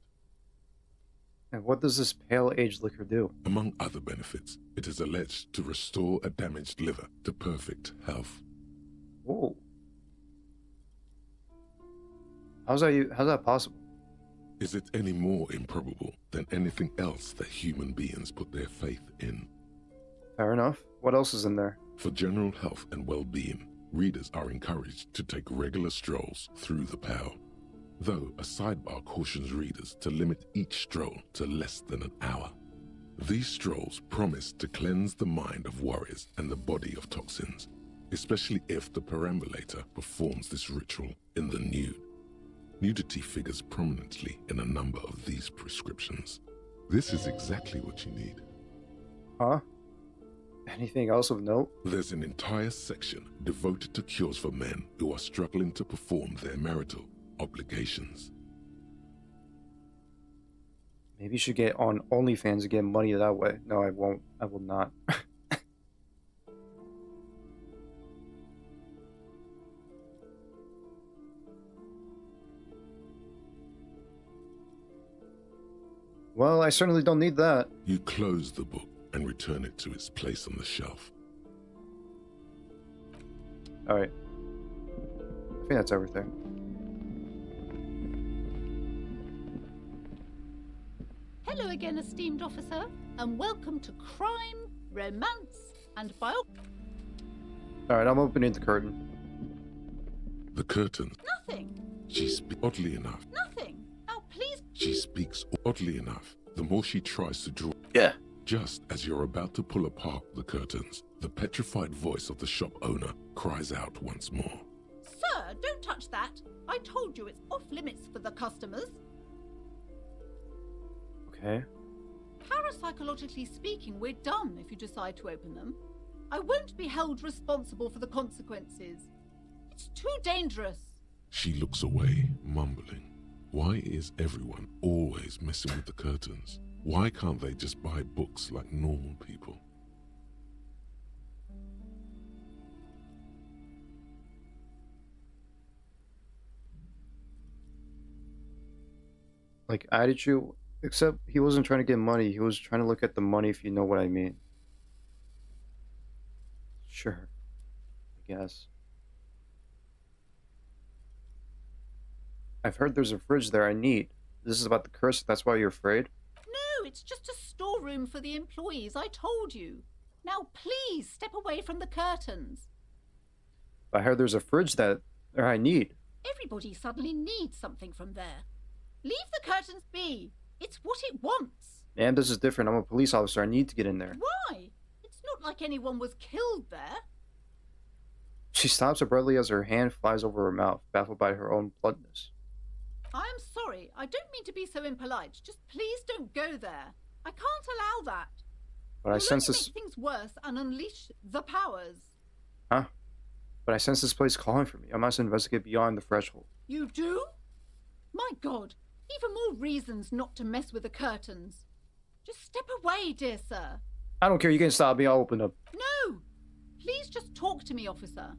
And what does this pale aged liquor do? Among other benefits, it is alleged to restore a damaged liver to perfect health. Whoa. How's that possible? Is it any more improbable than anything else that human beings put their faith in? Fair enough. What else is in there? For general health and well-being, readers are encouraged to take regular strolls through the pale, though a sidebar cautions readers to limit each stroll to less than an hour. These strolls promise to cleanse the mind of worries and the body of toxins, especially if the perambulator performs this ritual in the nude. Nudity figures prominently in a number of these prescriptions. This is exactly what you need. Huh? Anything else of note? There's an entire section devoted to cures for men who are struggling to perform their marital obligations. Maybe you should get on OnlyFans and get money that way. No, I won't. I will not. Well, I certainly don't need that. You close the book and return it to its place on the shelf. Alright. I think that's everything. Hello again, esteemed officer, and welcome to Crime, Romance, and Alright, I'm opening the curtain. The curtain. Nothing. Oddly enough. Nothing. Now, please. She speaks oddly enough. The more she tries to draw. Yeah. Just as you're about to pull apart the curtains, the petrified voice of the shop owner cries out once more. Sir, don't touch that. I told you it's off limits for the customers. Okay. Parapsychologically speaking, we're done if you decide to open them. I won't be held responsible for the consequences. It's too dangerous. She looks away, mumbling. Why is everyone always messing with the curtains? Why can't they just buy books like normal people? Like, attitude, except he wasn't trying to get money. He was trying to look at the money, if you know what I mean. Sure. I guess. I've heard there's a fridge there I need. This is about the curse, that's why you're afraid? No, it's just a storeroom for the employees, I told you. Now please step away from the curtains. I heard there's a fridge there I need. Everybody suddenly needs something from there. Leave the curtains be. It's what it wants. Ma'am, this is different. I'm a police officer. I need to get in there. Why? It's not like anyone was killed there. She stops abruptly as her hand flies over her mouth, baffled by her own bluntness. I'm sorry. I don't mean to be so impolite. Just please don't go there. I can't allow that. But I sense this... make things worse and unleash the powers. Huh? But I sense this place calling for me. I must investigate beyond the threshold. You do? My God. Even more reasons not to mess with the curtains. Just step away, dear sir. I don't care. You can stop me. I'll open up. No! Please just talk to me, officer.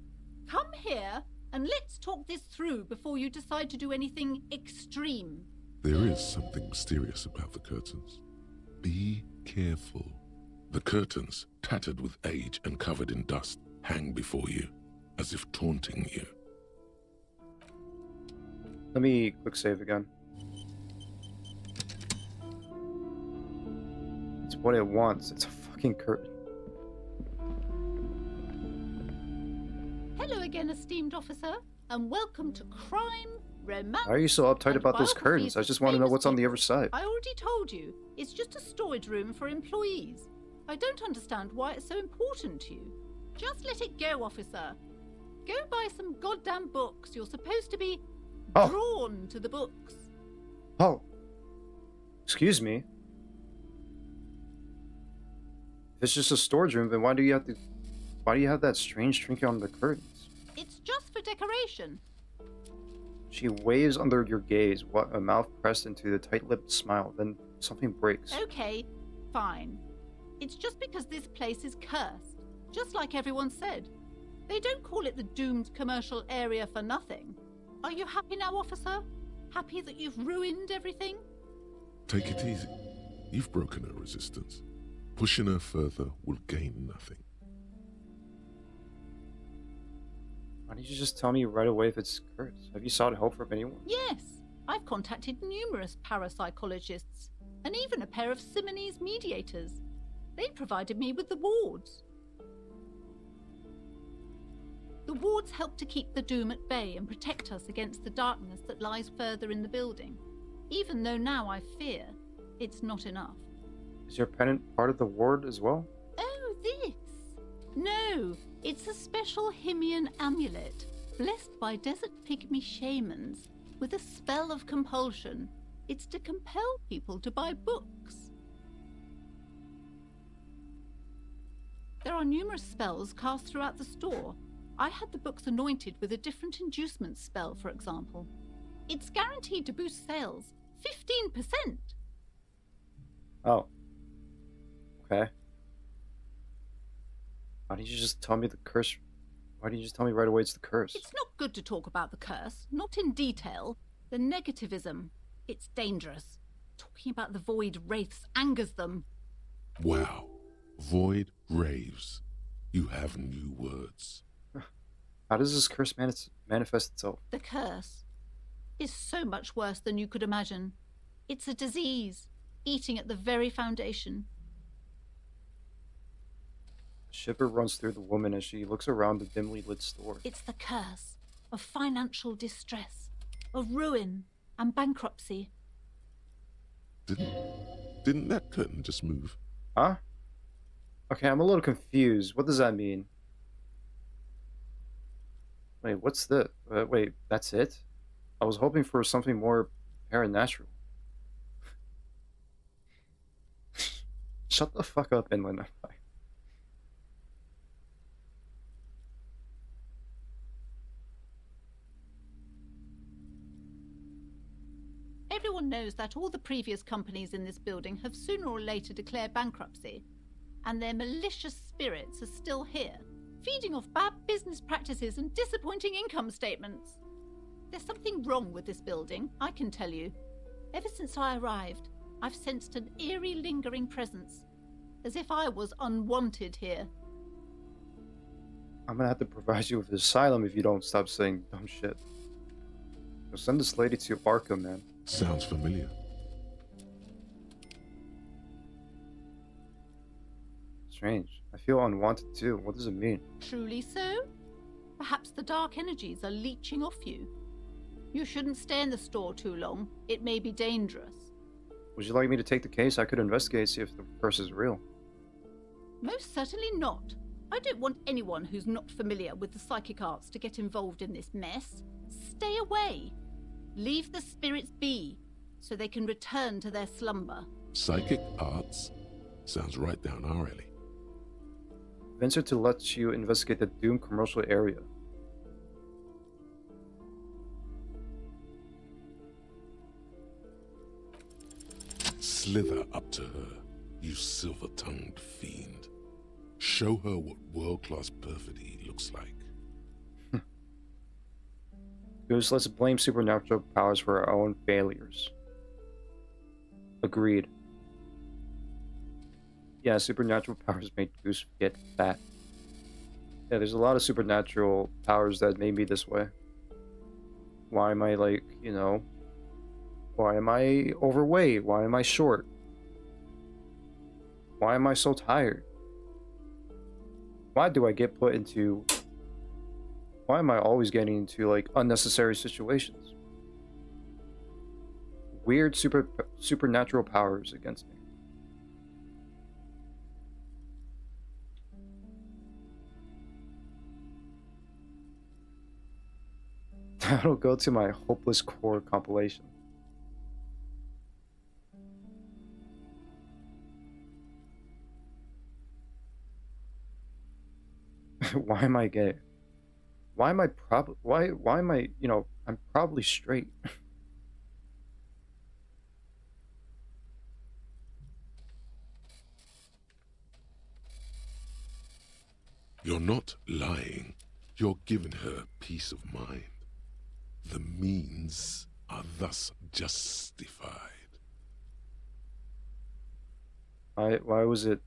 Come here and let's talk this through before you decide to do anything extreme. There is something mysterious about the curtains. Be careful. The curtains, tattered with age and covered in dust, hang before you, as if taunting you. Let me quick save again. It's what it wants. It's a fucking curtain. Hello again, esteemed officer, and welcome to Crime, Romance. Why are you so uptight about those curtains? I just want to know what's on the other side. I already told you. It's just a storage room for employees. I don't understand why it's so important to you. Just let it go, officer. Go buy some goddamn books. You're supposed to be drawn to the books. Oh. Excuse me. If it's just a storage room, then why do you have that strange trinket on the curtains? It's just for decoration. She waves under your gaze, a mouth pressed into the tight-lipped smile, then something breaks. Okay, fine. It's just because this place is cursed, just like everyone said. They don't call it the doomed commercial area for nothing. Are you happy now, officer? Happy that you've ruined everything? Take it easy. You've broken her resistance. Pushing her further will gain nothing. Why didn't you just tell me right away if it's cursed? Have you sought help from anyone? Yes. I've contacted numerous parapsychologists, and even a pair of Simonese mediators. They provided me with the wards. The wards help to keep the doom at bay and protect us against the darkness that lies further in the building, even though now I fear it's not enough. Is your pendant part of the ward as well? Oh, this? No, it's a special Himian amulet, blessed by desert pygmy shamans, with a spell of compulsion. It's to compel people to buy books. There are numerous spells cast throughout the store. I had the books anointed with a different inducement spell, for example. It's guaranteed to boost sales 15%. Oh. Okay. Why didn't you just tell me the curse? Why didn't you just tell me right away it's the curse? It's not good to talk about the curse, not in detail. The negativism, it's dangerous. Talking about the void wraiths angers them. Wow. Void raves. You have new words. How does this curse manifest itself? The curse is so much worse than you could imagine. It's a disease, eating at the very foundation. A shiver runs through the woman as she looks around the dimly lit store. It's the curse of financial distress, of ruin and bankruptcy. Didn't that curtain just move? Huh? Okay, I'm a little confused. What does that mean? Wait, what's the... wait, that's it? I was hoping for something more paranatural. Shut the fuck up, Inland. Everyone knows that all the previous companies in this building have sooner or later declared bankruptcy, and their malicious spirits are still here, feeding off bad business practices and disappointing income statements. There's something wrong with this building, I can tell you. Ever since I arrived, I've sensed an eerie, lingering presence, as if I was unwanted here. I'm gonna have to provide you with an asylum if you don't stop saying dumb shit. So send this lady to Arkham, man. Sounds familiar. Strange. I feel unwanted too. What does it mean? Truly so? Perhaps the dark energies are leeching off you. You shouldn't stay in the store too long. It may be dangerous. Would you like me to take the case? I could investigate, see if the curse is real. Most certainly not. I don't want anyone who's not familiar with the psychic arts to get involved in this mess. Stay away. Leave the spirits be, so they can return to their slumber. Psychic arts? Sounds right down our alley. Venture to let you investigate the Doom commercial area. Slither up to her, you silver-tongued fiend. Show her what world-class perfidy looks like. Goose, let's blame supernatural powers for our own failures. Agreed. Yeah, supernatural powers made Goose get fat. Yeah, there's a lot of supernatural powers that made me this way. Why am I like, you know... Why am I overweight? Why am I short? Why am I so tired? Why do I get put into... Why am I always getting into, like, unnecessary situations? Weird supernatural powers against me. That'll go to my Hopeless Core compilation. Why am I gay? Why am I why am I, you know, I'm probably straight. You're not lying. You're giving her peace of mind. The means are thus justified. Why was it?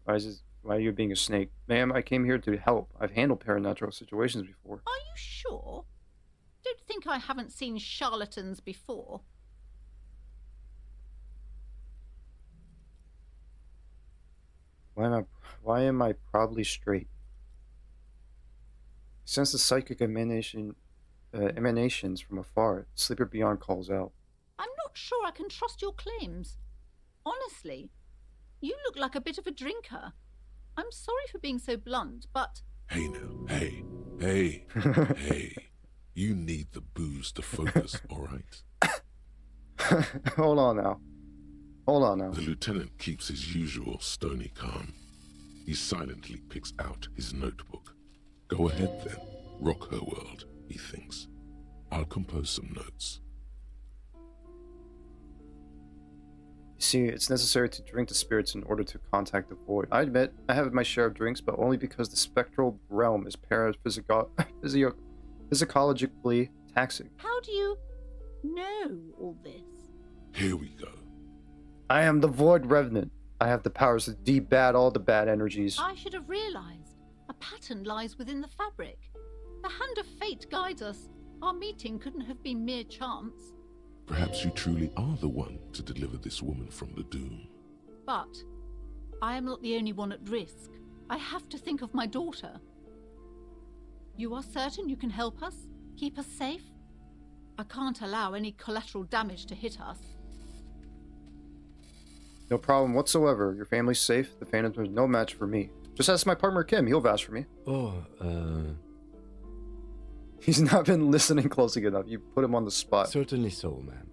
Why is it? Why are you being a snake? Ma'am, I came here to help. I've handled paranatural situations before. Are you sure? Don't think I haven't seen charlatans before. Why am I probably straight? Sense the psychic emanations from afar. Sleeper Beyond calls out. I'm not sure I can trust your claims. Honestly, you look like a bit of a drinker. I'm sorry for being so blunt, but... Hey now, hey. Hey. You need the booze to focus, alright? Hold on now. The lieutenant keeps his usual stony calm. He silently picks out his notebook. Go ahead then. Rock her world, he thinks. I'll compose some notes. See, it's necessary to drink the spirits in order to contact the void. I admit, I have my share of drinks, but only because the spectral realm is physiologically taxing. How do you know all this? Here we go. I am the Void Revenant. I have the powers to debat all the bad energies. I should have realized. A pattern lies within the fabric. The hand of fate guides us. Our meeting couldn't have been mere chance. Perhaps you truly are the one to deliver this woman from the doom. But I am not the only one at risk. I have to think of my daughter. You are certain you can help us? Keep us safe? I can't allow any collateral damage to hit us. No problem whatsoever. Your family's safe. The Phantom is no match for me. Just ask my partner Kim. He'll vouch for me. Oh, He's not been listening closely enough. You put him on the spot. Certainly so, ma'am.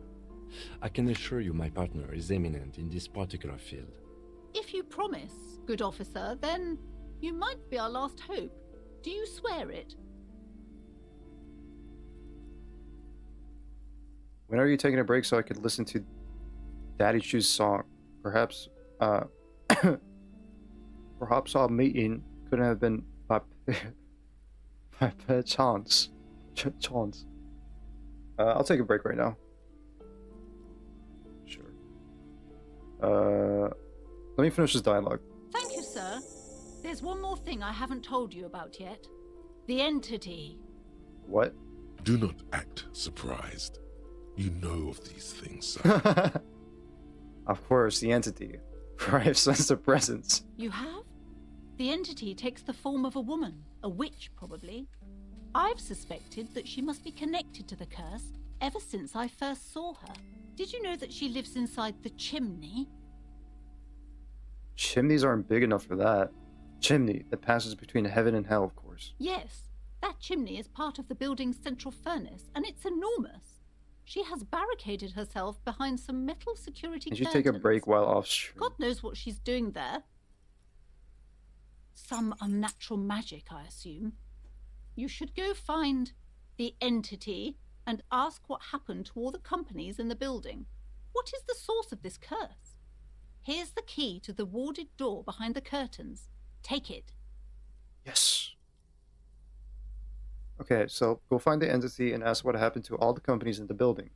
I can assure you my partner is eminent in this particular field. If you promise, good officer, then you might be our last hope. Do you swear it? When are you taking a break so I could listen to Daddy Shoe's song? Perhaps, perhaps our meeting couldn't have been by chance. Chance. I'll take a break right now. Sure. Let me finish this dialogue. Thank you, sir. There's one more thing I haven't told you about yet. The entity. What? Do not act surprised. You know of these things, sir. Of course, the entity. For I have sensed a presence. You have? The entity takes the form of a woman, a witch probably. I've suspected that she must be connected to the curse ever since I first saw her. Did you know that she lives inside the chimney? Chimneys aren't big enough for that. Chimney that passes between heaven and hell, of course. Yes, that chimney is part of the building's central furnace, and it's enormous. She has barricaded herself behind some metal security Can you curtains. take a break while off stream? God knows what she's doing there. Some unnatural magic, I assume. You should go find the entity and ask what happened to all the companies in the building. What is the source of this curse? Here's the key to the warded door behind the curtains. Take it. Yes. Okay, so go find the entity and ask what happened to all the companies in the building.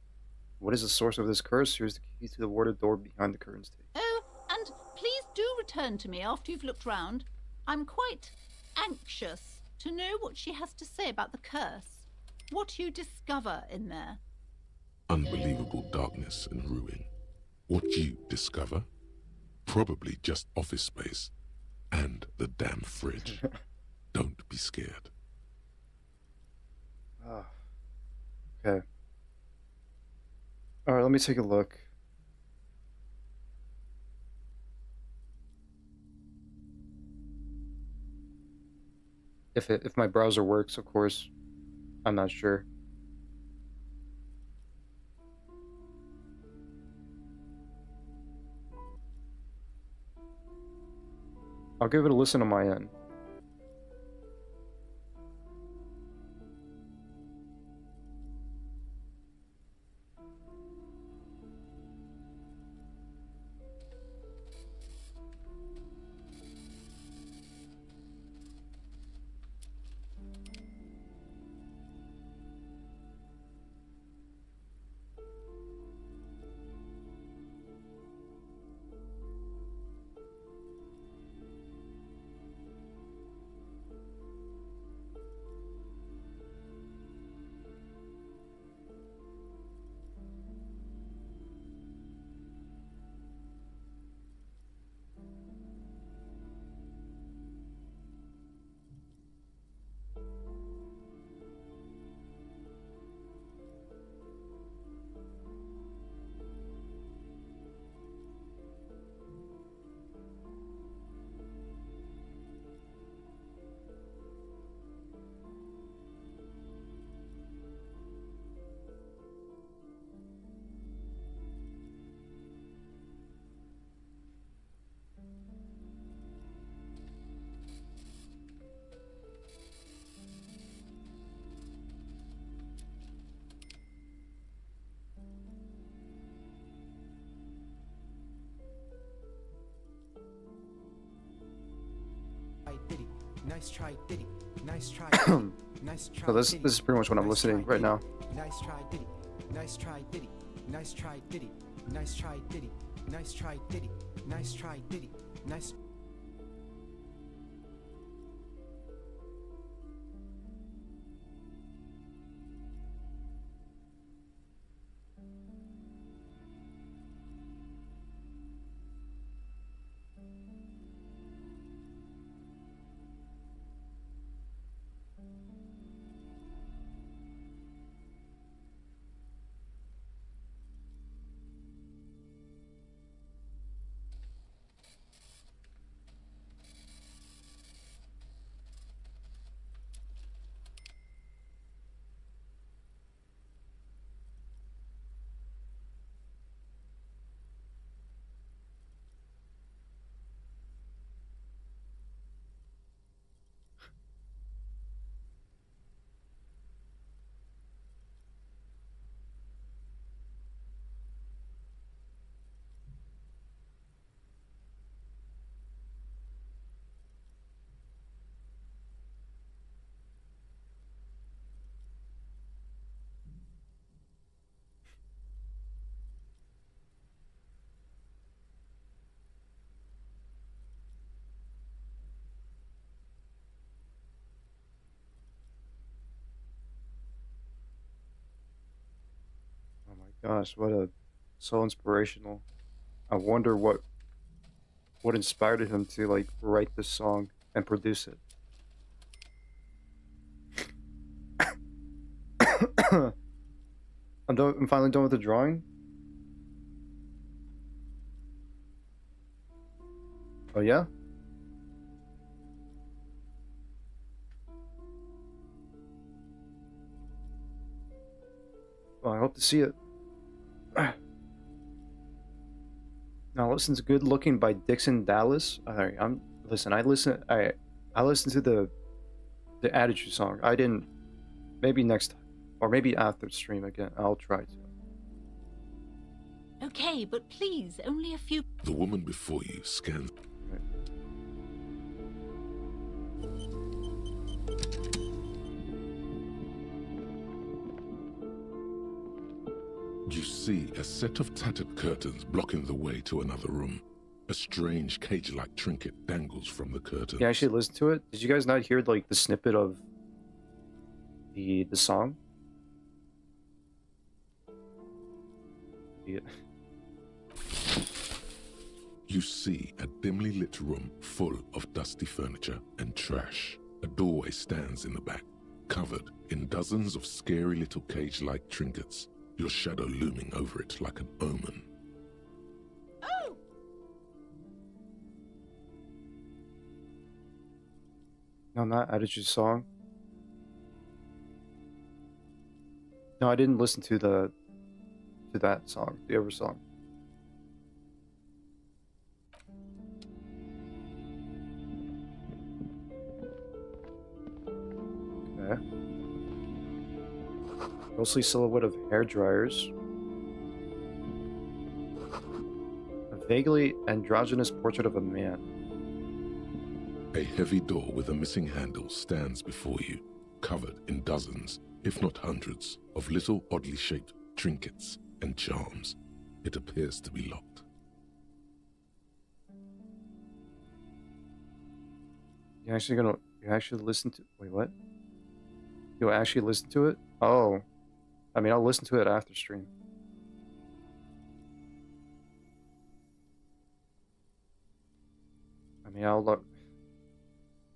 What is the source of this curse? Here's the key to the warded door behind the curtains. Oh, and please do return to me after you've looked round. I'm quite anxious to know what she has to say about the curse. What you discover in there. Unbelievable darkness and ruin. What you discover? Probably just office space. And the damn fridge. Don't be scared. Okay. Alright, let me take a look. If my browser works, of course. I'm not sure. I'll give it a listen on my end. Nice try, Diddy. Nice try. Nice try. So this is pretty much what I'm listening right now. Nice try, Diddy. Nice try, Diddy. Nice try, Diddy. Nice try, Diddy. Nice try, Diddy. Nice try, Diddy. Nice. Gosh, so inspirational. I wonder what inspired him to like write this song and produce it. I'm finally done with the drawing. Oh yeah? Well, I hope to see it. Now listen to "Good Looking" by Dixon Dallas. Alright, I listened to the Attitude song. I didn't. Maybe next time, or maybe after stream again. I'll try to. Okay, but please, only a few. The woman before you scans. You see a set of tattered curtains blocking the way to another room. A strange cage-like trinket dangles from the curtains. You actually listen to it? Did you guys not hear like the snippet of the song? Yeah. You see a dimly lit room full of dusty furniture and trash. A doorway stands in the back, covered in dozens of scary little cage-like trinkets, your shadow looming over it like an omen. Oh! No, not Attitude song. No, I didn't listen to that song, the other song. Okay. Mostly silhouette of hair dryers. A vaguely androgynous portrait of a man. A heavy door with a missing handle stands before you, covered in dozens, if not hundreds, of little oddly shaped trinkets and charms. It appears to be locked. You actually listen to, wait, what? You'll actually listen to it? Oh. I mean, I'll listen to it after stream. I mean, I'll look.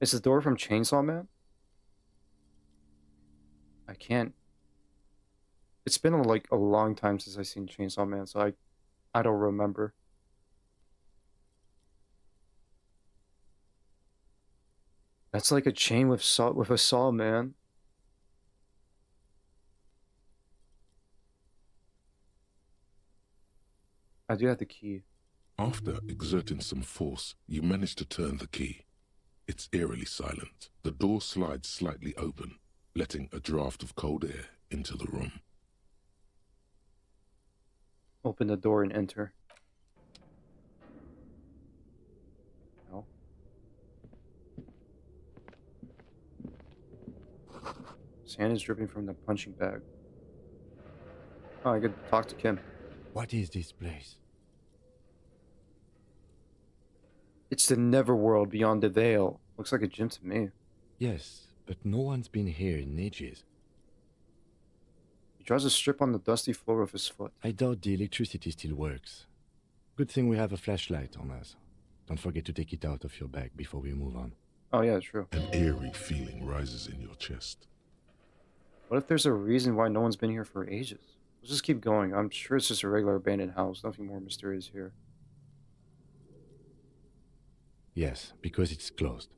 Is the door from Chainsaw Man? I can't. It's been like a long time since I've seen Chainsaw Man, so I don't remember. That's like a chain with a saw, man. I do have the key. After exerting some force, you manage to turn the key. It's eerily silent. The door slides slightly open, letting a draft of cold air into the room. Open the door and enter. No. Sand is dripping from the punching bag. Oh, I could talk to Kim. What is this place? It's the Neverworld beyond the veil. Looks like a gym to me. Yes, but no one's been here in ages. He draws a strip on the dusty floor of his foot. I doubt the electricity still works. Good thing we have a flashlight on us. Don't forget to take it out of your bag before we move on. Oh yeah, true. An eerie feeling rises in your chest. What if there's a reason why no one's been here for ages? Let's just keep going. I'm sure it's just a regular abandoned house. Nothing more mysterious here. Yes, because it's closed.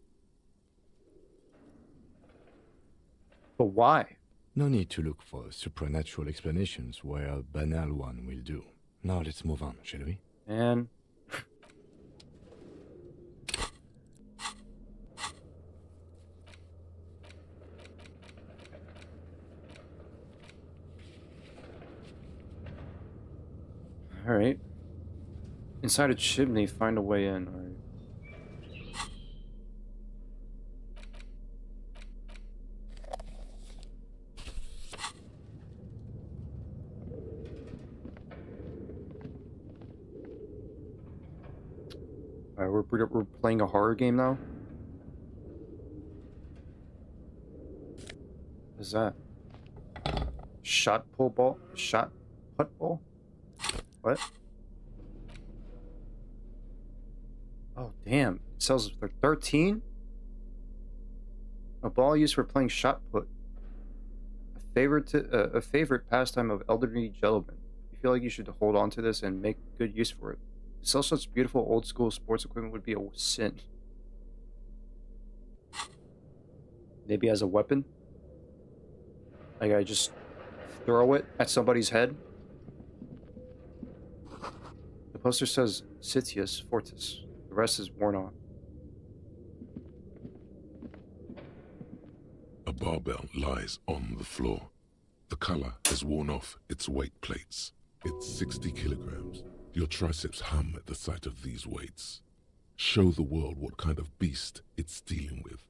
But why? No need to look for supernatural explanations where a banal one will do. Now let's move on, shall we? And... Alright. Inside a chimney, find a way in. Alright. Alright, we're playing a horror game now? What is that? Shot put putt ball? What? Oh, damn. It sells for 13? A ball used for playing shot put. A favorite pastime of elderly gentlemen. You feel like you should hold on to this and make good use for it. To sell such beautiful old school sports equipment would be a sin. Maybe as a weapon? Like I just throw it at somebody's head? The poster says Sitius Fortis. The rest is worn off. A barbell lies on the floor. The color has worn off its weight plates. It's 60 kilograms. Your triceps hum at the sight of these weights. Show the world what kind of beast it's dealing with.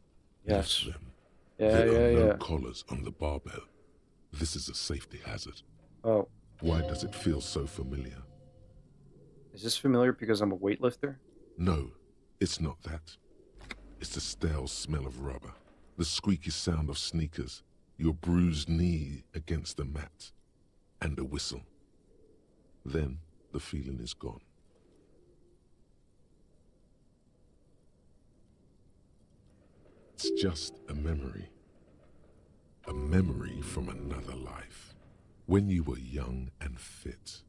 Yes. Lift them. Yeah, there are no yeah. collars on the barbell. This is a safety hazard. Oh. Why does it feel so familiar? Is this familiar because I'm a weightlifter? No, it's not that. It's the stale smell of rubber, the squeaky sound of sneakers, your bruised knee against the mat, and a whistle. Then the feeling is gone. It's just a memory. A memory from another life. When you were young and fit.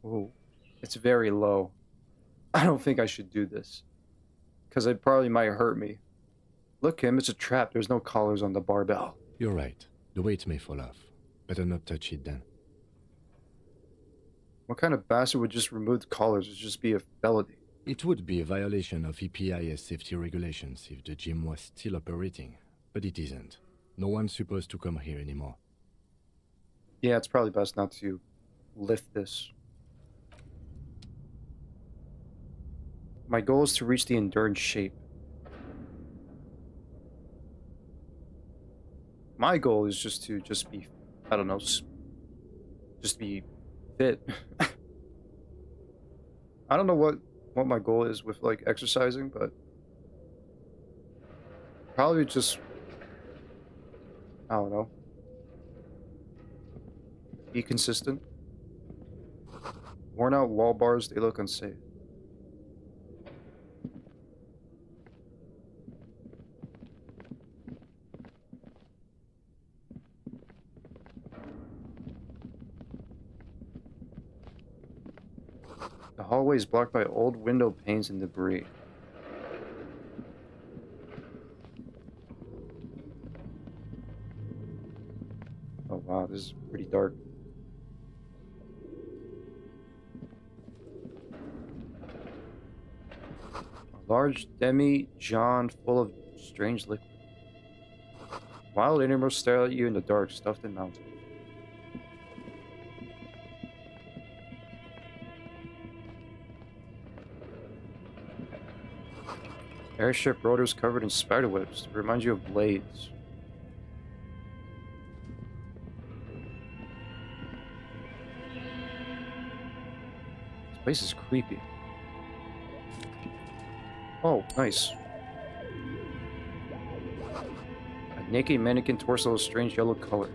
Oh, it's very low. I don't think I should do this. Because it probably might hurt me. Look, Kim, it's a trap. There's no collars on the barbell. You're right. The weight may fall off. Better not touch it then. What kind of bastard would just remove the collars? It'd just be a felony. It would be a violation of EPIS safety regulations if the gym was still operating, but it isn't. No one's supposed to come here anymore. Yeah, it's probably best not to lift this. My goal is to reach the endurance shape. My goal is just to be, I don't know, just be fit. I don't know what my goal is with like exercising, but probably just, I don't know, be consistent. Worn out wall bars, they look unsafe. The hallway is blocked by old window panes and debris. Oh wow, this is pretty dark. A large demi-john full of strange liquid. Wild animals stare at you in the dark, stuffed and mounted. Airship rotors covered in spiderwebs to remind you of blades. This place is creepy. Oh, nice. A naked mannequin torso of strange yellow color.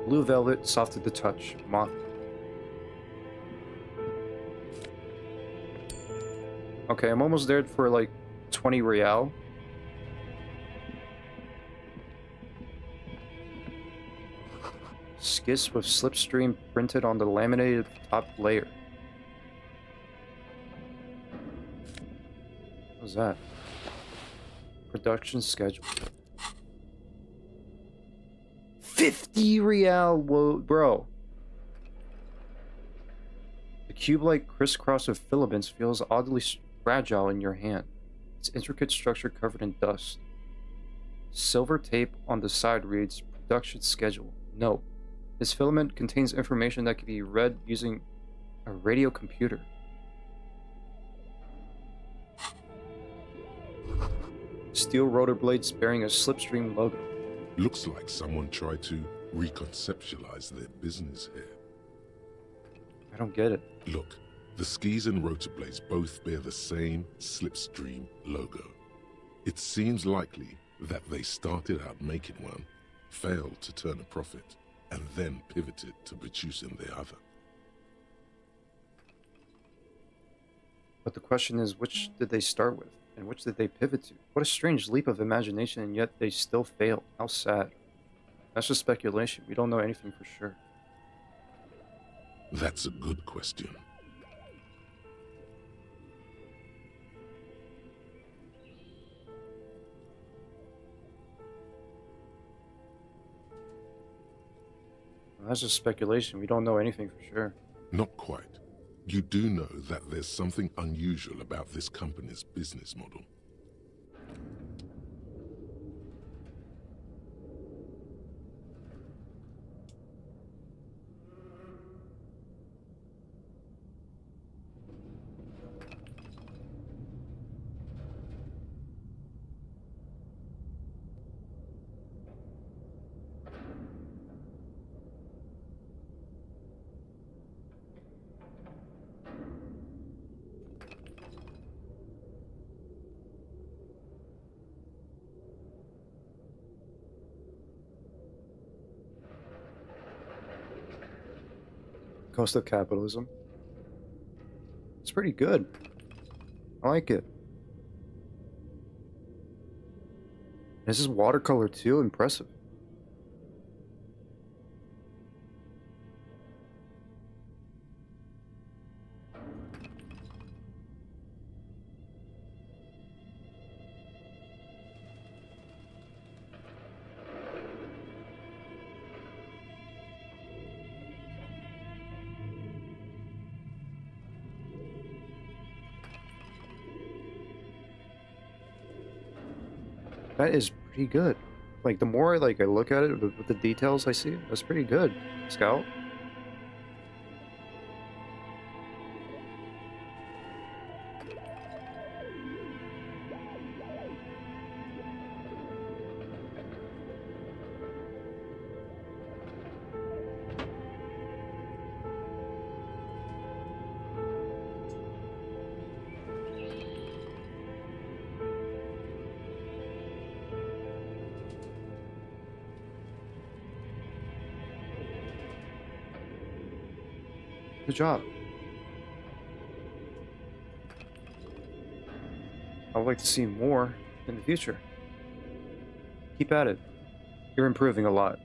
Blue velvet, soft to the touch. Moth. Okay, I'm almost there for like 20 real. Skis with slipstream printed on the laminated top layer. What's that? Production schedule. 50 real, whoa, bro. The cube-like crisscross of filaments feels oddly fragile in your hand. Its intricate structure covered in dust. Silver tape on the side reads, production schedule. Note, this filament contains information that can be read using a radio computer. Steel rotor blades bearing a slipstream logo. Looks like someone tried to reconceptualize their business here. I don't get it. Look, The skis and rotor blades both bear the same Slipstream logo. It seems likely that they started out making one, failed to turn a profit, and then pivoted to producing the other. But the question is, which did they start with, and which did they pivot to? What a strange leap of imagination, and yet they still failed. How sad. That's just speculation. We don't know anything for sure. That's a good question. That's just speculation. We don't know anything for sure. Not quite. You do know that there's something unusual about this company's business model. Cost of capitalism. It's pretty good. I like it. This is watercolor too. Impressive. That is pretty good. Like, the more I look at it with the details I see, that's pretty good, Scout. Good job. I would like to see more in the future. Keep at it. You're improving a lot.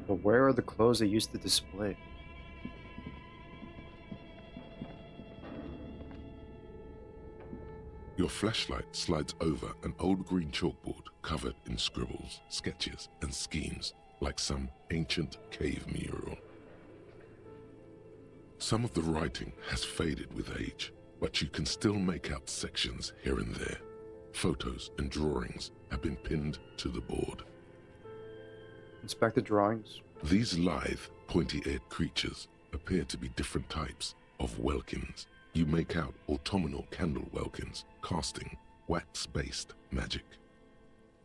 But where are the clothes they used to display? Your flashlight slides over an old green chalkboard covered in scribbles, sketches, and schemes like some ancient cave mural. Some of the writing has faded with age, but you can still make out sections here and there. Photos and drawings have been pinned to the board. Inspect the drawings. These lithe, pointy-eared creatures appear to be different types of welkins. You make out autumnal candle welkins casting wax-based magic.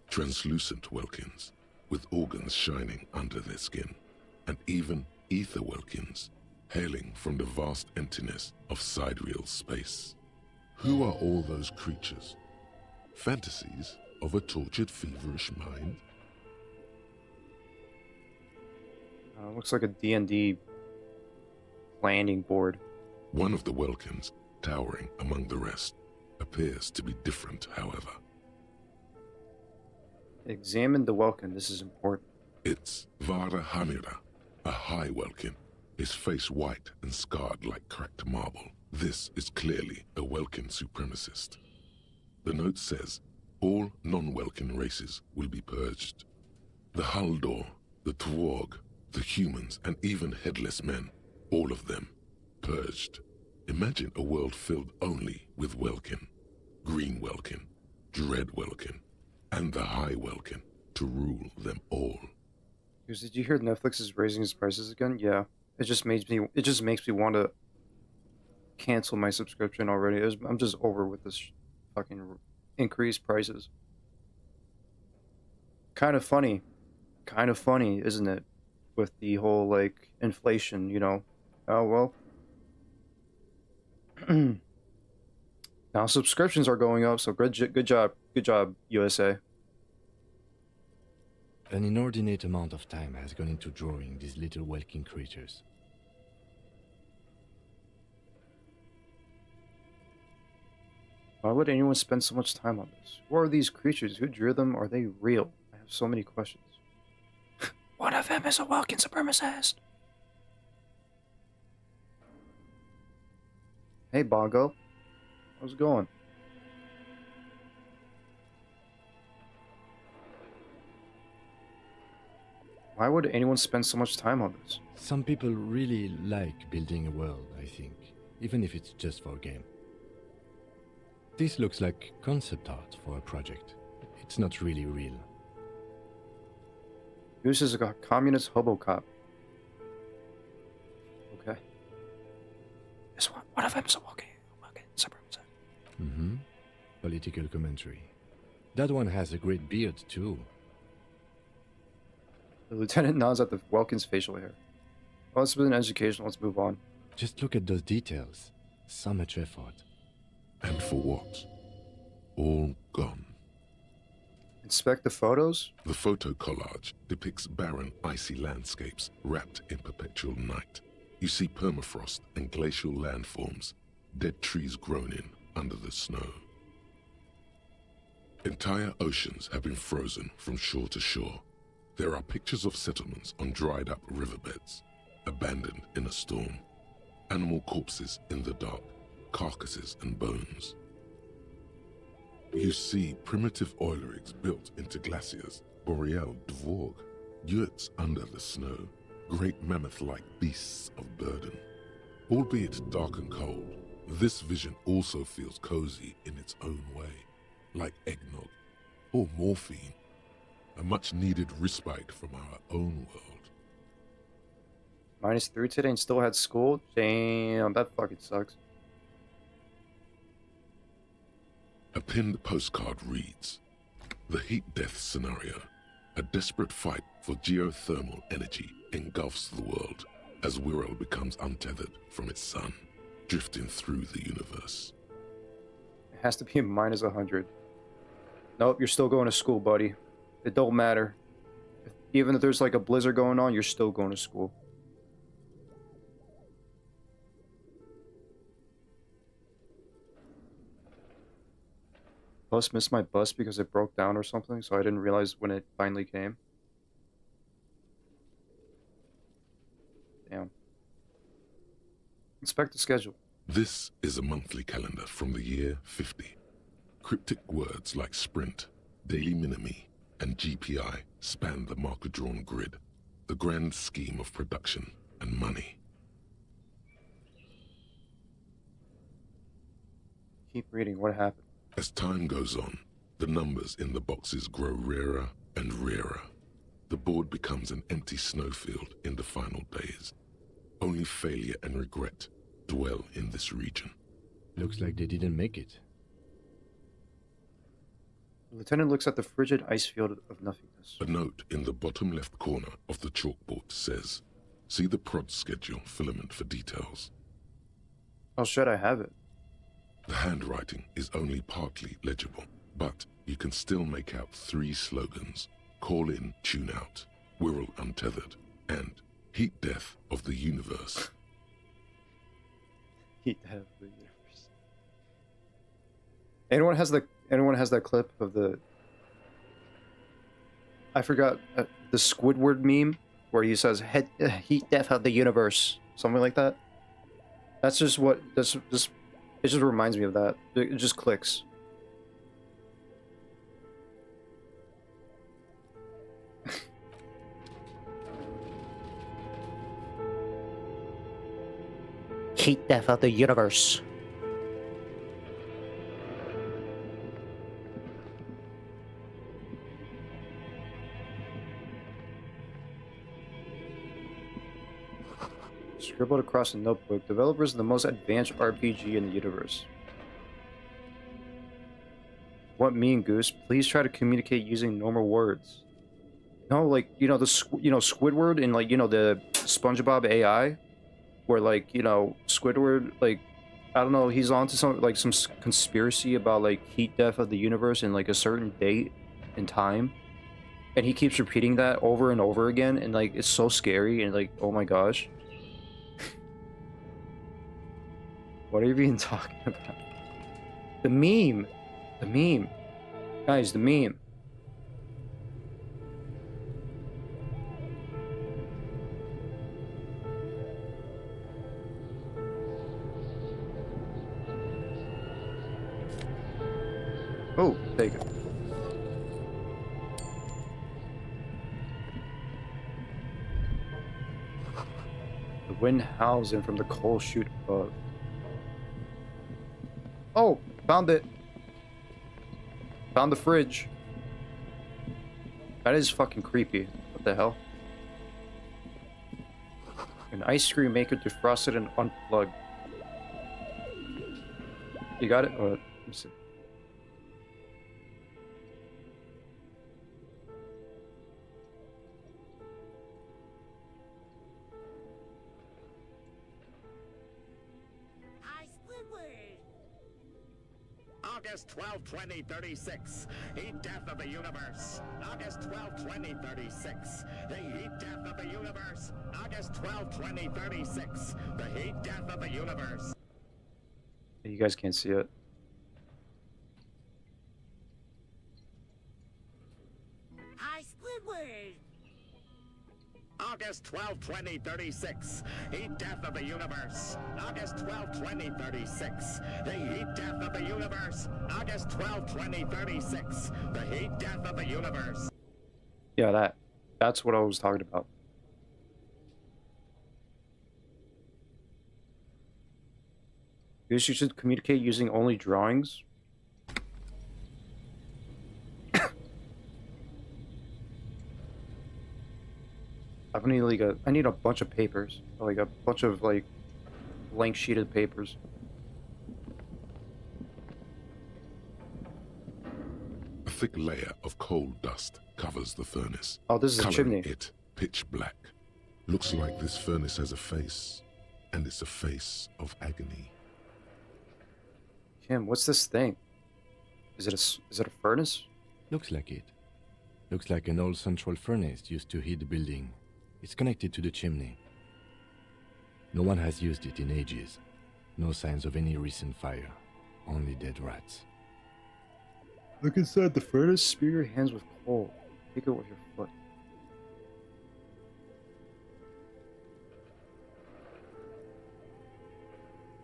Translucent welkins with organs shining under their skin, and even ether welkins hailing from the vast emptiness of sidereal space. Who are all those creatures? Fantasies of a tortured, feverish mind? Looks like a D&D landing board. One of the welkins, towering among the rest, appears to be different, however. Examine the welkin. This is important. It's Vara Hamira, a high welkin, his face white and scarred like cracked marble. This is clearly a welkin supremacist. The note says, all non-welkin races will be purged. The Haldor, the Twarg, the humans, and even headless men, all of them, purged. Imagine a world filled only with welkin, green welkin, dread welkin, and the high welkin to rule them all. Because did you hear Netflix is raising its prices again? Yeah. It just makes me want to cancel my subscription already. I'm just over with this fucking increased prices. Kind of funny, isn't it? With the whole like inflation, you know. Oh well. Now subscriptions are going up, so good job, USA. An inordinate amount of time has gone into drawing these little walking creatures. Why would anyone spend so much time on this? Who are these creatures? Who drew them? Are they real? I have so many questions. One of them is a walking supremacist. Hey, Bongo. How's it going? Why would anyone spend so much time on this? Some people really like building a world, I think, even if it's just for a game. This looks like concept art for a project. It's not really real. Goose is a communist hobo cop. Okay. This one of them's a walking supremacist. Mm-hmm. Political commentary. That one has a great beard, too. The lieutenant nods at the Welkin's facial hair. Well, it's been educational. Let's move on. Just look at those details. So much effort. And for what? All gone. Inspect the photos? The photo collage depicts barren, icy landscapes wrapped in perpetual night. You see permafrost and glacial landforms, dead trees grown in under the snow. Entire oceans have been frozen from shore to shore. There are pictures of settlements on dried-up riverbeds, abandoned in a storm. Animal corpses in the dark, carcasses and bones. You see primitive oil rigs built into glaciers, boreal dvorg, yurts under the snow, great mammoth-like beasts of burden. Albeit dark and cold, this vision also feels cozy in its own way, like eggnog or morphine, a much-needed respite from our own world. -3 today and still had school? Damn, that fucking sucks. A pinned postcard reads, "The heat death scenario. A desperate fight for geothermal energy engulfs the world as Wirral becomes untethered from its sun, drifting through the universe." It has to be a -100. Nope, you're still going to school, buddy. It don't matter. Even if there's like a blizzard going on, you're still going to school. Bus missed my bus because it broke down or something, so I didn't realize when it finally came. Damn. Inspect the schedule. This is a monthly calendar from the year 50. Cryptic words like sprint, daily minimi, and GPI span the marker-drawn grid, the grand scheme of production and money. Keep reading. What happened? As time goes on, the numbers in the boxes grow rarer and rarer. The board becomes an empty snowfield in the final days. Only failure and regret dwell in this region. Looks like they didn't make it. The lieutenant looks at the frigid ice field of nothingness. A note in the bottom left corner of the chalkboard says, "See the prod schedule filament for details." Oh shit, I have it. The handwriting is only partly legible, but you can still make out 3 slogans: "Call in, tune out," "Wirral untethered," and "Heat death of the universe." Heat death of the universe. Anyone has that clip of the... I forgot the Squidward meme where he says "Heat death of the universe," something like that. That's just what it just reminds me of that. It just clicks. Heat death of the universe. Scribbled across a notebook. Developers of the most advanced RPG in the universe. What mean, Goose? Please try to communicate using normal words. No, like, you know, Squidward and, like, you know, the SpongeBob AI, where, like, you know, Squidward, like, I don't know, he's onto some conspiracy about, like, heat death of the universe in, like, a certain date and time, and he keeps repeating that over and over again, and, like, it's so scary, and, like, oh my gosh. What are you even talking about? The meme! The meme! Guys, the meme! Oh, take it. The wind howls in from the coal chute above. Oh, found it. Found the fridge. That is fucking creepy. What the hell? An ice cream maker defrosted and unplugged. You got it? Let me see. August 12, 2036, heat death of the universe. August 12, 2036, the heat death of the universe. August 12, 2036, the heat death of the universe. You guys can't see it. Hi, Squidward! August 12, 2036, heat death of the universe. August 12, 2036, the heat death of the universe. August 12, 2036, the heat death of the universe. Yeah, that's what I was talking about. You should communicate using only drawings. I need like I need a bunch of papers, like a bunch of like blank sheeted papers. A thick layer of coal dust covers the furnace. Oh, this is a chimney. It pitch black. Looks like this furnace has a face, and it's a face of agony. Kim, what's this thing? Is it a furnace? Looks like it. Looks like an old central furnace used to heat the building. It's connected to the chimney. No one has used it in ages. No signs of any recent fire. Only dead rats. Look inside the furnace. Spear your hands with coal. Take it with your foot.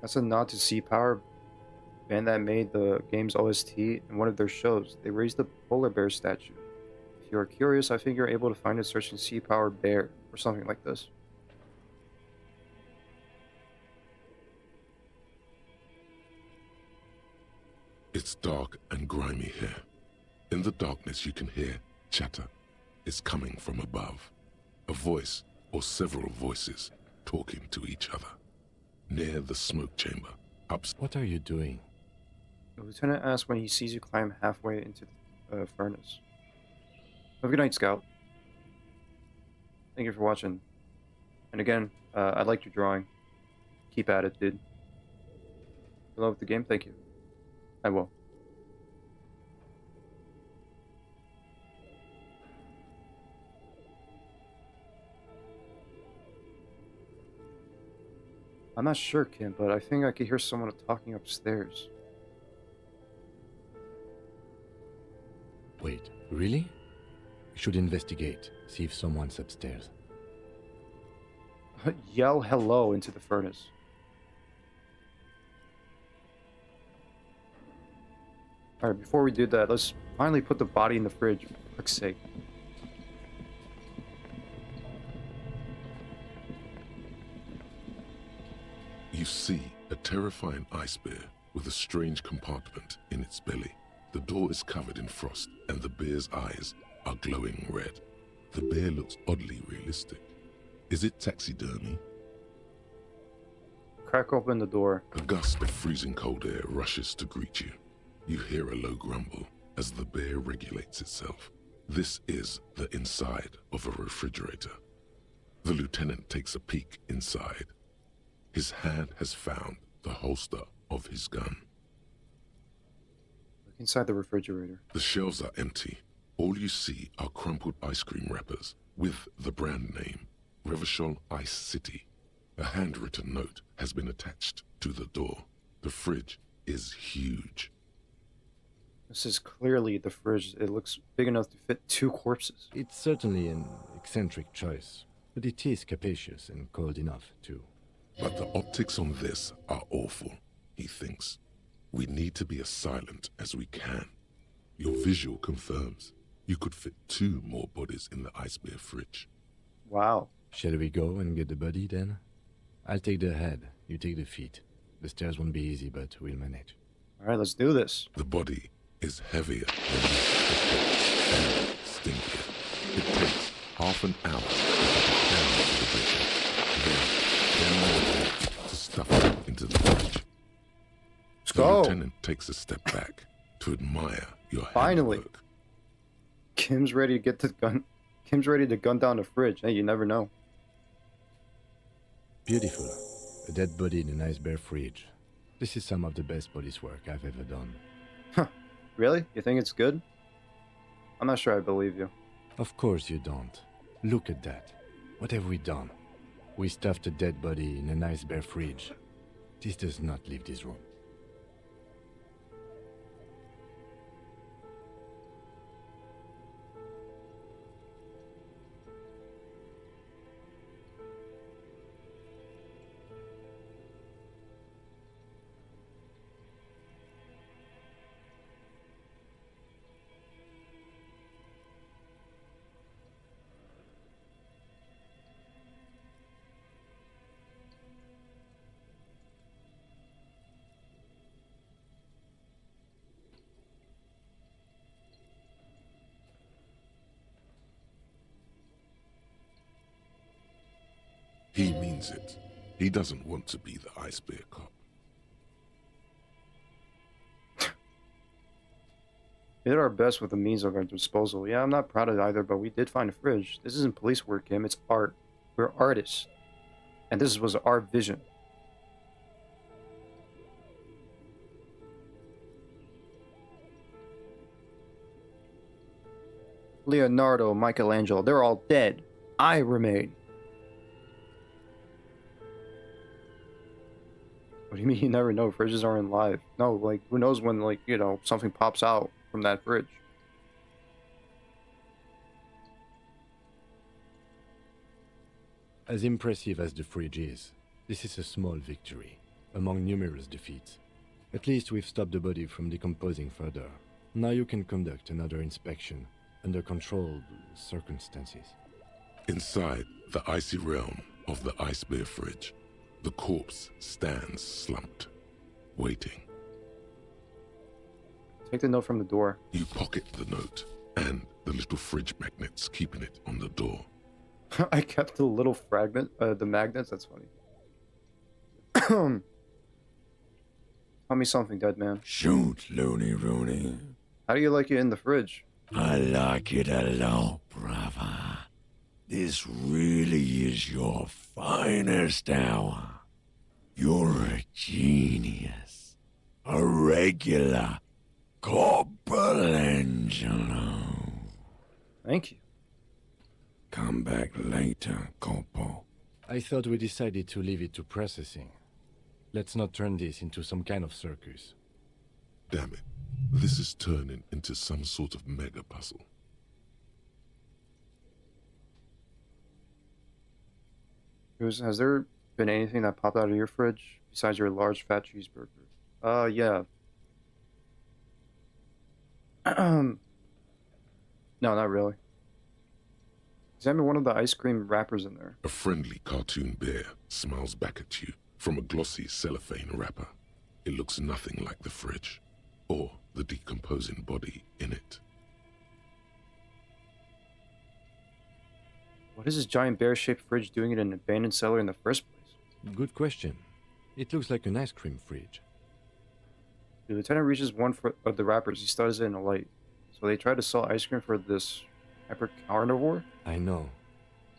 That's a nod to Sea Power, band that made the game's OST in one of their shows. They raised the polar bear statue. If you are curious, I think you're able to find it searching Sea Power Bear or something like this. It's dark and grimy here. In the darkness you can hear chatter. It's coming from above. A voice or several voices talking to each other. Near the smoke chamber. What are you doing? The lieutenant asks when he sees you climb halfway into the furnace. Have a good night, Scout. Thank you for watching. And again, I liked your drawing. Keep at it, dude. You love the game? Thank you. I will. I'm not sure, Kim, but I think I could hear someone talking upstairs. Wait, really? We should investigate, see if someone's upstairs. Yell hello into the furnace. Alright, before we do that, let's finally put the body in the fridge, for fuck's sake. You see a terrifying ice bear with a strange compartment in its belly. The door is covered in frost, and the bear's eyes are glowing red. The bear looks oddly realistic. Is it taxidermy? crack open the door. A gust of freezing cold air rushes to greet you. You hear a low grumble as the bear regulates itself. This is the inside of a refrigerator. The lieutenant takes a peek inside. His hand has found the holster of his gun. Look inside the refrigerator. The shelves are empty. All you see are crumpled ice cream wrappers with the brand name, Revachol Ice City. A handwritten note has been attached to the door. The fridge is huge. This is clearly the fridge. It looks big enough to fit 2 corpses. It's certainly an eccentric choice, but it is capacious and cold enough, too. But the optics on this are awful, he thinks. We need to be as silent as we can. Your visual confirms you could fit 2 more bodies in the ice bear fridge. Wow. Shall we go and get the body, then? I'll take the head, you take the feet. The stairs won't be easy, but we'll manage. All right, let's do this. The body is heavier than you expected and stinkier. It takes half an hour to get it down to the bridge. Then more to stuff it into the fridge. Let's the go. lieutenant takes a step back to admire your Finally. handwork. Kim's ready to get the gun. Kim's ready to gun down the fridge. Hey, you never know. Beautiful. A dead body in an ice bear fridge. This is some of the best police work I've ever done. Really? You think it's good? I'm not sure I believe you. Of course you don't. Look at that. What have we done? We stuffed a dead body in an ice bear fridge. This does not leave this room. He means it. He doesn't want to be the ice bear cop. We did our best with the means of our disposal. Yeah, I'm not proud of it either, but we did find a fridge. This isn't police work, Kim. It's art. We're artists. And this was our vision. Leonardo, Michelangelo, they're all dead. I remain. What do you mean you never know? Fridges aren't live. No, like, who knows when, like, you know, something pops out from that fridge. As impressive as the fridge is, this is a small victory, among numerous defeats. At least we've stopped the body from decomposing further. Now you can conduct another inspection, under controlled circumstances. Inside the icy realm of the ice bear fridge, the corpse stands slumped, waiting. Take the note from the door. You pocket the note and the little fridge magnets keeping it on the door. I kept the little fragment, the magnets. That's funny. Tell me something, dead man. Shoot, Looney Rooney. How do you like it in the fridge? I like it a lot, brother. This really is your finest hour. You're a genius. A regular Corporangelo. Thank you. Come back later, Corpo. I thought we decided to leave it to processing. Let's not turn this into some kind of circus. Damn it. This is turning into some sort of mega puzzle. Has there been anything that popped out of your fridge besides your large fat cheeseburger? Yeah. No, not really. Examine one of the ice cream wrappers in there. A friendly cartoon bear smiles back at you from a glossy cellophane wrapper. It looks nothing like the fridge, or the decomposing body in it. What is this giant bear-shaped fridge doing in an abandoned cellar in the first place? Good question. It looks like an ice cream fridge. The lieutenant reaches one of the wrappers. He stutters it in a light. So they tried to sell ice cream for this hyper carnivore? I know.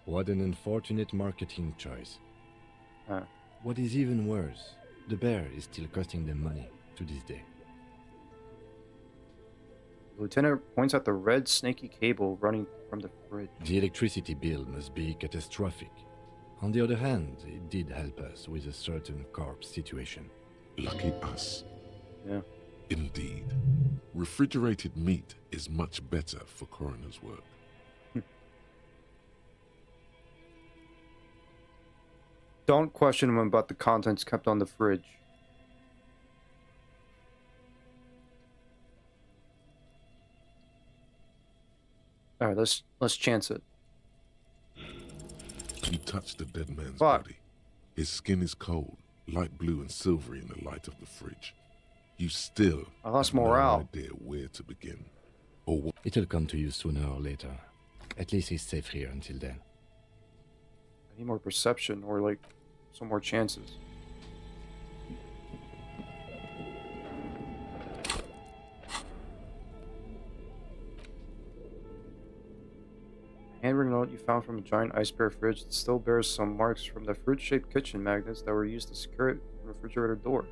What an unfortunate marketing choice. What is even worse, the bear is still costing them money to this day. The lieutenant points out the red snaky cable running from the fridge. The electricity bill must be catastrophic. On the other hand, it did help us with a certain corpse situation. Lucky us. Yeah. Indeed. Refrigerated meat is much better for coroner's work. Don't question him about the contents kept on the fridge. Alright, let's chance it. You touch the dead man's Fuck. body. His skin is cold, light blue and silvery in the light of the fridge. You still I lost have morale. no idea where to begin. Or what. It'll come to you sooner or later. At least he's safe here until then. I need more perception or like some more chances. Handwritten note you found from a giant ice bear fridge that still bears some marks from the fruit-shaped kitchen magnets that were used to secure it from the refrigerator door.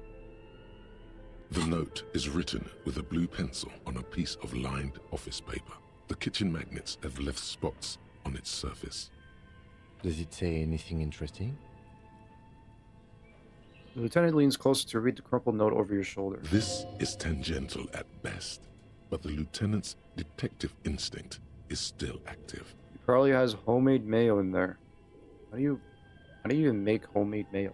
The note is written with a blue pencil on a piece of lined office paper. The kitchen magnets have left spots on its surface. Does it say anything interesting? The lieutenant leans closer to read the crumpled note over your shoulder. This is tangential at best, but the lieutenant's detective instinct is still active. He probably has homemade mayo in there. How do you even make homemade mayo?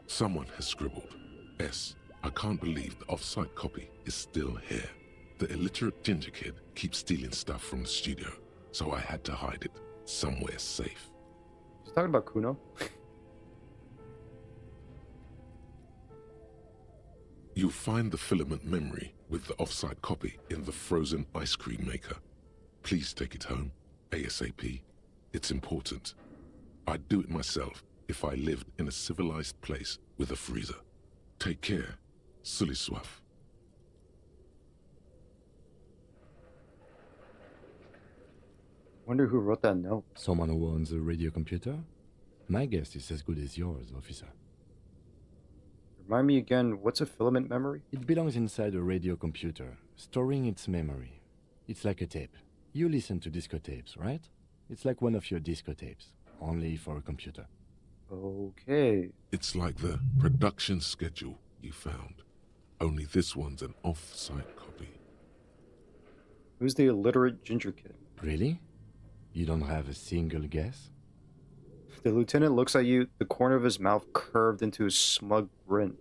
Someone has scribbled. S. I can't believe the off-site copy is still here. The illiterate ginger kid keeps stealing stuff from the studio, so I had to hide it somewhere safe. He's talking about Kuno. You'll find the filament memory with the off-site copy in the frozen ice cream maker. Please take it home, ASAP. It's important. I'd do it myself if I lived in a civilized place with a freezer. Take care, Sully Swaff. Wonder who wrote that note. Someone who owns a radio computer? My guess is as good as yours, officer. Remind me again, what's a filament memory? It belongs inside a radio computer, storing its memory. It's like a tape. You listen to disco tapes, right? It's like one of your disco tapes, only for a computer. Okay. It's like the production schedule you found. Only this one's an off-site copy. Who's the illiterate ginger kid? Really? You don't have a single guess? The lieutenant looks at you, the corner of his mouth curved into a smug grin.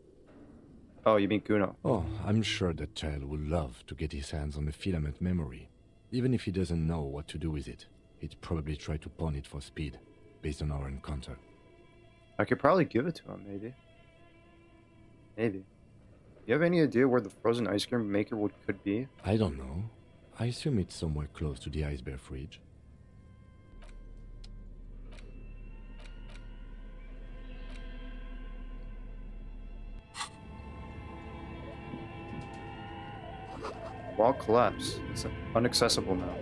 Oh, you mean Kuno. Oh, I'm sure that child would love to get his hands on the filament memory. Even if he doesn't know what to do with it, he'd probably try to pawn it for speed, based on our encounter. I could probably give it to him, maybe. Maybe. You have any idea where the frozen ice cream maker could be? I don't know. I assume it's somewhere close to the ice bear fridge. Wall collapsed. It's inaccessible now.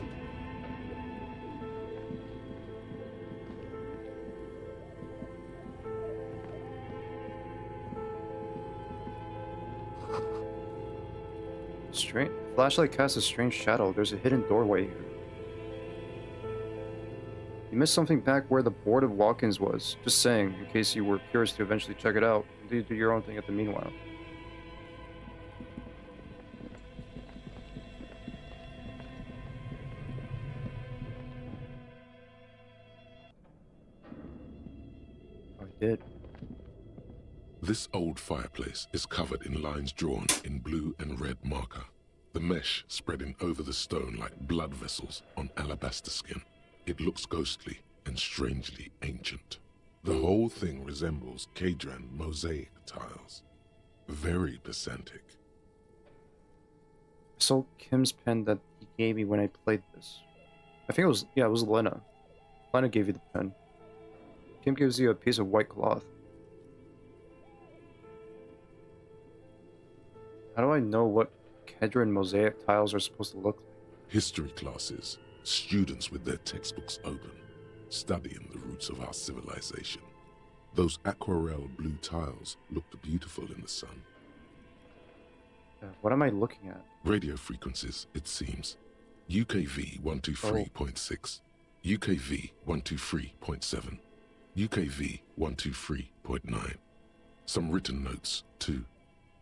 Strange. Flashlight casts a strange shadow. There's a hidden doorway here. You missed something back where the board of walk-ins was. Just saying, in case you were curious to eventually check it out. Do your own thing at the meanwhile. I did. This old fireplace is covered in lines drawn in blue and red marker, the mesh spreading over the stone like blood vessels on alabaster skin. It looks ghostly and strangely ancient. The whole thing resembles Kadran mosaic tiles. Very pedantic. I saw Kim's pen that he gave me when I played this. I think it was Lena. Lena gave you the pen. Kim gives you a piece of white cloth. How do I know what Kedron mosaic tiles are supposed to look like? History classes, students with their textbooks open, studying the roots of our civilization. Those aquarelle blue tiles looked beautiful in the sun. What am I looking at? Radio frequencies, it seems. UKV 123.6, UKV 123.7, UKV 123.9. Some written notes, too.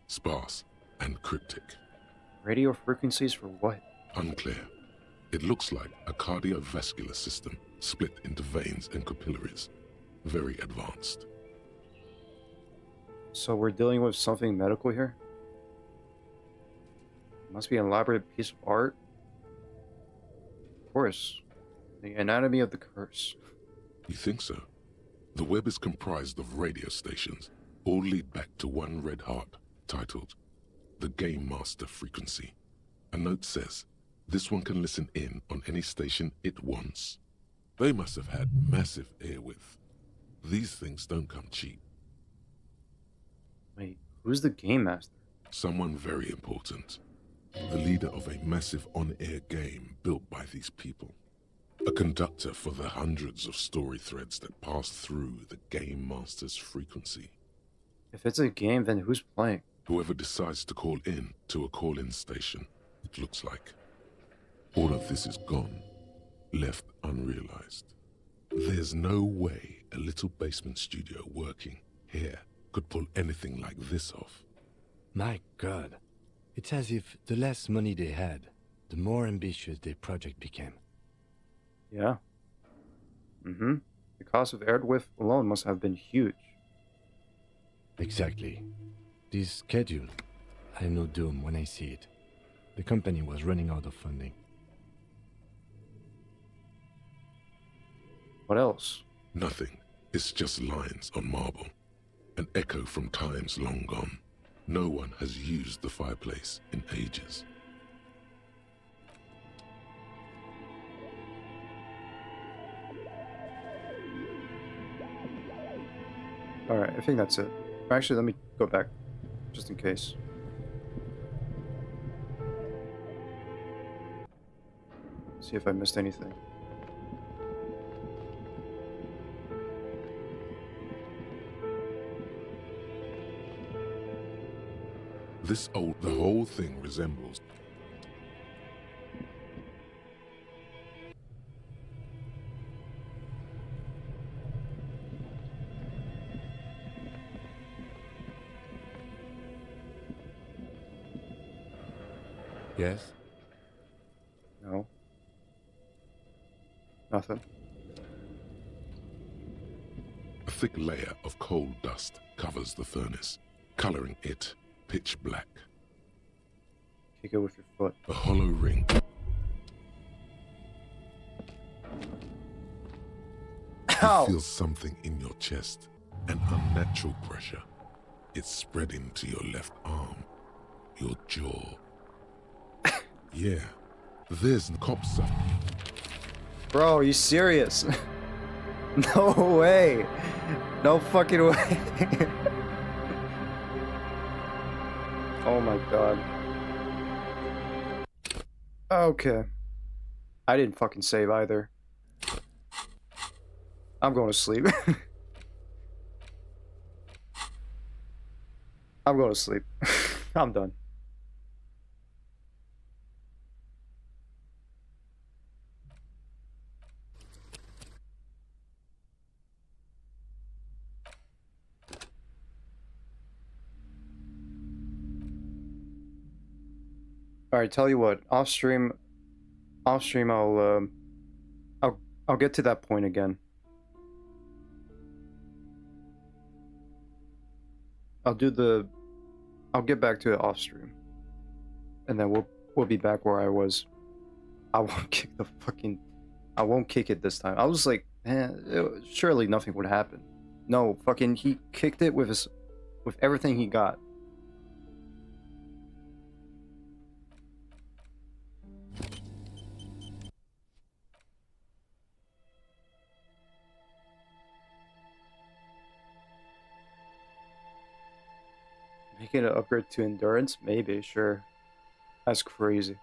Sparse and cryptic. Radio frequencies for what? Unclear. It looks like a cardiovascular system split into veins and capillaries. Very advanced. So we're dealing with something medical here? Must be an elaborate piece of art. Of course. The anatomy of the curse. You think so? The web is comprised of radio stations, all lead back to one red heart, titled The Game Master Frequency. A note says, this one can listen in on any station it wants. They must have had massive airwidth. These things don't come cheap. Wait, who's the Game Master? Someone very important. The leader of a massive on-air game built by these people. A conductor for the hundreds of story threads that pass through the Game Master's frequency. If it's a game, then who's playing? Whoever decides to call in to a call-in station, it looks like. All of this is gone, left unrealized. There's no way a little basement studio working here could pull anything like this off. My God. It's as if the less money they had, the more ambitious their project became. Yeah. Mm-hmm. The cost of airwidth alone must have been huge. Exactly. This schedule, I know doom when I see it. The company was running out of funding. What else? Nothing. It's just lines on marble. An echo from times long gone. No one has used the fireplace in ages. Alright, I think that's it. Actually, let me go back, just in case. See if I missed anything. The whole thing resembles. Yes? No. Nothing. A thick layer of coal dust covers the furnace, coloring it pitch black. Kick it with your foot. A hollow ring. You feel something in your chest, an unnatural pressure. It's spreading to your left arm, your jaw. Yeah, there's the cops up. Bro, are you serious? No way. No fucking way. Oh my god. Okay. I didn't fucking save either. I'm going to sleep. I'm going to sleep. I'm done. All right, tell you what, off stream I'll get to that point again. I'll get back to it off stream. And then we'll be back where I was. I won't kick it this time. I was like, surely nothing would happen. No, fucking he kicked it with everything he got. Making an upgrade to endurance? Maybe, sure. That's crazy.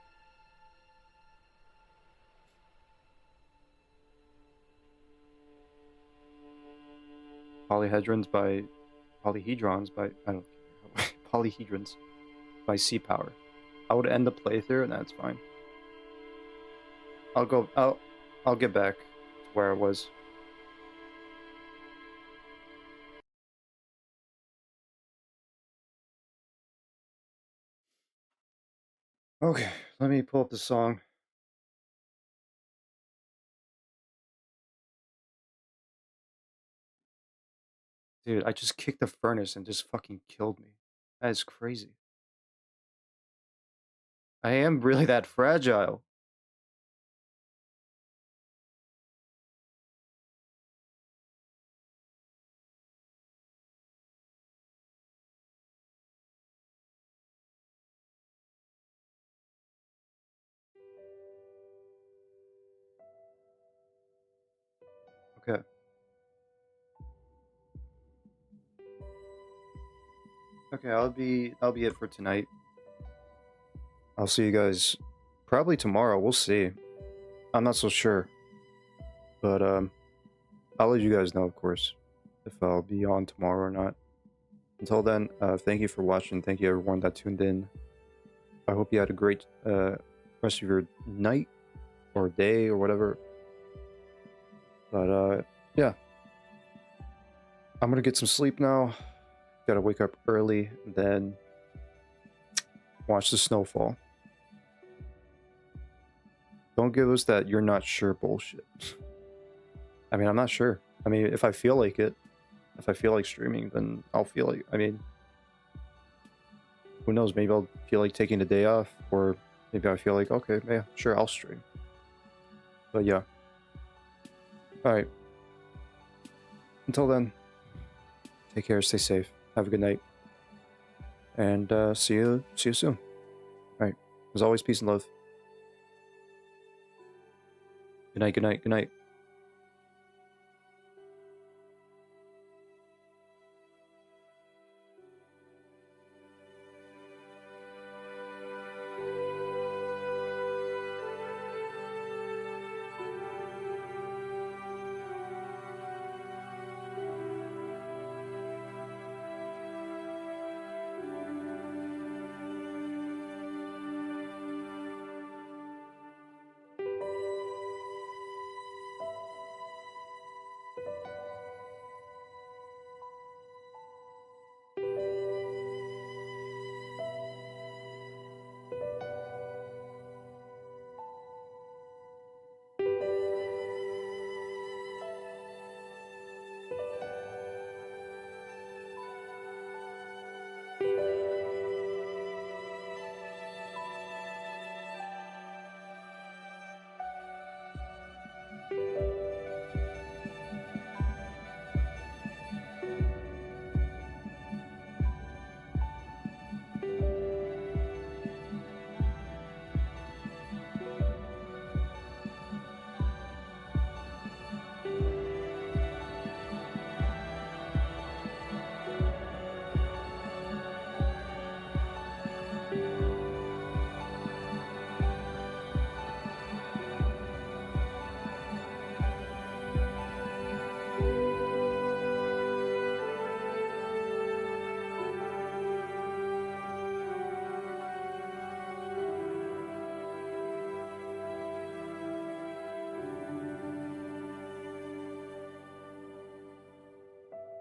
Polyhedrons by I don't polyhedrons by sea power. I would end the playthrough and that's fine. I'll get back to where I was. Okay, let me pull up the song. Dude, I just kicked the furnace and just fucking killed me. That is crazy. I am really that fragile. Okay. Okay, that'll be it for tonight. I'll see you guys probably tomorrow. We'll see. I'm not so sure. But I'll let you guys know, of course, if I'll be on tomorrow or not. Until then, thank you for watching. Thank you everyone that tuned in. I hope you had a great rest of your night or day or whatever. But yeah. I'm gonna get some sleep now. Gotta wake up early, then watch the snowfall. Don't give us that you're not sure bullshit. I mean, I'm not sure. I mean, if I feel like it, if I feel like streaming, then I'll feel like, I mean, who knows, maybe I'll feel like taking a day off, or maybe I feel like, okay, yeah, sure, I'll stream. But yeah. Alright. Until then, take care, stay safe, have a good night, and see you soon. Alright. As always, peace and love. Good night, good night, good night.